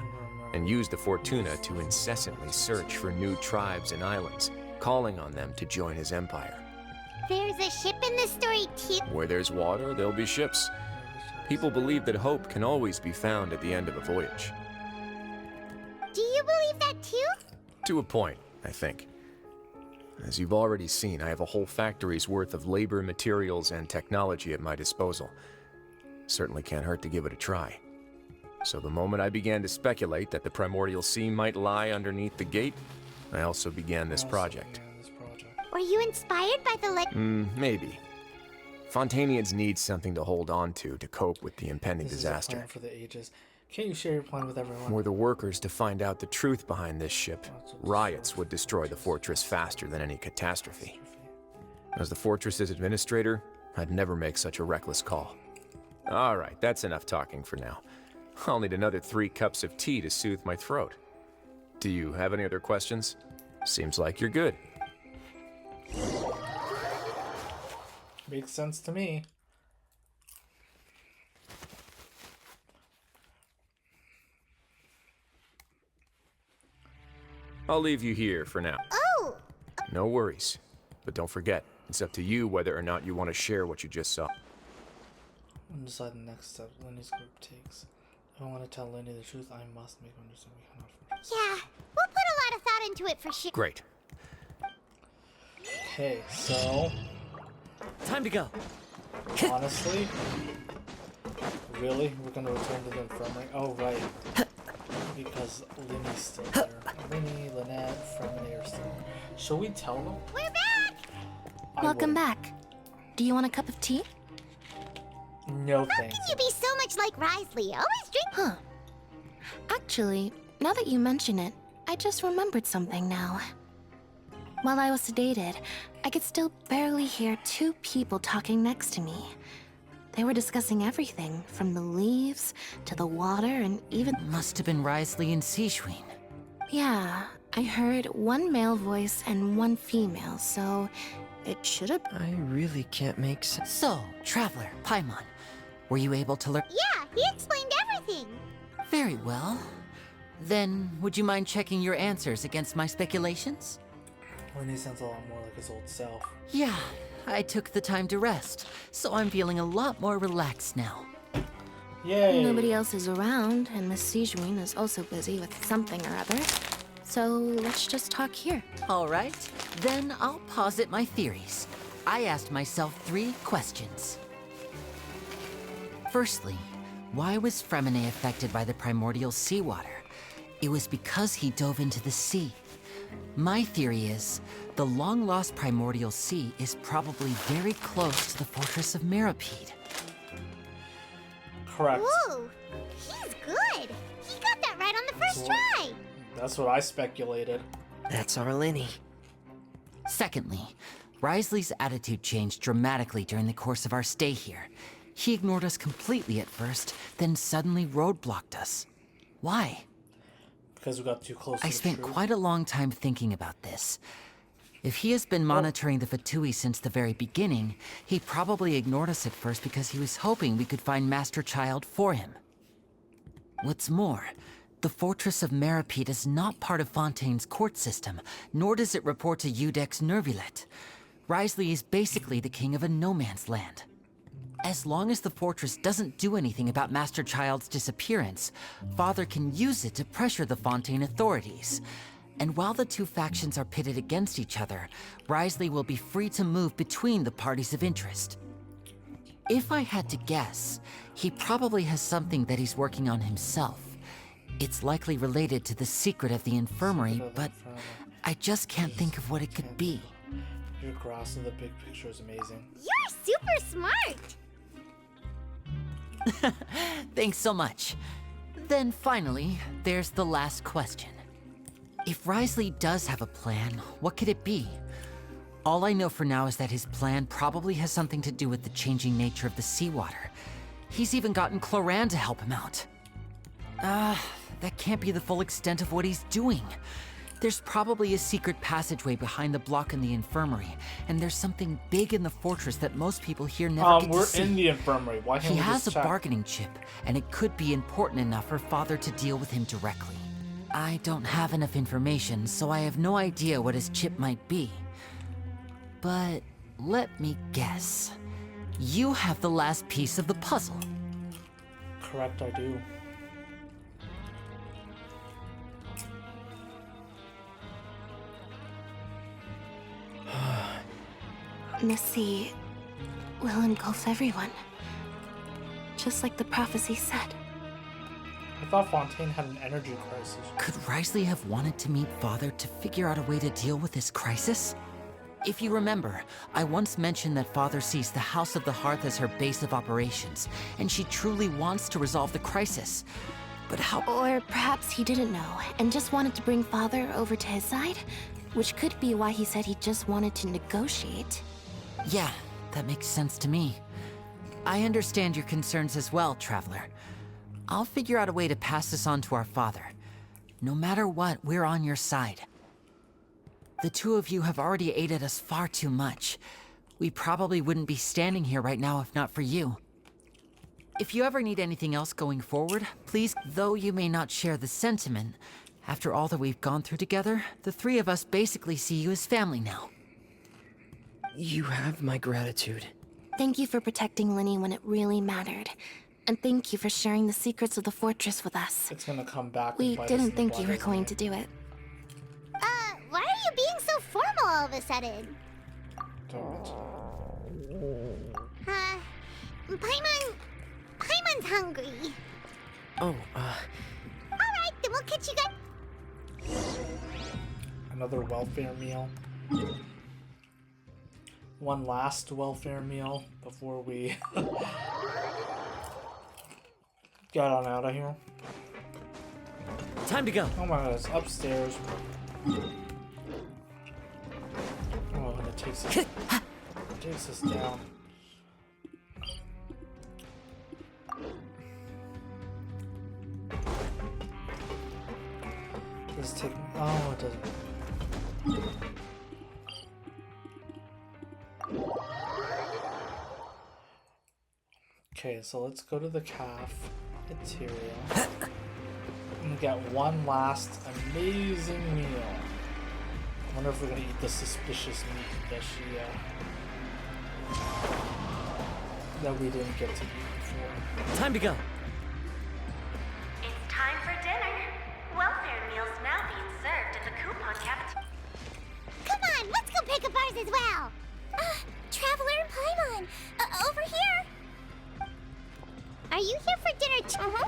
[SPEAKER 11] and used the Fortuna to incessantly search for new tribes and islands, calling on them to join his empire.
[SPEAKER 3] There's a ship in this story too?
[SPEAKER 11] Where there's water, there'll be ships. People believe that hope can always be found at the end of a voyage.
[SPEAKER 3] Do you believe that too?
[SPEAKER 11] To a point, I think. As you've already seen, I have a whole factory's worth of labor, materials, and technology at my disposal. Certainly can't hurt to give it a try. So the moment I began to speculate that the primordial sea might lie underneath the gate, I also began this project.
[SPEAKER 3] Were you inspired by the
[SPEAKER 11] Maybe. Fontainians need something to hold on to cope with the impending disaster.
[SPEAKER 2] Is a plan for the ages. Can't you share your plan with everyone?
[SPEAKER 11] Were the workers to find out the truth behind this ship, riots would destroy the fortress faster than any catastrophe. As the fortress's administrator, I'd never make such a reckless call. All right, that's enough talking for now. I'll need another 3 cups of tea to soothe my throat. Do you have any other questions? Seems like you're good.
[SPEAKER 2] Makes sense to me.
[SPEAKER 11] I'll leave you here for now.
[SPEAKER 3] Oh!
[SPEAKER 11] No worries. But don't forget, it's up to you whether or not you want to share what you just saw.
[SPEAKER 2] I'll decide the next step Lenny's group takes. If I want to tell Lenny the truth, I must make him understand we cannot forget.
[SPEAKER 3] Yeah, we'll put a lot of thought into it for sure.
[SPEAKER 11] Great.
[SPEAKER 2] Okay, so...
[SPEAKER 8] Time to go.
[SPEAKER 2] Honestly? Really? We're gonna return to the infirmary? Oh, right. Because Linny's still there. Linny, Lynette, Fremine are still there. Shall we tell them?
[SPEAKER 3] We're back!
[SPEAKER 9] Welcome back. Do you want a cup of tea?
[SPEAKER 2] No
[SPEAKER 3] How
[SPEAKER 2] thanks.
[SPEAKER 3] can you be so much like Risley? Always drink.
[SPEAKER 9] Huh. Actually, now that you mention it, I just remembered something now. While I was sedated, I could still barely hear two people talking next to me. They were discussing everything, from the leaves to the water and even...
[SPEAKER 8] Must have been Risley and Seishween.
[SPEAKER 9] Yeah, I heard one male voice and one female, so it should have...
[SPEAKER 4] I really can't make sense.
[SPEAKER 8] So, Traveler, Paimon, were you able to learn...
[SPEAKER 3] Yeah, he explained everything.
[SPEAKER 8] Very well. Then, would you mind checking your answers against my speculations?
[SPEAKER 2] Linny sounds a lot more like his old self.
[SPEAKER 8] Yeah, I took the time to rest, so I'm feeling a lot more relaxed now.
[SPEAKER 2] Yay!
[SPEAKER 9] Nobody else is around, and Miss Sejuin is also busy with something or other. So let's just talk here.
[SPEAKER 8] All right, then I'll posit my theories. I asked myself 3 questions. Firstly, why was Fremine affected by the primordial seawater? It was because he dove into the sea. My theory is, the long-lost primordial sea is probably very close to the Fortress of Meropide.
[SPEAKER 2] Correct.
[SPEAKER 3] Whoa, he's good. He got that right on the first try.
[SPEAKER 2] That's what I speculated.
[SPEAKER 4] That's our Linny.
[SPEAKER 8] Secondly, Risley's attitude changed dramatically during the course of our stay here. He ignored us completely at first, then suddenly roadblocked us. Why?
[SPEAKER 2] Because we got too close to
[SPEAKER 8] I
[SPEAKER 2] the
[SPEAKER 8] spent
[SPEAKER 2] truth.
[SPEAKER 8] quite a long time thinking about this. If he has been monitoring the Fatui since the very beginning, he probably ignored us at first because he was hoping we could find Master Child for him. What's more, the Fortress of Meropide is not part of Fontaine's court system, nor does it report to Udex Neuvillette. Risley is basically the king of a no-man's land. As long as the fortress doesn't do anything about Master Child's disappearance, Father can use it to pressure the Fontaine authorities. And while the 2 factions are pitted against each other, Risley will be free to move between the parties of interest. If I had to guess, he probably has something that he's working on himself. It's likely related to the secret of the infirmary, but I just can't think of what it could be.
[SPEAKER 2] Your grasp of the big picture is amazing.
[SPEAKER 3] You're super smart.
[SPEAKER 8] Thanks so much. Then finally, there's the last question. If Risley does have a plan, what could it be? All I know for now is that his plan probably has something to do with the changing nature of the seawater. He's even gotten Cloran to help him out. That can't be the full extent of what he's doing. There's probably a secret passageway behind the block in the infirmary, and there's something big in the fortress that most people here never get to see.
[SPEAKER 2] We're in the infirmary. Why can't
[SPEAKER 8] He
[SPEAKER 2] we
[SPEAKER 8] has
[SPEAKER 2] just
[SPEAKER 8] a
[SPEAKER 2] check?
[SPEAKER 8] bargaining chip, and it could be important enough for Father to deal with him directly. I don't have enough information, so I have no idea what his chip might be. But let me guess. You have the last piece of the puzzle.
[SPEAKER 2] Correct, I do.
[SPEAKER 9] The sea will engulf everyone. Just like the prophecy said.
[SPEAKER 2] I thought Fontaine had an energy crisis.
[SPEAKER 8] Could Risley have wanted to meet Father to figure out a way to deal with this crisis? If you remember, I once mentioned that Father sees the House of the Hearth as her base of operations, and she truly wants to resolve the crisis. But how—
[SPEAKER 9] Or perhaps he didn't know and just wanted to bring Father over to his side? Which could be why he said he just wanted to negotiate.
[SPEAKER 8] Yeah, that makes sense to me. I understand your concerns as well, Traveler. I'll figure out a way to pass this on to our father. No matter what, we're on your side. The 2 of you have already aided us far too much. We probably wouldn't be standing here right now if not for you. If you ever need anything else going forward, please— Though you may not share the sentiment, after all that we've gone through together, the 3 of us basically see you as family now.
[SPEAKER 4] You have my gratitude.
[SPEAKER 9] Thank you for protecting Linny when it really mattered. And thank you for sharing the secrets of the fortress with us.
[SPEAKER 2] It's gonna come back.
[SPEAKER 9] We
[SPEAKER 2] and bite us in
[SPEAKER 9] didn't
[SPEAKER 2] the
[SPEAKER 9] think
[SPEAKER 2] butt,
[SPEAKER 9] you were
[SPEAKER 2] isn't
[SPEAKER 9] going
[SPEAKER 2] it?
[SPEAKER 9] to do it.
[SPEAKER 3] Why are you being so formal all of a sudden?
[SPEAKER 2] Don't.
[SPEAKER 3] Paimon's hungry.
[SPEAKER 4] Oh,
[SPEAKER 3] Alright, what you got?
[SPEAKER 2] Another welfare meal. One last welfare meal before we get on out of here.
[SPEAKER 4] Time to go.
[SPEAKER 2] Oh my god, it's upstairs. Oh, and it takes us down. Let's take. Oh, it doesn't. Okay, so let's go to the cafeteria and get one last amazing meal. I wonder if we're gonna eat the suspicious meat that that we didn't get to eat before.
[SPEAKER 4] Time to go.
[SPEAKER 14] It's time for dinner. Welfare meals now being served in the coupon cafeteria.
[SPEAKER 3] Come on, let's go pick up ours as well. Traveler and Paimon, over here. Are you here for dinner too?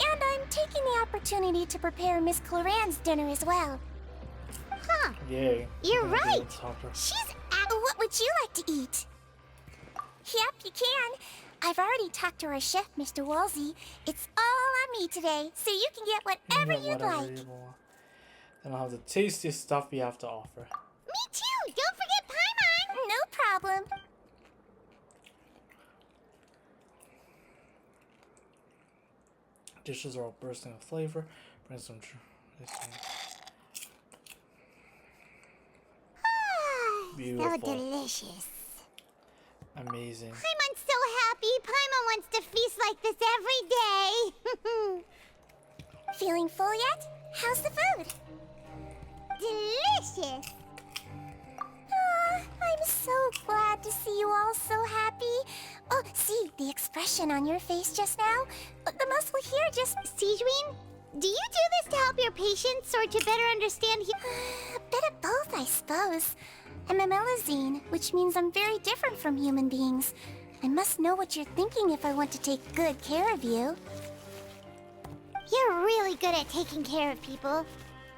[SPEAKER 3] And I'm taking the opportunity to prepare Miss Cloran's dinner as well. Huh.
[SPEAKER 2] Yay.
[SPEAKER 3] You're right. She's what would you like to eat? Yep, you can. I've already talked to our chef, Mr. Wolsey. It's all on me today, so you can get whatever you'd like.
[SPEAKER 2] And I'll have the tastiest stuff we have to offer.
[SPEAKER 3] Me too! Don't forget Paimon! No problem.
[SPEAKER 2] Dishes are all bursting with flavor. Bring some. Beautiful.
[SPEAKER 3] So delicious.
[SPEAKER 2] Amazing.
[SPEAKER 3] Paimon's so happy. Paimon wants to feast like this every day. Feeling full yet? How's the food? Delicious. I'm so glad to see you all so happy. Oh, see, the expression on your face just now? The muscle here just... Sigewin, do you do this to help your patients or to better understand a bit of both, I suppose. I'm a Melusine, which means I'm very different from human beings. I must know what you're thinking if I want to take good care of you. You're really good at taking care of people.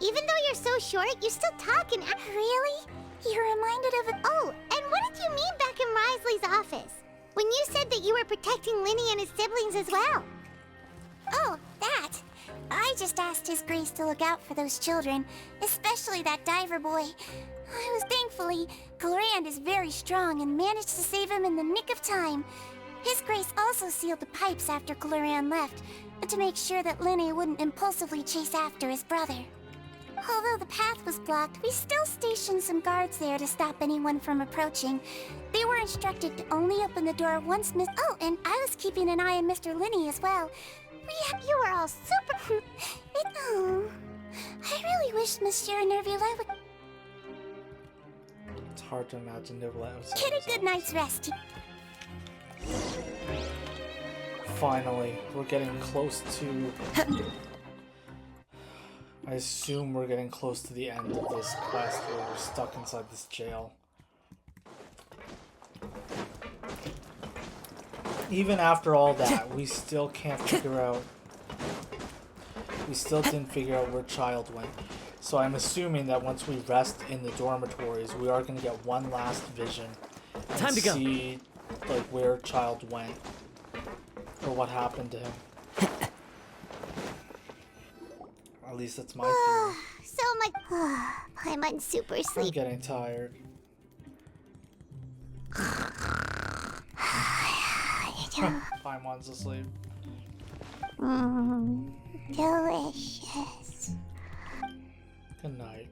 [SPEAKER 3] Even though you're so short, you still talk and act. Really? You're reminded of it. Oh, and what did you mean back in Risley's office? When you said that you were protecting Linny and his siblings as well. Oh, that. I just asked His Grace to look out for those children, especially that diver boy. I was thankfully, Clorand is very strong and managed to save him in the nick of time. His Grace also sealed the pipes after Clorand left, to make sure that Linny wouldn't impulsively chase after his brother. Although the path was blocked, we still stationed some guards there to stop anyone from approaching. They were instructed to only open the door once Miss... Oh, and I was keeping an eye on Mr. Linny as well. You were all super... I really wish Monsieur Neuvillette would...
[SPEAKER 2] It's hard to imagine Neuvillette was...
[SPEAKER 3] Get a good night's rest.
[SPEAKER 2] Finally, we're getting close to... I assume we're getting close to the end of this quest where we're stuck inside this jail. Even after all that, we still can't figure out... We still didn't figure out where Child went. So I'm assuming that once we rest in the dormitories, we are going to get one last vision. And
[SPEAKER 4] Time to go.
[SPEAKER 2] See, like, where Child went. Or what happened to him. At least that's my theory.
[SPEAKER 3] So I'm like... I'm super
[SPEAKER 2] I'm
[SPEAKER 3] sleepy.
[SPEAKER 2] getting tired. Paimon's asleep.
[SPEAKER 3] Delicious.
[SPEAKER 2] Good night.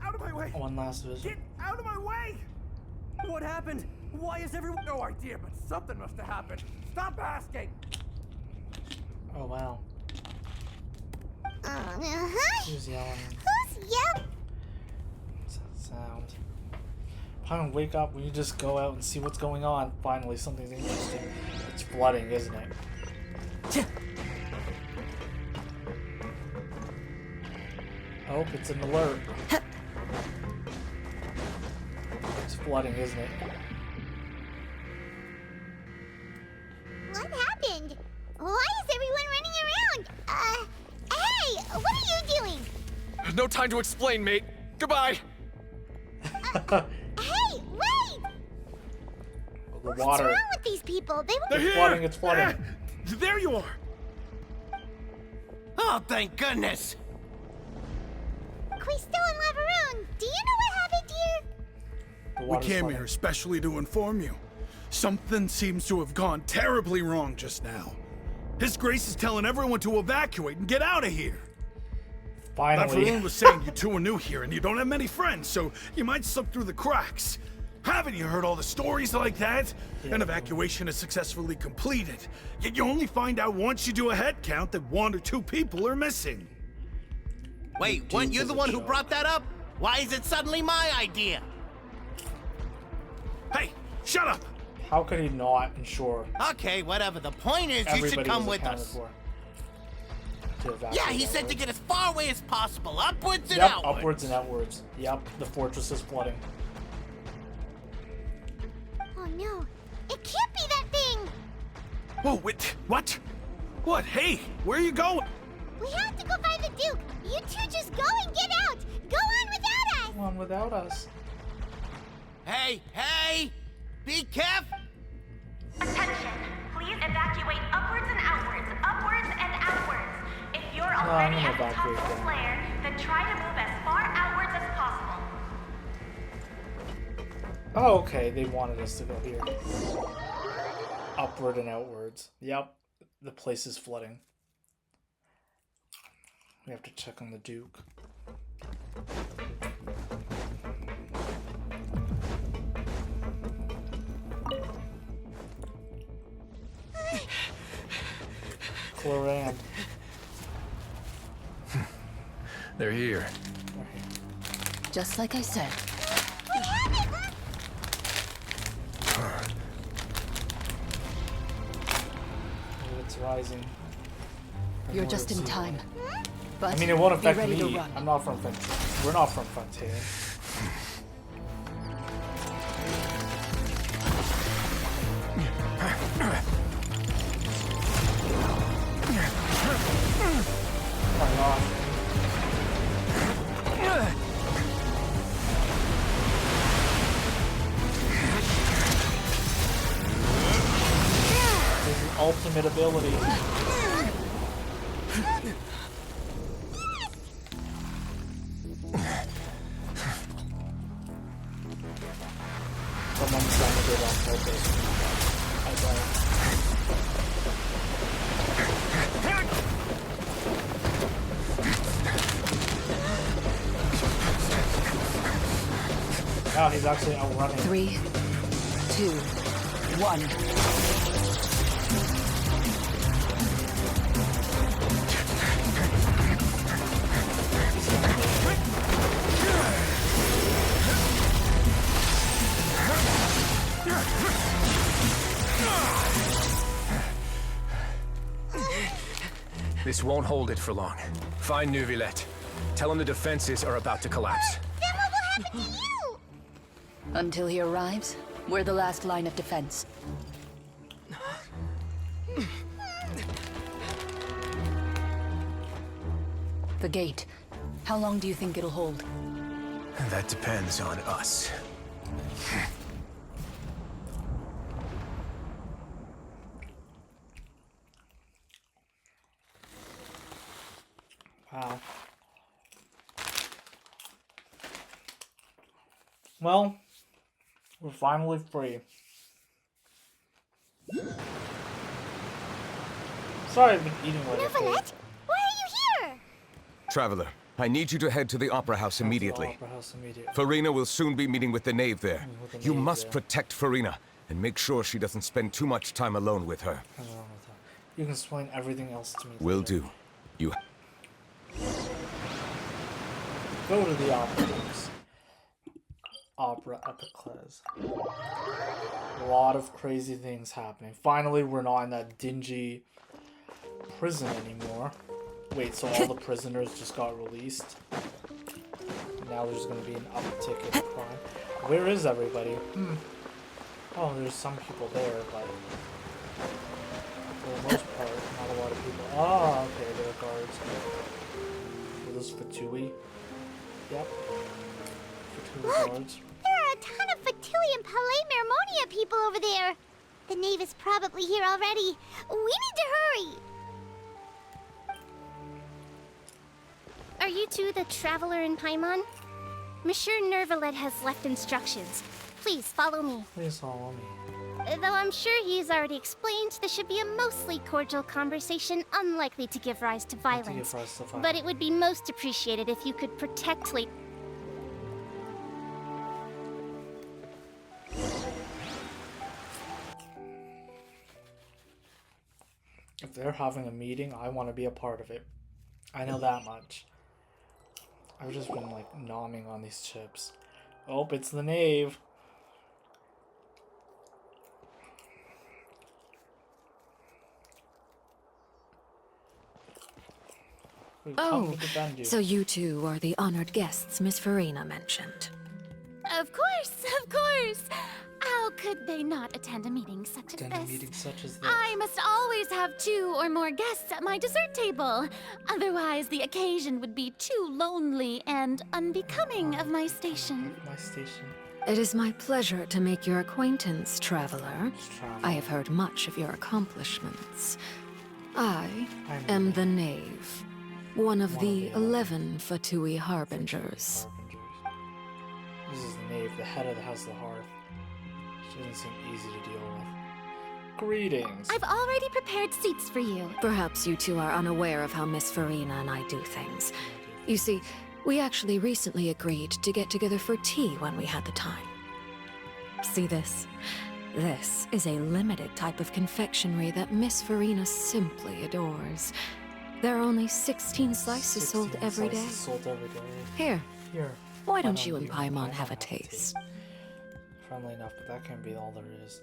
[SPEAKER 15] Out of my way!
[SPEAKER 2] One last vision.
[SPEAKER 15] Get out of my way! What happened? Why is everyone... No idea, but something must have happened. Stop asking!
[SPEAKER 2] Oh, wow. Who's yelling?
[SPEAKER 3] Who's yelling?
[SPEAKER 2] What's that sound? Paimon, wake up. We just go out and see what's going on. Finally, something's interesting. It's flooding, isn't it? Oh, it's an alert. It's flooding, isn't it?
[SPEAKER 3] What happened? Why
[SPEAKER 11] No time to explain, mate. Goodbye.
[SPEAKER 3] Hey, wait!
[SPEAKER 2] The
[SPEAKER 3] What's
[SPEAKER 2] water.
[SPEAKER 3] wrong with these people? They
[SPEAKER 6] They're
[SPEAKER 3] won't.
[SPEAKER 6] here!
[SPEAKER 2] flooding, it's flooding.
[SPEAKER 6] There you are!
[SPEAKER 7] Oh, thank goodness.
[SPEAKER 3] We're still in Lavaroon. Do you know what happened here?
[SPEAKER 2] The
[SPEAKER 6] We
[SPEAKER 2] water's
[SPEAKER 6] came
[SPEAKER 2] flooding.
[SPEAKER 6] here especially to inform you. Something seems to have gone terribly wrong just now. His Grace is telling everyone to evacuate and get out of here.
[SPEAKER 2] Finally.
[SPEAKER 6] Lavaroon was saying you two are new here and you don't have many friends, so you might slip through the cracks. Haven't you heard all the stories like that? An evacuation is successfully completed, yet you only find out once you do a head count that 1 or 2 people are missing.
[SPEAKER 7] Wait, weren't you the one who brought that up? Why is it suddenly my idea?
[SPEAKER 6] Hey, shut up!
[SPEAKER 2] How could he not ensure
[SPEAKER 7] Okay, whatever. The point is, you should
[SPEAKER 2] everybody
[SPEAKER 7] come
[SPEAKER 2] was
[SPEAKER 7] with
[SPEAKER 2] accounted
[SPEAKER 7] us.
[SPEAKER 2] for? To evacuate
[SPEAKER 7] Yeah, he said to
[SPEAKER 2] outwards.
[SPEAKER 7] get as far away as possible, upwards and
[SPEAKER 2] Yep,
[SPEAKER 7] outwards.
[SPEAKER 2] upwards and outwards. Yep, the fortress is flooding.
[SPEAKER 3] Oh no, it can't be that thing!
[SPEAKER 6] Whoa, wait, what? What? Hey, where are you going?
[SPEAKER 3] We have to go find the Duke! You two just go and get out! Go on without us!
[SPEAKER 2] Go on without us.
[SPEAKER 7] Hey, hey! Be careful!
[SPEAKER 14] Attention! Please evacuate upwards and outwards, upwards and outwards. If you're
[SPEAKER 2] I'm
[SPEAKER 14] already
[SPEAKER 2] gonna
[SPEAKER 14] at the top
[SPEAKER 2] evacuate
[SPEAKER 14] of the
[SPEAKER 2] them.
[SPEAKER 14] flare, then try to move as far outwards as possible.
[SPEAKER 2] Oh, okay, they wanted us to go here. Upward and outwards. Yep, the place is flooding. We have to check on the Duke. Chlorand.
[SPEAKER 11] They're here.
[SPEAKER 13] Just like I said.
[SPEAKER 2] It's rising.
[SPEAKER 13] You're just in time. But
[SPEAKER 2] I mean, it won't
[SPEAKER 13] be
[SPEAKER 2] affect
[SPEAKER 13] ready to
[SPEAKER 2] me.
[SPEAKER 13] run.
[SPEAKER 2] I'm not from Fontaine. We're not from Fontaine. Coming off. This is ultimate ability. Someone's trying to do it on purpose. I don't. Wow, he's actually outrunning.
[SPEAKER 13] 3, 2, 1.
[SPEAKER 11] This won't hold it for long. Find Neuvillette. Tell him the defenses are about to collapse.
[SPEAKER 3] Then what will happen to you?
[SPEAKER 13] Until he arrives, we're the last line of defense. The gate. How long do you think it'll hold?
[SPEAKER 11] That depends on us.
[SPEAKER 2] Wow. Well, we're finally free. Sorry I've been eating like a pig.
[SPEAKER 3] Neuvillette, why are you here?
[SPEAKER 1] Traveler, I need you to head to the Opera House immediately.
[SPEAKER 2] Opera House immediately.
[SPEAKER 1] Farina will soon be meeting with the knave there.
[SPEAKER 2] with the
[SPEAKER 1] You
[SPEAKER 2] knave
[SPEAKER 1] must
[SPEAKER 2] there.
[SPEAKER 1] protect Farina and make sure she doesn't spend too much time alone with her.
[SPEAKER 2] What's wrong with that? You can explain everything else to me.
[SPEAKER 1] Will
[SPEAKER 2] later.
[SPEAKER 1] do. You.
[SPEAKER 2] Go to the opera house. Opera Epiclese. A lot of crazy things happening. Finally, we're not in that dingy prison anymore. Wait, so all the prisoners just got released? Now there's gonna be an uptick in crime. Where is everybody? Oh, there's some people there, but for the most part, not a lot of people. Oh, okay, there are guards. Is this Fatui? Yep.
[SPEAKER 3] Look, there are a ton of Fatui and Palais Mermonia people over there. The Knave is probably here already. We need to hurry. Are you two the Traveler in Paimon? Monsieur Neuvillette has left instructions. Please follow me.
[SPEAKER 2] Please follow me.
[SPEAKER 3] Though I'm sure he's already explained, this should be a mostly cordial conversation, unlikely to give rise to violence. But it would be most appreciated if you could protect late.
[SPEAKER 2] If they're having a meeting, I want to be a part of it. I know that much. I've just been like nomming on these chips. Oh, it's the Knave.
[SPEAKER 16] Oh, so you two are the honored guests Miss Farina mentioned.
[SPEAKER 3] Of course, of course. How could they not attend a meeting such as this? I must always have 2 or more guests at my dessert table. Otherwise, the occasion would be too lonely and unbecoming of my station.
[SPEAKER 16] It is my pleasure to make your acquaintance, traveler. I have heard much of your accomplishments. I am the Knave, one of the 11 Fatui Harbingers.
[SPEAKER 2] This is the Knave, the head of the House of the Hearth. She doesn't seem easy to deal with. Greetings.
[SPEAKER 3] I've already prepared seats for you.
[SPEAKER 16] Perhaps you two are unaware of how Miss Farina and I do things. You see, we actually recently agreed to get together for tea when we had the time. See this? This is a limited type of confectionery that Miss Farina simply adores. There are only 16 slices sold every day. Here. Why don't you and Paimon have a taste?
[SPEAKER 2] Friendly enough, but that can't be all there is.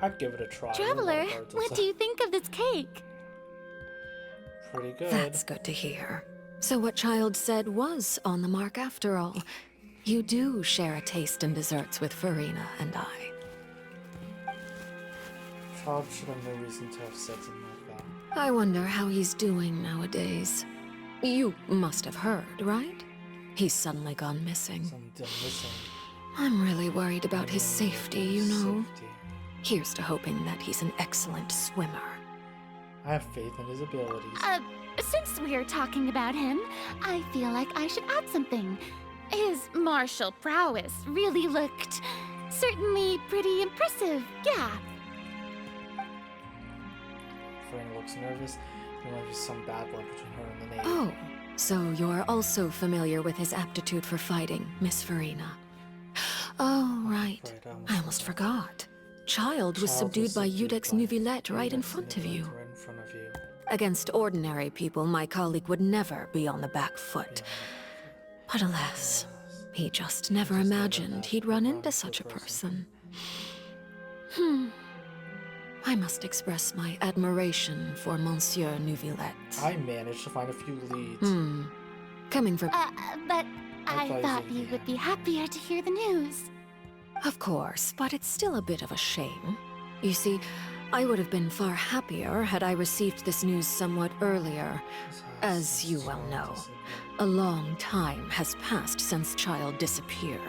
[SPEAKER 2] I'd give it a try.
[SPEAKER 3] Traveler, what do you think of this cake?
[SPEAKER 2] Pretty good.
[SPEAKER 16] That's good to hear. So what Child said was on the mark after all. You do share a taste in desserts with Farina and I.
[SPEAKER 2] Child should have no reason to have said something like that.
[SPEAKER 16] I wonder how he's doing nowadays. You must have heard, right? He's suddenly gone missing. I'm really worried about his safety, you know. Here's to hoping that he's an excellent swimmer.
[SPEAKER 2] I have faith in his abilities.
[SPEAKER 3] Since we're talking about him, I feel like I should add something. His martial prowess really looked certainly pretty impressive, yeah.
[SPEAKER 2] Farina looks nervous. There might be some bad blood between her and the Knave.
[SPEAKER 16] Oh, so you're also familiar with his aptitude for fighting, Miss Farina. Oh, right. I almost forgot. Child was subdued by Udex Neuvillette right in front of you. Against ordinary people, my colleague would never be on the back foot. But alas, he just never imagined he'd run into such a person. I must express my admiration for Monsieur Neuvillette.
[SPEAKER 2] I managed to find a few leads.
[SPEAKER 16] Coming from...
[SPEAKER 3] But I thought you would be happier to hear the news.
[SPEAKER 16] Of course, but it's still a bit of a shame. You see, I would have been far happier had I received this news somewhat earlier. As you well know, a long time has passed since Child disappeared.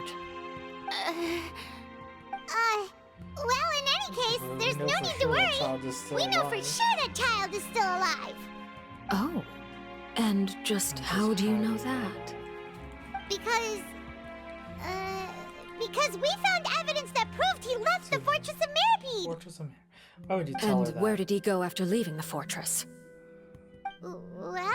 [SPEAKER 3] Well, in any case, there's no need to worry. We know for sure that Child is still alive.
[SPEAKER 16] Oh, and just how do you know that?
[SPEAKER 3] Because we found evidence that proved he left the Fortress of Meropide.
[SPEAKER 2] Why would you tell her that?
[SPEAKER 16] And where did he go after leaving the fortress?
[SPEAKER 3] Well...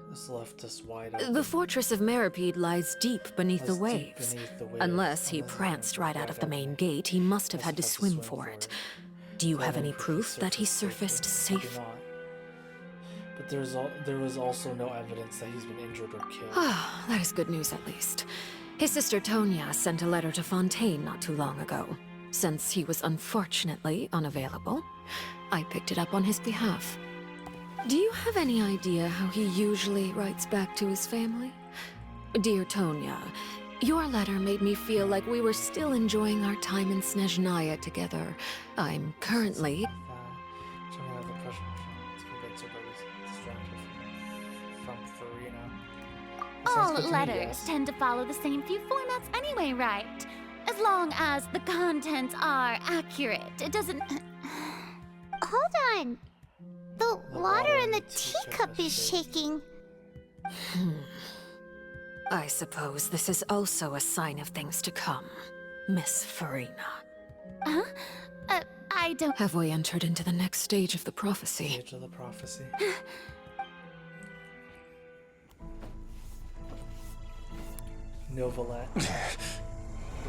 [SPEAKER 2] This left us wide open.
[SPEAKER 16] The Fortress of Meropide lies deep beneath the waves. Unless he pranced right out of the main gate, he must have had to swim for it. Do you have any proof that he surfaced safe?
[SPEAKER 2] But there was also no evidence that he's been injured or killed.
[SPEAKER 16] Ah, that is good news at least. His sister Tonya sent a letter to Fontaine not too long ago. Since he was unfortunately unavailable, I picked it up on his behalf. Do you have any idea how he usually writes back to his family? Dear Tonya, your letter made me feel like we were still enjoying our time in Snezhnaya together. I'm currently...
[SPEAKER 3] All
[SPEAKER 2] good to me,
[SPEAKER 3] letters
[SPEAKER 2] yes.
[SPEAKER 3] tend to follow the same few formats anyway, right? As long as the contents are accurate, it doesn't... Hold on. The water in the teacup is shaking.
[SPEAKER 16] I suppose this is also a sign of things to come, Miss Farina.
[SPEAKER 3] Huh? I don't...
[SPEAKER 16] Have we entered into the next stage of the prophecy?
[SPEAKER 2] Stage of the prophecy. Neuvillette.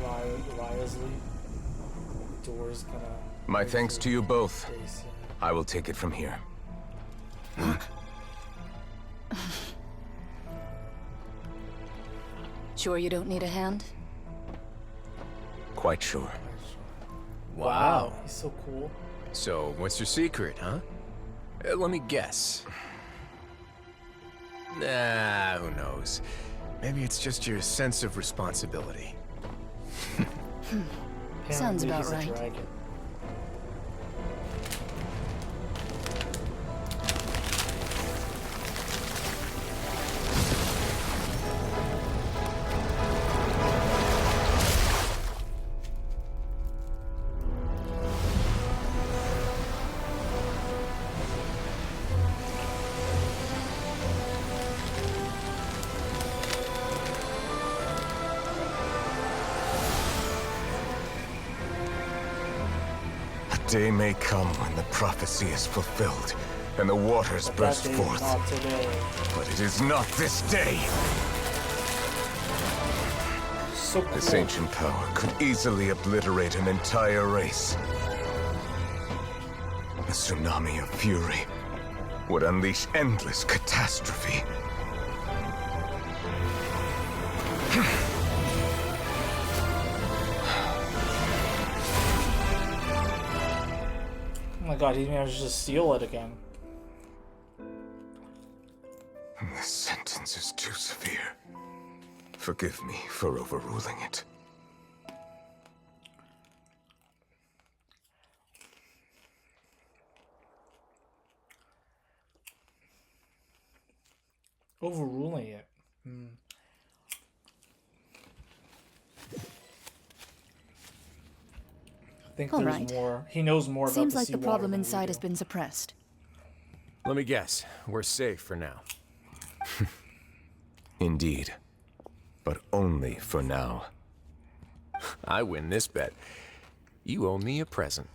[SPEAKER 2] Riosley. Door's gonna...
[SPEAKER 17] My thanks to you both. I will take it from here.
[SPEAKER 13] Sure you don't need a hand?
[SPEAKER 17] Quite sure.
[SPEAKER 2] Wow. He's so cool.
[SPEAKER 11] So, what's your secret, huh? Let me guess. Nah, who knows? Maybe it's just your sense of responsibility.
[SPEAKER 13] Sounds about
[SPEAKER 2] Apparently he's a
[SPEAKER 13] right.
[SPEAKER 2] dragon.
[SPEAKER 17] Day may come when the prophecy is fulfilled, and the waters burst
[SPEAKER 2] That day is
[SPEAKER 17] forth.
[SPEAKER 2] not today.
[SPEAKER 17] But it is not this day.
[SPEAKER 2] So cool.
[SPEAKER 17] This ancient power could easily obliterate an entire race. A tsunami of fury would unleash endless catastrophe.
[SPEAKER 2] Oh my god, he managed to steal it again.
[SPEAKER 17] This sentence is too severe. Forgive me for overruling it.
[SPEAKER 2] Overruling it. I think
[SPEAKER 13] All
[SPEAKER 2] there's
[SPEAKER 13] right.
[SPEAKER 2] more. He knows more about
[SPEAKER 13] Seems
[SPEAKER 2] the
[SPEAKER 13] like the
[SPEAKER 2] seawater
[SPEAKER 13] problem
[SPEAKER 2] than we
[SPEAKER 13] inside
[SPEAKER 2] do.
[SPEAKER 13] has been suppressed.
[SPEAKER 11] Let me guess. We're safe for now.
[SPEAKER 17] Indeed. But only for now.
[SPEAKER 11] I win this bet. You owe me a present.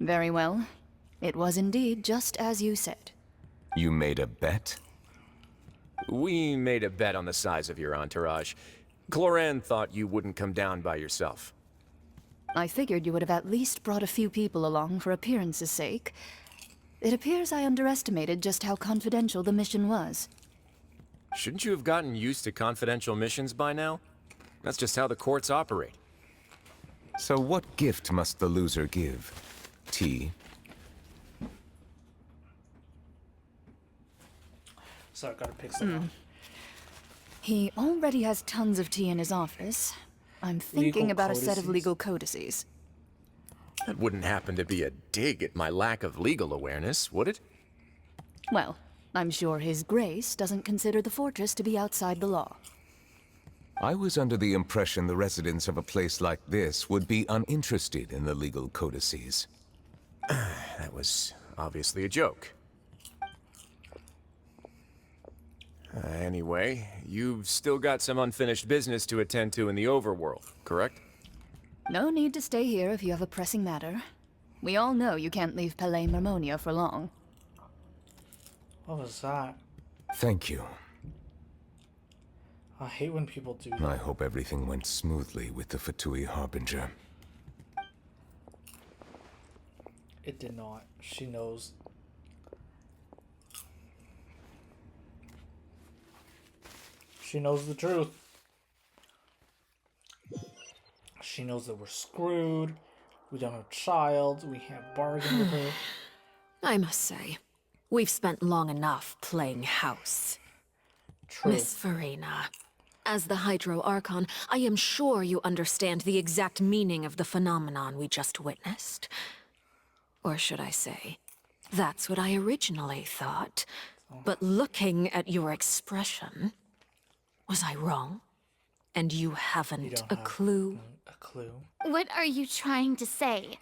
[SPEAKER 13] Very well. It was indeed just as you said.
[SPEAKER 17] You made a bet?
[SPEAKER 11] We made a bet on the size of your entourage. Cloran thought you wouldn't come down by yourself.
[SPEAKER 13] I figured you would have at least brought a few people along for appearance's sake. It appears I underestimated just how confidential the mission was.
[SPEAKER 11] Shouldn't you have gotten used to confidential missions by now? That's just how the courts operate.
[SPEAKER 17] So what gift must the loser give? Tea?
[SPEAKER 2] So I gotta pick someone.
[SPEAKER 13] He already has tons of tea in his office. I'm thinking
[SPEAKER 2] Legal
[SPEAKER 13] about a set of
[SPEAKER 2] codices?
[SPEAKER 13] legal codices.
[SPEAKER 11] That wouldn't happen to be a dig at my lack of legal awareness, would it?
[SPEAKER 13] Well, I'm sure His Grace doesn't consider the fortress to be outside the law.
[SPEAKER 17] I was under the impression the residents of a place like this would be uninterested in the legal codices.
[SPEAKER 11] That was obviously a joke. Anyway, you've still got some unfinished business to attend to in the overworld, correct?
[SPEAKER 13] No need to stay here if you have a pressing matter. We all know you can't leave Palais Marmonia for long.
[SPEAKER 2] What was that?
[SPEAKER 17] Thank you.
[SPEAKER 2] I hate when people do that.
[SPEAKER 17] I hope everything went smoothly with the Fatui Harbinger.
[SPEAKER 2] It did not. She knows. She knows the truth. She knows that we're screwed. We don't have a child. We can't bargain with her.
[SPEAKER 16] I must say, we've spent long enough playing house.
[SPEAKER 2] True.
[SPEAKER 16] Miss Farina, as the Hydro Archon, I am sure you understand the exact meaning of the phenomenon we just witnessed. Or should I say, that's what I originally thought, But looking at your expression, was I wrong? And you haven't a clue?
[SPEAKER 2] A clue?
[SPEAKER 3] What are you trying to say?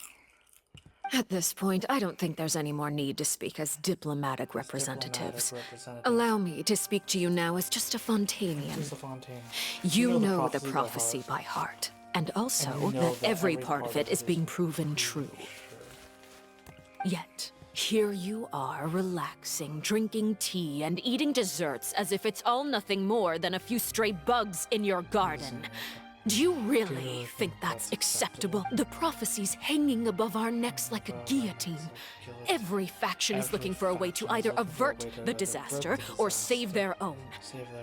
[SPEAKER 16] At this point, I don't think there's any more need to speak as diplomatic representatives. Allow me to speak to you now as just a Fontanian. You know the prophecy by heart, and also that every part of it is being proven true. Yet, here you are, relaxing, drinking tea, and eating desserts as if it's all nothing more than a few stray bugs in your garden. Do you really think that's acceptable? The prophecy's hanging above our necks like a guillotine. Every faction is looking for a way to either avert the disaster or save their own.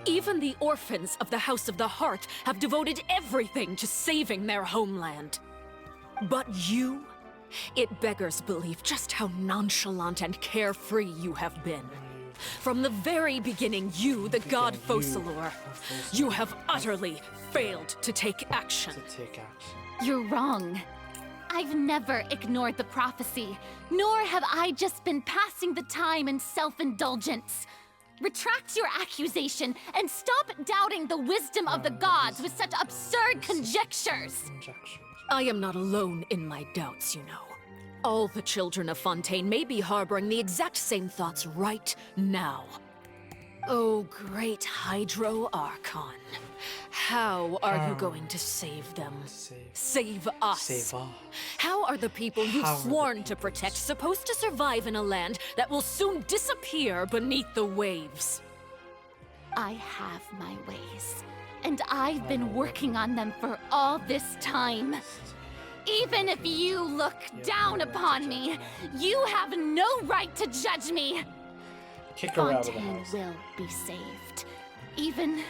[SPEAKER 16] Even the orphans of the House of the Heart have devoted everything to saving their homeland. But you? It beggars belief just how nonchalant and carefree you have been. From the very beginning, you, the god Focalor, you have utterly failed to take action.
[SPEAKER 3] You're wrong. I've never ignored the prophecy, nor have I just been passing the time in self-indulgence. Retract your accusation and stop doubting the wisdom of the gods with such absurd conjectures.
[SPEAKER 16] I am not alone in my doubts, you know. All the children of Fontaine may be harboring the exact same thoughts right now. Oh, great Hydro Archon. How are you going to save them? Save us? How are the people you've sworn to protect supposed to survive in a land that will soon disappear beneath the waves?
[SPEAKER 3] I have my ways, and I've been working on them for all this time. Even if you look down upon me, you have no right to judge me.
[SPEAKER 2] Kick her out of the
[SPEAKER 3] Fontaine
[SPEAKER 2] house.
[SPEAKER 3] will be saved. Even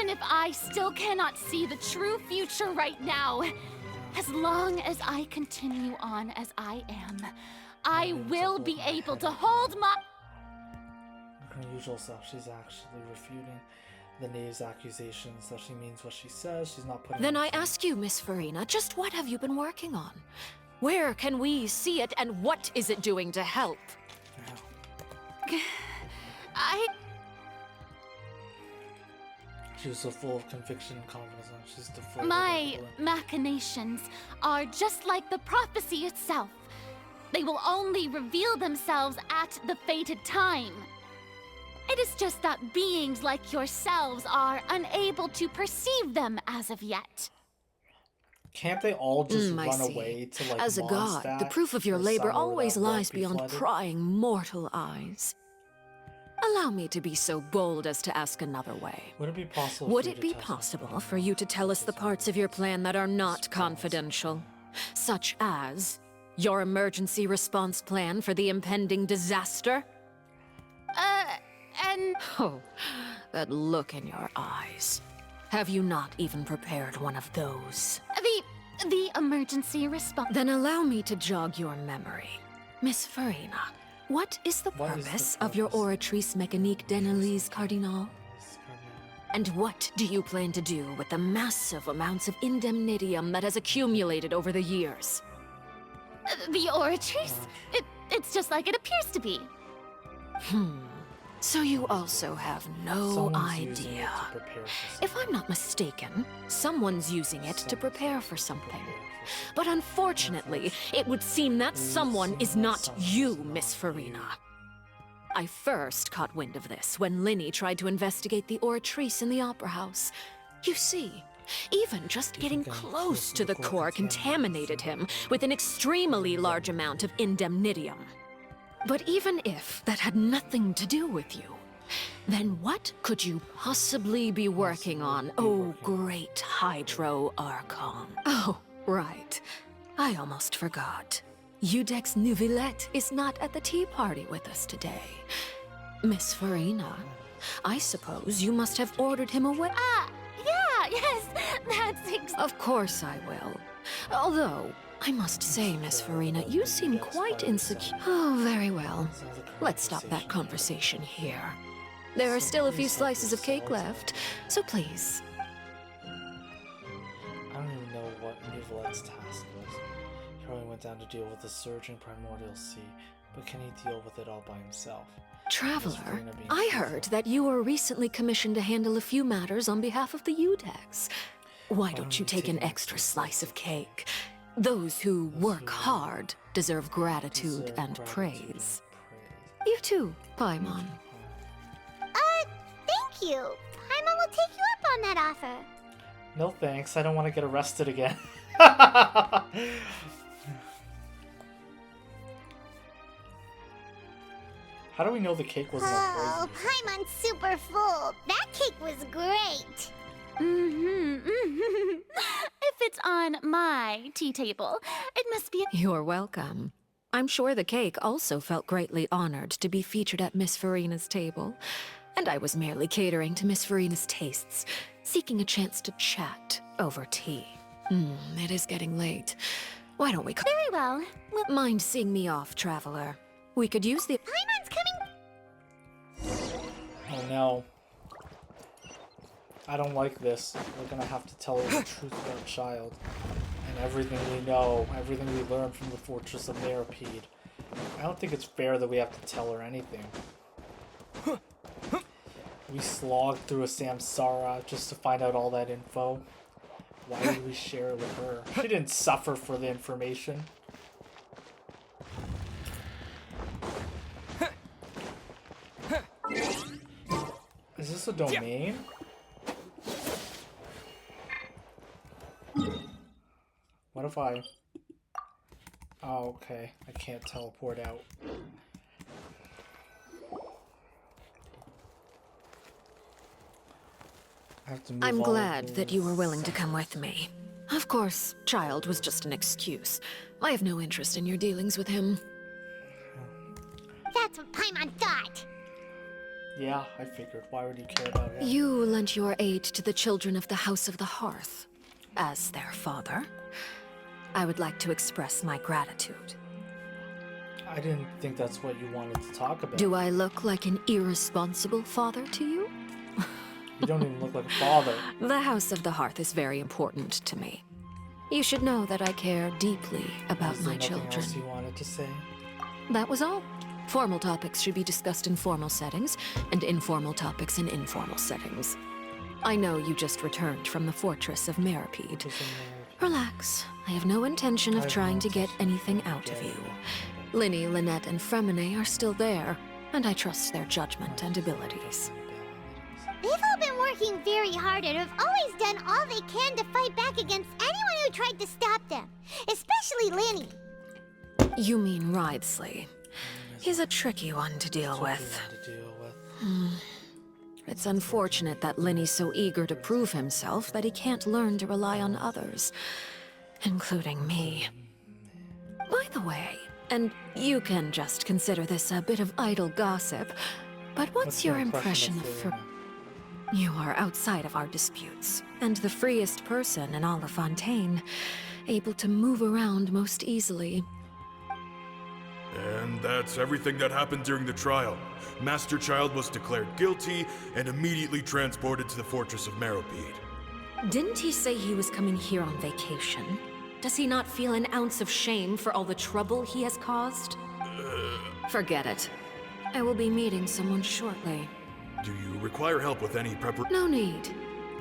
[SPEAKER 3] if I still cannot see the true future right now, as long as I continue on as I am, I will be able to hold my...
[SPEAKER 2] Her usual self, she's actually refuting the knave's accusations that she means what she says. She's not putting...
[SPEAKER 16] Then I ask you, Miss Farina, just what have you been working on? Where can we see it, and what is it doing to help?
[SPEAKER 2] She was so full of conviction and confidence, and she's deflated.
[SPEAKER 3] My machinations are just like the prophecy itself. They will only reveal themselves at the fated time. It is just that beings like yourselves are unable to perceive them as of yet.
[SPEAKER 2] Can't they all just
[SPEAKER 16] I
[SPEAKER 2] run
[SPEAKER 16] see.
[SPEAKER 2] away to like
[SPEAKER 16] As a god, the
[SPEAKER 2] Mondstadt
[SPEAKER 16] proof of your
[SPEAKER 2] or
[SPEAKER 16] labor
[SPEAKER 2] somewhere
[SPEAKER 16] always
[SPEAKER 2] without
[SPEAKER 16] lies
[SPEAKER 2] be
[SPEAKER 16] beyond
[SPEAKER 2] flooded?
[SPEAKER 16] prying mortal eyes. Allow me to be so bold as to ask another way.
[SPEAKER 2] Would it be possible?
[SPEAKER 16] Would
[SPEAKER 2] for you
[SPEAKER 16] it
[SPEAKER 2] to
[SPEAKER 16] be
[SPEAKER 2] test
[SPEAKER 16] possible for you to tell us the parts of your plan that are not confidential? Such as your emergency response plan for the impending disaster? Oh, that look in your eyes. Have you not even prepared one of those?
[SPEAKER 3] The emergency response...
[SPEAKER 16] Then allow me to jog your memory. Miss Farina, what is the purpose of your Oratrice Mécanique d'Analyse Cardinal? And what do you plan to do with the massive amounts of indemnitium that has accumulated over the years?
[SPEAKER 3] The Oratrice? It's just like it appears to be.
[SPEAKER 16] So you also have no
[SPEAKER 2] Someone's using it
[SPEAKER 16] idea.
[SPEAKER 2] to prepare for
[SPEAKER 16] If I'm not mistaken, someone's using it to prepare for something. But unfortunately, it would seem that someone is not you, Miss Farina. I first caught wind of this when Linny tried to investigate the Oratrice in the Opera House. You see, even just getting close to the core contaminated him with an extremely large amount of indemnitium. But even if that had nothing to do with you, then what could you possibly be working on, oh great Hydro Archon? Oh, right. I almost forgot. Udex Neuvillette is not at the tea party with us today. Miss Farina, I suppose you must have ordered him away.
[SPEAKER 3] Yes, that's
[SPEAKER 16] Of course I will. Although, I must say, Miss Farina, you seem quite insecure. Oh, very well. Let's stop that conversation here. There are still a few slices of cake left, so please.
[SPEAKER 2] I don't even know what Neuvillette's task was. He probably went down to deal with the surging primordial sea, But can he deal with it all by himself?
[SPEAKER 16] Traveler, I heard that you were recently commissioned to handle a few matters on behalf of the Udex. Why don't you take an extra slice of cake? Those who work hard deserve gratitude and praise. You too, Paimon.
[SPEAKER 3] Thank you. Paimon will take you up on that offer.
[SPEAKER 2] No thanks, I don't want to get arrested again. How do we know the cake wasn't
[SPEAKER 3] Oh, Paimon's super full. That cake was great.
[SPEAKER 18] If it's on my tea table, it must be.
[SPEAKER 16] You're welcome. I'm sure the cake also felt greatly honored to be featured at Miss Farina's table. And I was merely catering to Miss Farina's tastes, seeking a chance to chat over tea. It is getting late. Why don't we
[SPEAKER 3] Very well.
[SPEAKER 16] Mind seeing me off, Traveler? We could use the—
[SPEAKER 3] Paimon's coming!
[SPEAKER 2] Oh no. I don't like this. We're gonna have to tell her the truth about Child. And everything we know, everything we learned from the Fortress of Meropide. I don't think it's fair that we have to tell her anything. We slogged through a samsara just to find out all that info. Why did we share it with her? She didn't suffer for the information. Is this a domain? What if I... Oh, okay. I can't teleport out.
[SPEAKER 16] I'm glad that you were willing to come with me. Of course, Child was just an excuse. I have no interest in your dealings with him.
[SPEAKER 3] That's what Paimon thought.
[SPEAKER 2] Yeah, I figured. Why would you care about him?
[SPEAKER 16] You lent your aid to the children of the House of the Hearth. As their father, I would like to express my gratitude.
[SPEAKER 2] I didn't think that's what you wanted to talk about.
[SPEAKER 16] Do I look like an irresponsible father to you?
[SPEAKER 2] You don't even look like a father.
[SPEAKER 16] The House of the Hearth is very important to me. You should know that I care deeply about my children.
[SPEAKER 2] Is there nothing else you wanted to say?
[SPEAKER 16] That was all. Formal topics should be discussed in formal settings, and informal topics in informal settings. I know you just returned from the Fortress of Meropide. Relax. I have no intention of trying to get anything out of you. Linny, Lynette, and Fremine are still there, and I trust their judgment and abilities.
[SPEAKER 3] They've all been working very hard and have always done all they can to fight back against anyone who tried to stop them. Especially Linny.
[SPEAKER 16] You mean Wriothesley. He's a tricky one to deal with. It's unfortunate that Linny's so eager to prove himself that he can't learn to rely on others, including me. By the way, and you can just consider this a bit of idle gossip, but what's your impression of You are outside of our disputes, and the freest person in all of Fontaine, able to move around most easily.
[SPEAKER 19] And that's everything that happened during the trial. Master Child was declared guilty and immediately transported to the Fortress of Meropide.
[SPEAKER 16] Didn't he say he was coming here on vacation? Does he not feel an ounce of shame for all the trouble he has caused? Forget it. I will be meeting someone shortly.
[SPEAKER 19] Do you require help with any preparation?
[SPEAKER 16] No need.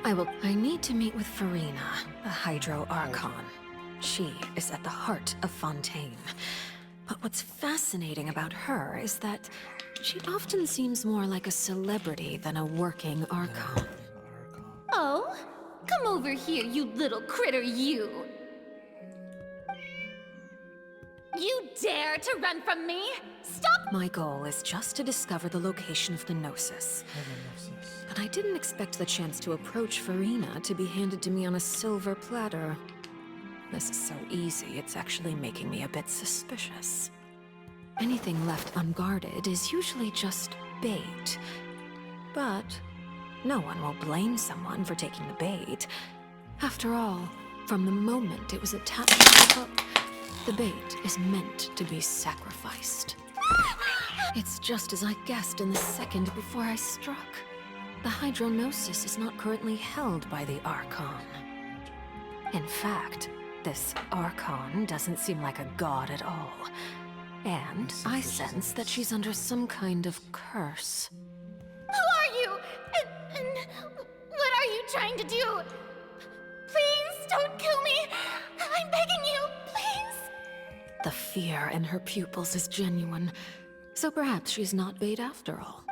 [SPEAKER 16] I need to meet with Farina, the Hydro Archon. She is at the heart of Fontaine. But what's fascinating about her is that she often seems more like a celebrity than a working Archon.
[SPEAKER 18] Oh, come over here, you little critter, you! You dare to run from me? Stop!
[SPEAKER 16] My goal is just to discover the location of the Gnosis. But I didn't expect the chance to approach Farina to be handed to me on a silver platter. This is so easy, it's actually making me a bit suspicious. Anything left unguarded is usually just bait. But no one will blame someone for taking the bait. After all, from the moment it was attached to the hook, the bait is meant to be sacrificed. It's just as I guessed in the second before I struck. The Hydronosis is not currently held by the Archon. In fact, this Archon doesn't seem like a god at all. And I sense that she's under some kind of curse.
[SPEAKER 18] Who are you? And what are you trying to do? Please don't kill me. I'm begging you, please.
[SPEAKER 16] The fear in her pupils is genuine, so perhaps she's not bait after all.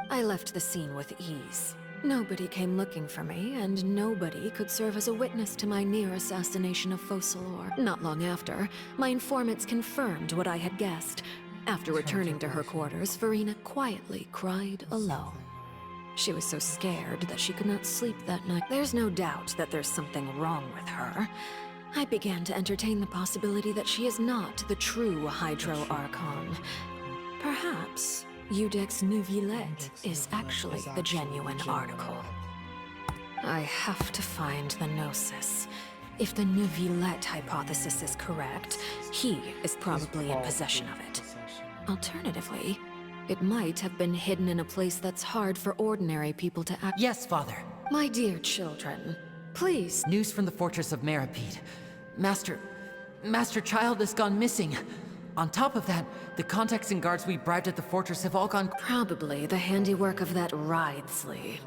[SPEAKER 16] I left the scene with ease. Nobody came looking for me, and nobody could serve as a witness to my near assassination of Focalor. Not long after, my informants confirmed what I had guessed. After returning to her quarters, Farina quietly cried alone. She was so scared that she could not sleep that night. There's no doubt that there's something wrong with her. I began to entertain the possibility that she is not the true Hydro Archon. Perhaps Iudex Neuvillette is actually the genuine article. I have to find the Gnosis. If the Neuvillette hypothesis is correct, he is probably in possession of it. Alternatively, it might have been hidden in a place that's hard for ordinary people to access.
[SPEAKER 8] Yes, Father.
[SPEAKER 16] My dear children, please.
[SPEAKER 8] News from the Fortress of Meropide. Master Child has gone missing. On top of that, the contacts and guards we bribed at the fortress have all gone...
[SPEAKER 16] Probably the handiwork of that Ridesley.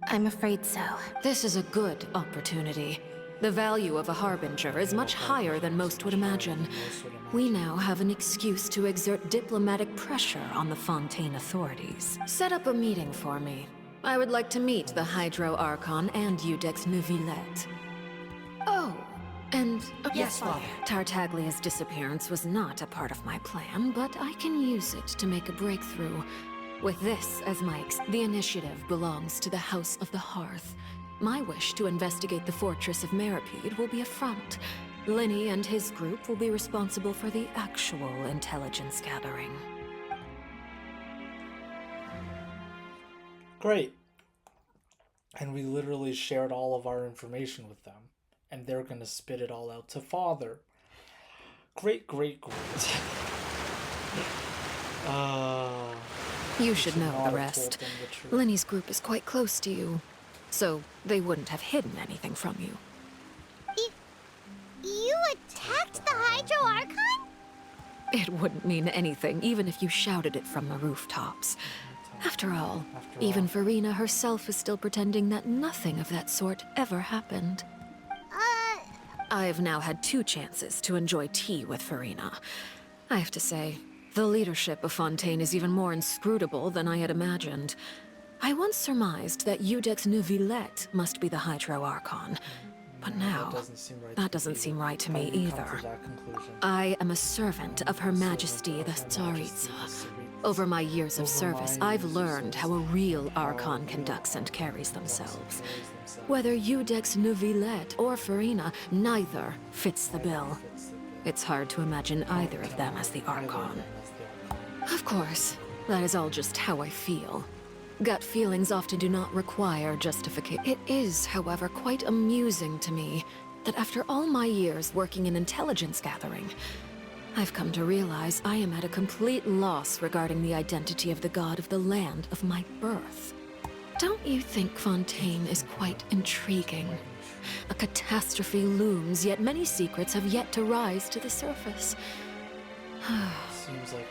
[SPEAKER 9] I'm afraid so.
[SPEAKER 16] This is a good opportunity. The value of a Harbinger is much higher than most would imagine. We now have an excuse to exert diplomatic pressure on the Fontaine authorities. Set up a meeting for me. I would like to meet the Hydro Archon and Iudex Neuvillette. Oh, and...
[SPEAKER 8] Yes, Father.
[SPEAKER 16] Tartaglia's disappearance was not a part of my plan, but I can use it to make a breakthrough. With this as my the initiative belongs to the House of the Hearth. My wish to investigate the Fortress of Meropide will be a front. Linny and his group will be responsible for the actual intelligence gathering.
[SPEAKER 2] Great. And we literally shared all of our information with them. And they're gonna spit it all out to Father. Great, great, great.
[SPEAKER 16] You should know the rest. Linny's group is quite close to you, so they wouldn't have hidden anything from you.
[SPEAKER 3] You attacked the Hydro Archon?
[SPEAKER 16] It wouldn't mean anything, even if you shouted it from the rooftops. After all, even Farina herself is still pretending that nothing of that sort ever happened. I've now had 2 chances to enjoy tea with Farina. I have to say, the leadership of Fontaine is even more inscrutable than I had imagined. I once surmised that Iudex Neuvillette must be the Hydro Archon. But now, that doesn't seem right to me either. I am a servant of Her Majesty the Tsaritsa. Over my years of service, I've learned how a real Archon conducts and carries themselves. Whether Iudex Neuvillette or Farina, neither fits the bill. It's hard to imagine either of them as the Archon. Of course, that is all just how I feel. Gut feelings often do not require justification. It is, however, quite amusing to me that after all my years working in intelligence gathering, I've come to realize I am at a complete loss regarding the identity of the god of the land of my birth. Don't you think Fontaine is quite intriguing? A catastrophe looms, yet many secrets have yet to rise to the surface.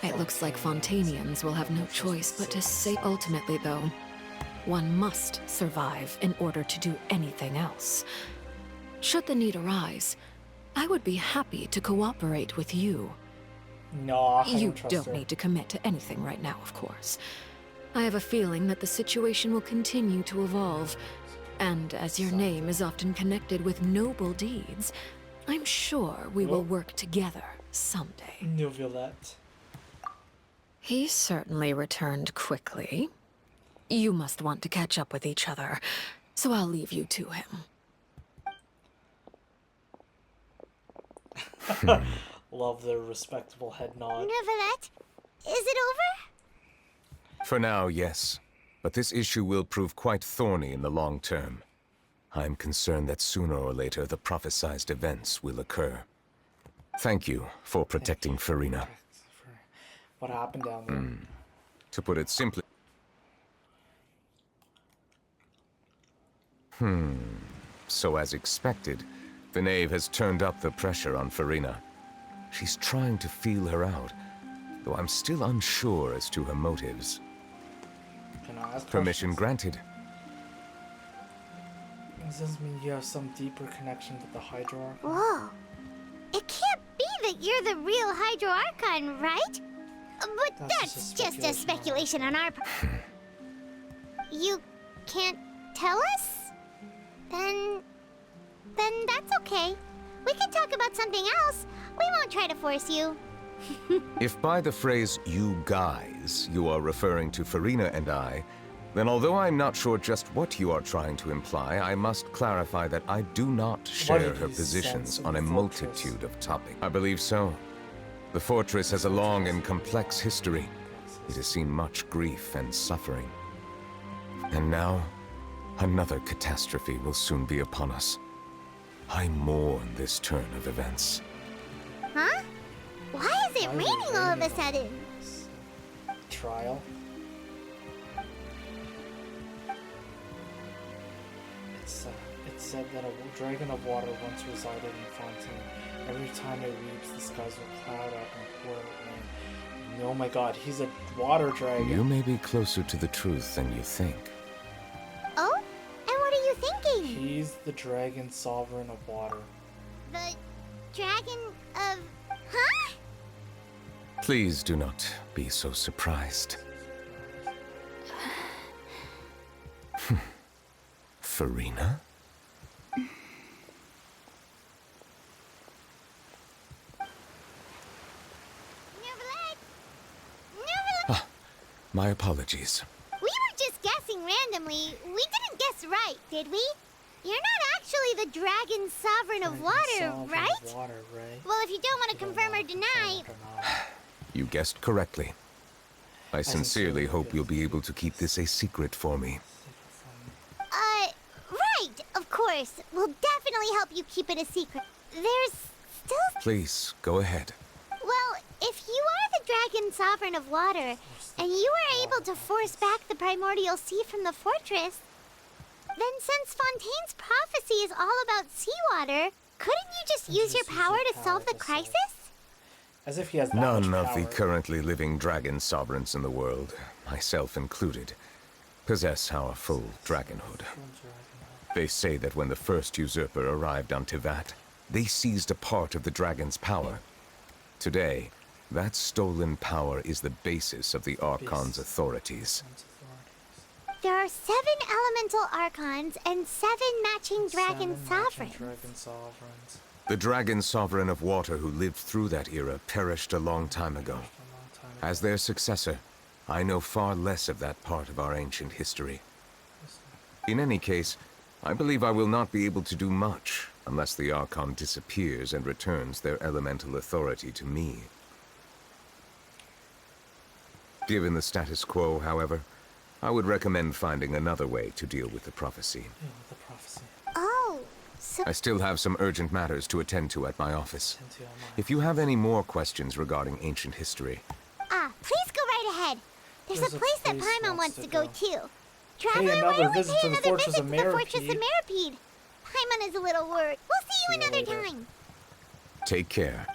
[SPEAKER 16] It looks like Fontainians will have no choice but to say. Ultimately, though, one must survive in order to do anything else. Should the need arise, I would be happy to cooperate with you.
[SPEAKER 2] No,
[SPEAKER 16] You don't need to commit to anything right now, of course. I have a feeling that the situation will continue to evolve, and as your name is often connected with noble deeds, I'm sure we will work together someday.
[SPEAKER 2] Neuvillette.
[SPEAKER 16] He certainly returned quickly. You must want to catch up with each other, so I'll leave you to him.
[SPEAKER 2] Love their respectable head nod.
[SPEAKER 3] Neuvillette, is it over?
[SPEAKER 17] For now, yes. But this issue will prove quite thorny in the long term. I'm concerned that sooner or later the prophesized events will occur. Thank you for protecting Farina.
[SPEAKER 2] What happened down there?
[SPEAKER 17] To put it simply... So as expected, the knave has turned up the pressure on Farina. She's trying to feel her out, though I'm still unsure as to her motives.
[SPEAKER 2] Can I ask
[SPEAKER 17] Permission
[SPEAKER 2] questions?
[SPEAKER 17] granted.
[SPEAKER 2] Does this mean you have some deeper connection with the Hydro Archon?
[SPEAKER 3] Whoa. It can't be that you're the real Hydro Archon, right? But that's just a speculation on our part. You can't tell us? Then that's okay. We can talk about something else. We won't try to force you.
[SPEAKER 17] If by the phrase "you guys" you are referring to Farina and I, then although I'm not sure just what you are trying to imply, I must clarify that I do not share her positions on a multitude of topics. I believe so. The fortress has a long and complex history. It has seen much grief and suffering. And now, another catastrophe will soon be upon us. I mourn this turn of events.
[SPEAKER 3] Huh? Why is it raining all of a sudden?
[SPEAKER 2] Trial. It said that a dragon of water once resided in Fontaine. Every time it weeps, the skies will cloud up and pour out rain. Oh my god, he's a water dragon.
[SPEAKER 17] You may be closer to the truth than you think.
[SPEAKER 3] Oh? And what are you thinking?
[SPEAKER 2] He's the dragon sovereign of water.
[SPEAKER 3] The dragon of... Huh?
[SPEAKER 17] Please do not be so surprised. Farina? Ah, my apologies.
[SPEAKER 3] We were just guessing randomly. We didn't guess right, did we? You're not actually the dragon sovereign of water, right? Well, if you don't want to confirm or deny...
[SPEAKER 17] You guessed correctly. I sincerely hope you'll be able to keep this a secret for me.
[SPEAKER 3] Right, of course. We'll definitely help you keep it a secret. There's still...
[SPEAKER 17] Please, go ahead.
[SPEAKER 3] Well, if you are the dragon sovereign of water, and you were able to force back the primordial sea from the fortress, then since Fontaine's prophecy is all about seawater, couldn't you just use your power to solve the crisis?
[SPEAKER 2] As if he has that
[SPEAKER 17] None
[SPEAKER 2] much
[SPEAKER 17] of the
[SPEAKER 2] power.
[SPEAKER 17] currently living dragon sovereigns in the world, myself included, possess our full dragonhood. They say that when the first usurper arrived on Tevat, they seized a part of the dragon's power. Today, that stolen power is the basis of the Archon's authorities.
[SPEAKER 3] There are 7 elemental archons and 7 matching dragon sovereigns.
[SPEAKER 17] The dragon sovereign of water who lived through that era perished a long time ago. As their successor, I know far less of that part of our ancient history. In any case, I believe I will not be able to do much unless the Archon disappears and returns their elemental authority to me. Given the status quo, however, I would recommend finding another way to deal with the prophecy.
[SPEAKER 3] Oh, so...
[SPEAKER 17] I still have some urgent matters to attend to at my office. If you have any more questions regarding ancient history...
[SPEAKER 3] please go right ahead. There's a place that Paimon wants to go too. Traveler,
[SPEAKER 2] Pay
[SPEAKER 3] why
[SPEAKER 2] another
[SPEAKER 3] don't we
[SPEAKER 2] visit
[SPEAKER 3] pay
[SPEAKER 2] to the
[SPEAKER 3] another
[SPEAKER 2] Fortress
[SPEAKER 3] visit
[SPEAKER 2] of
[SPEAKER 3] to the Fortress of
[SPEAKER 2] Meropide?
[SPEAKER 3] Meropide? Paimon is a little worried. We'll see you another time.
[SPEAKER 17] Take care.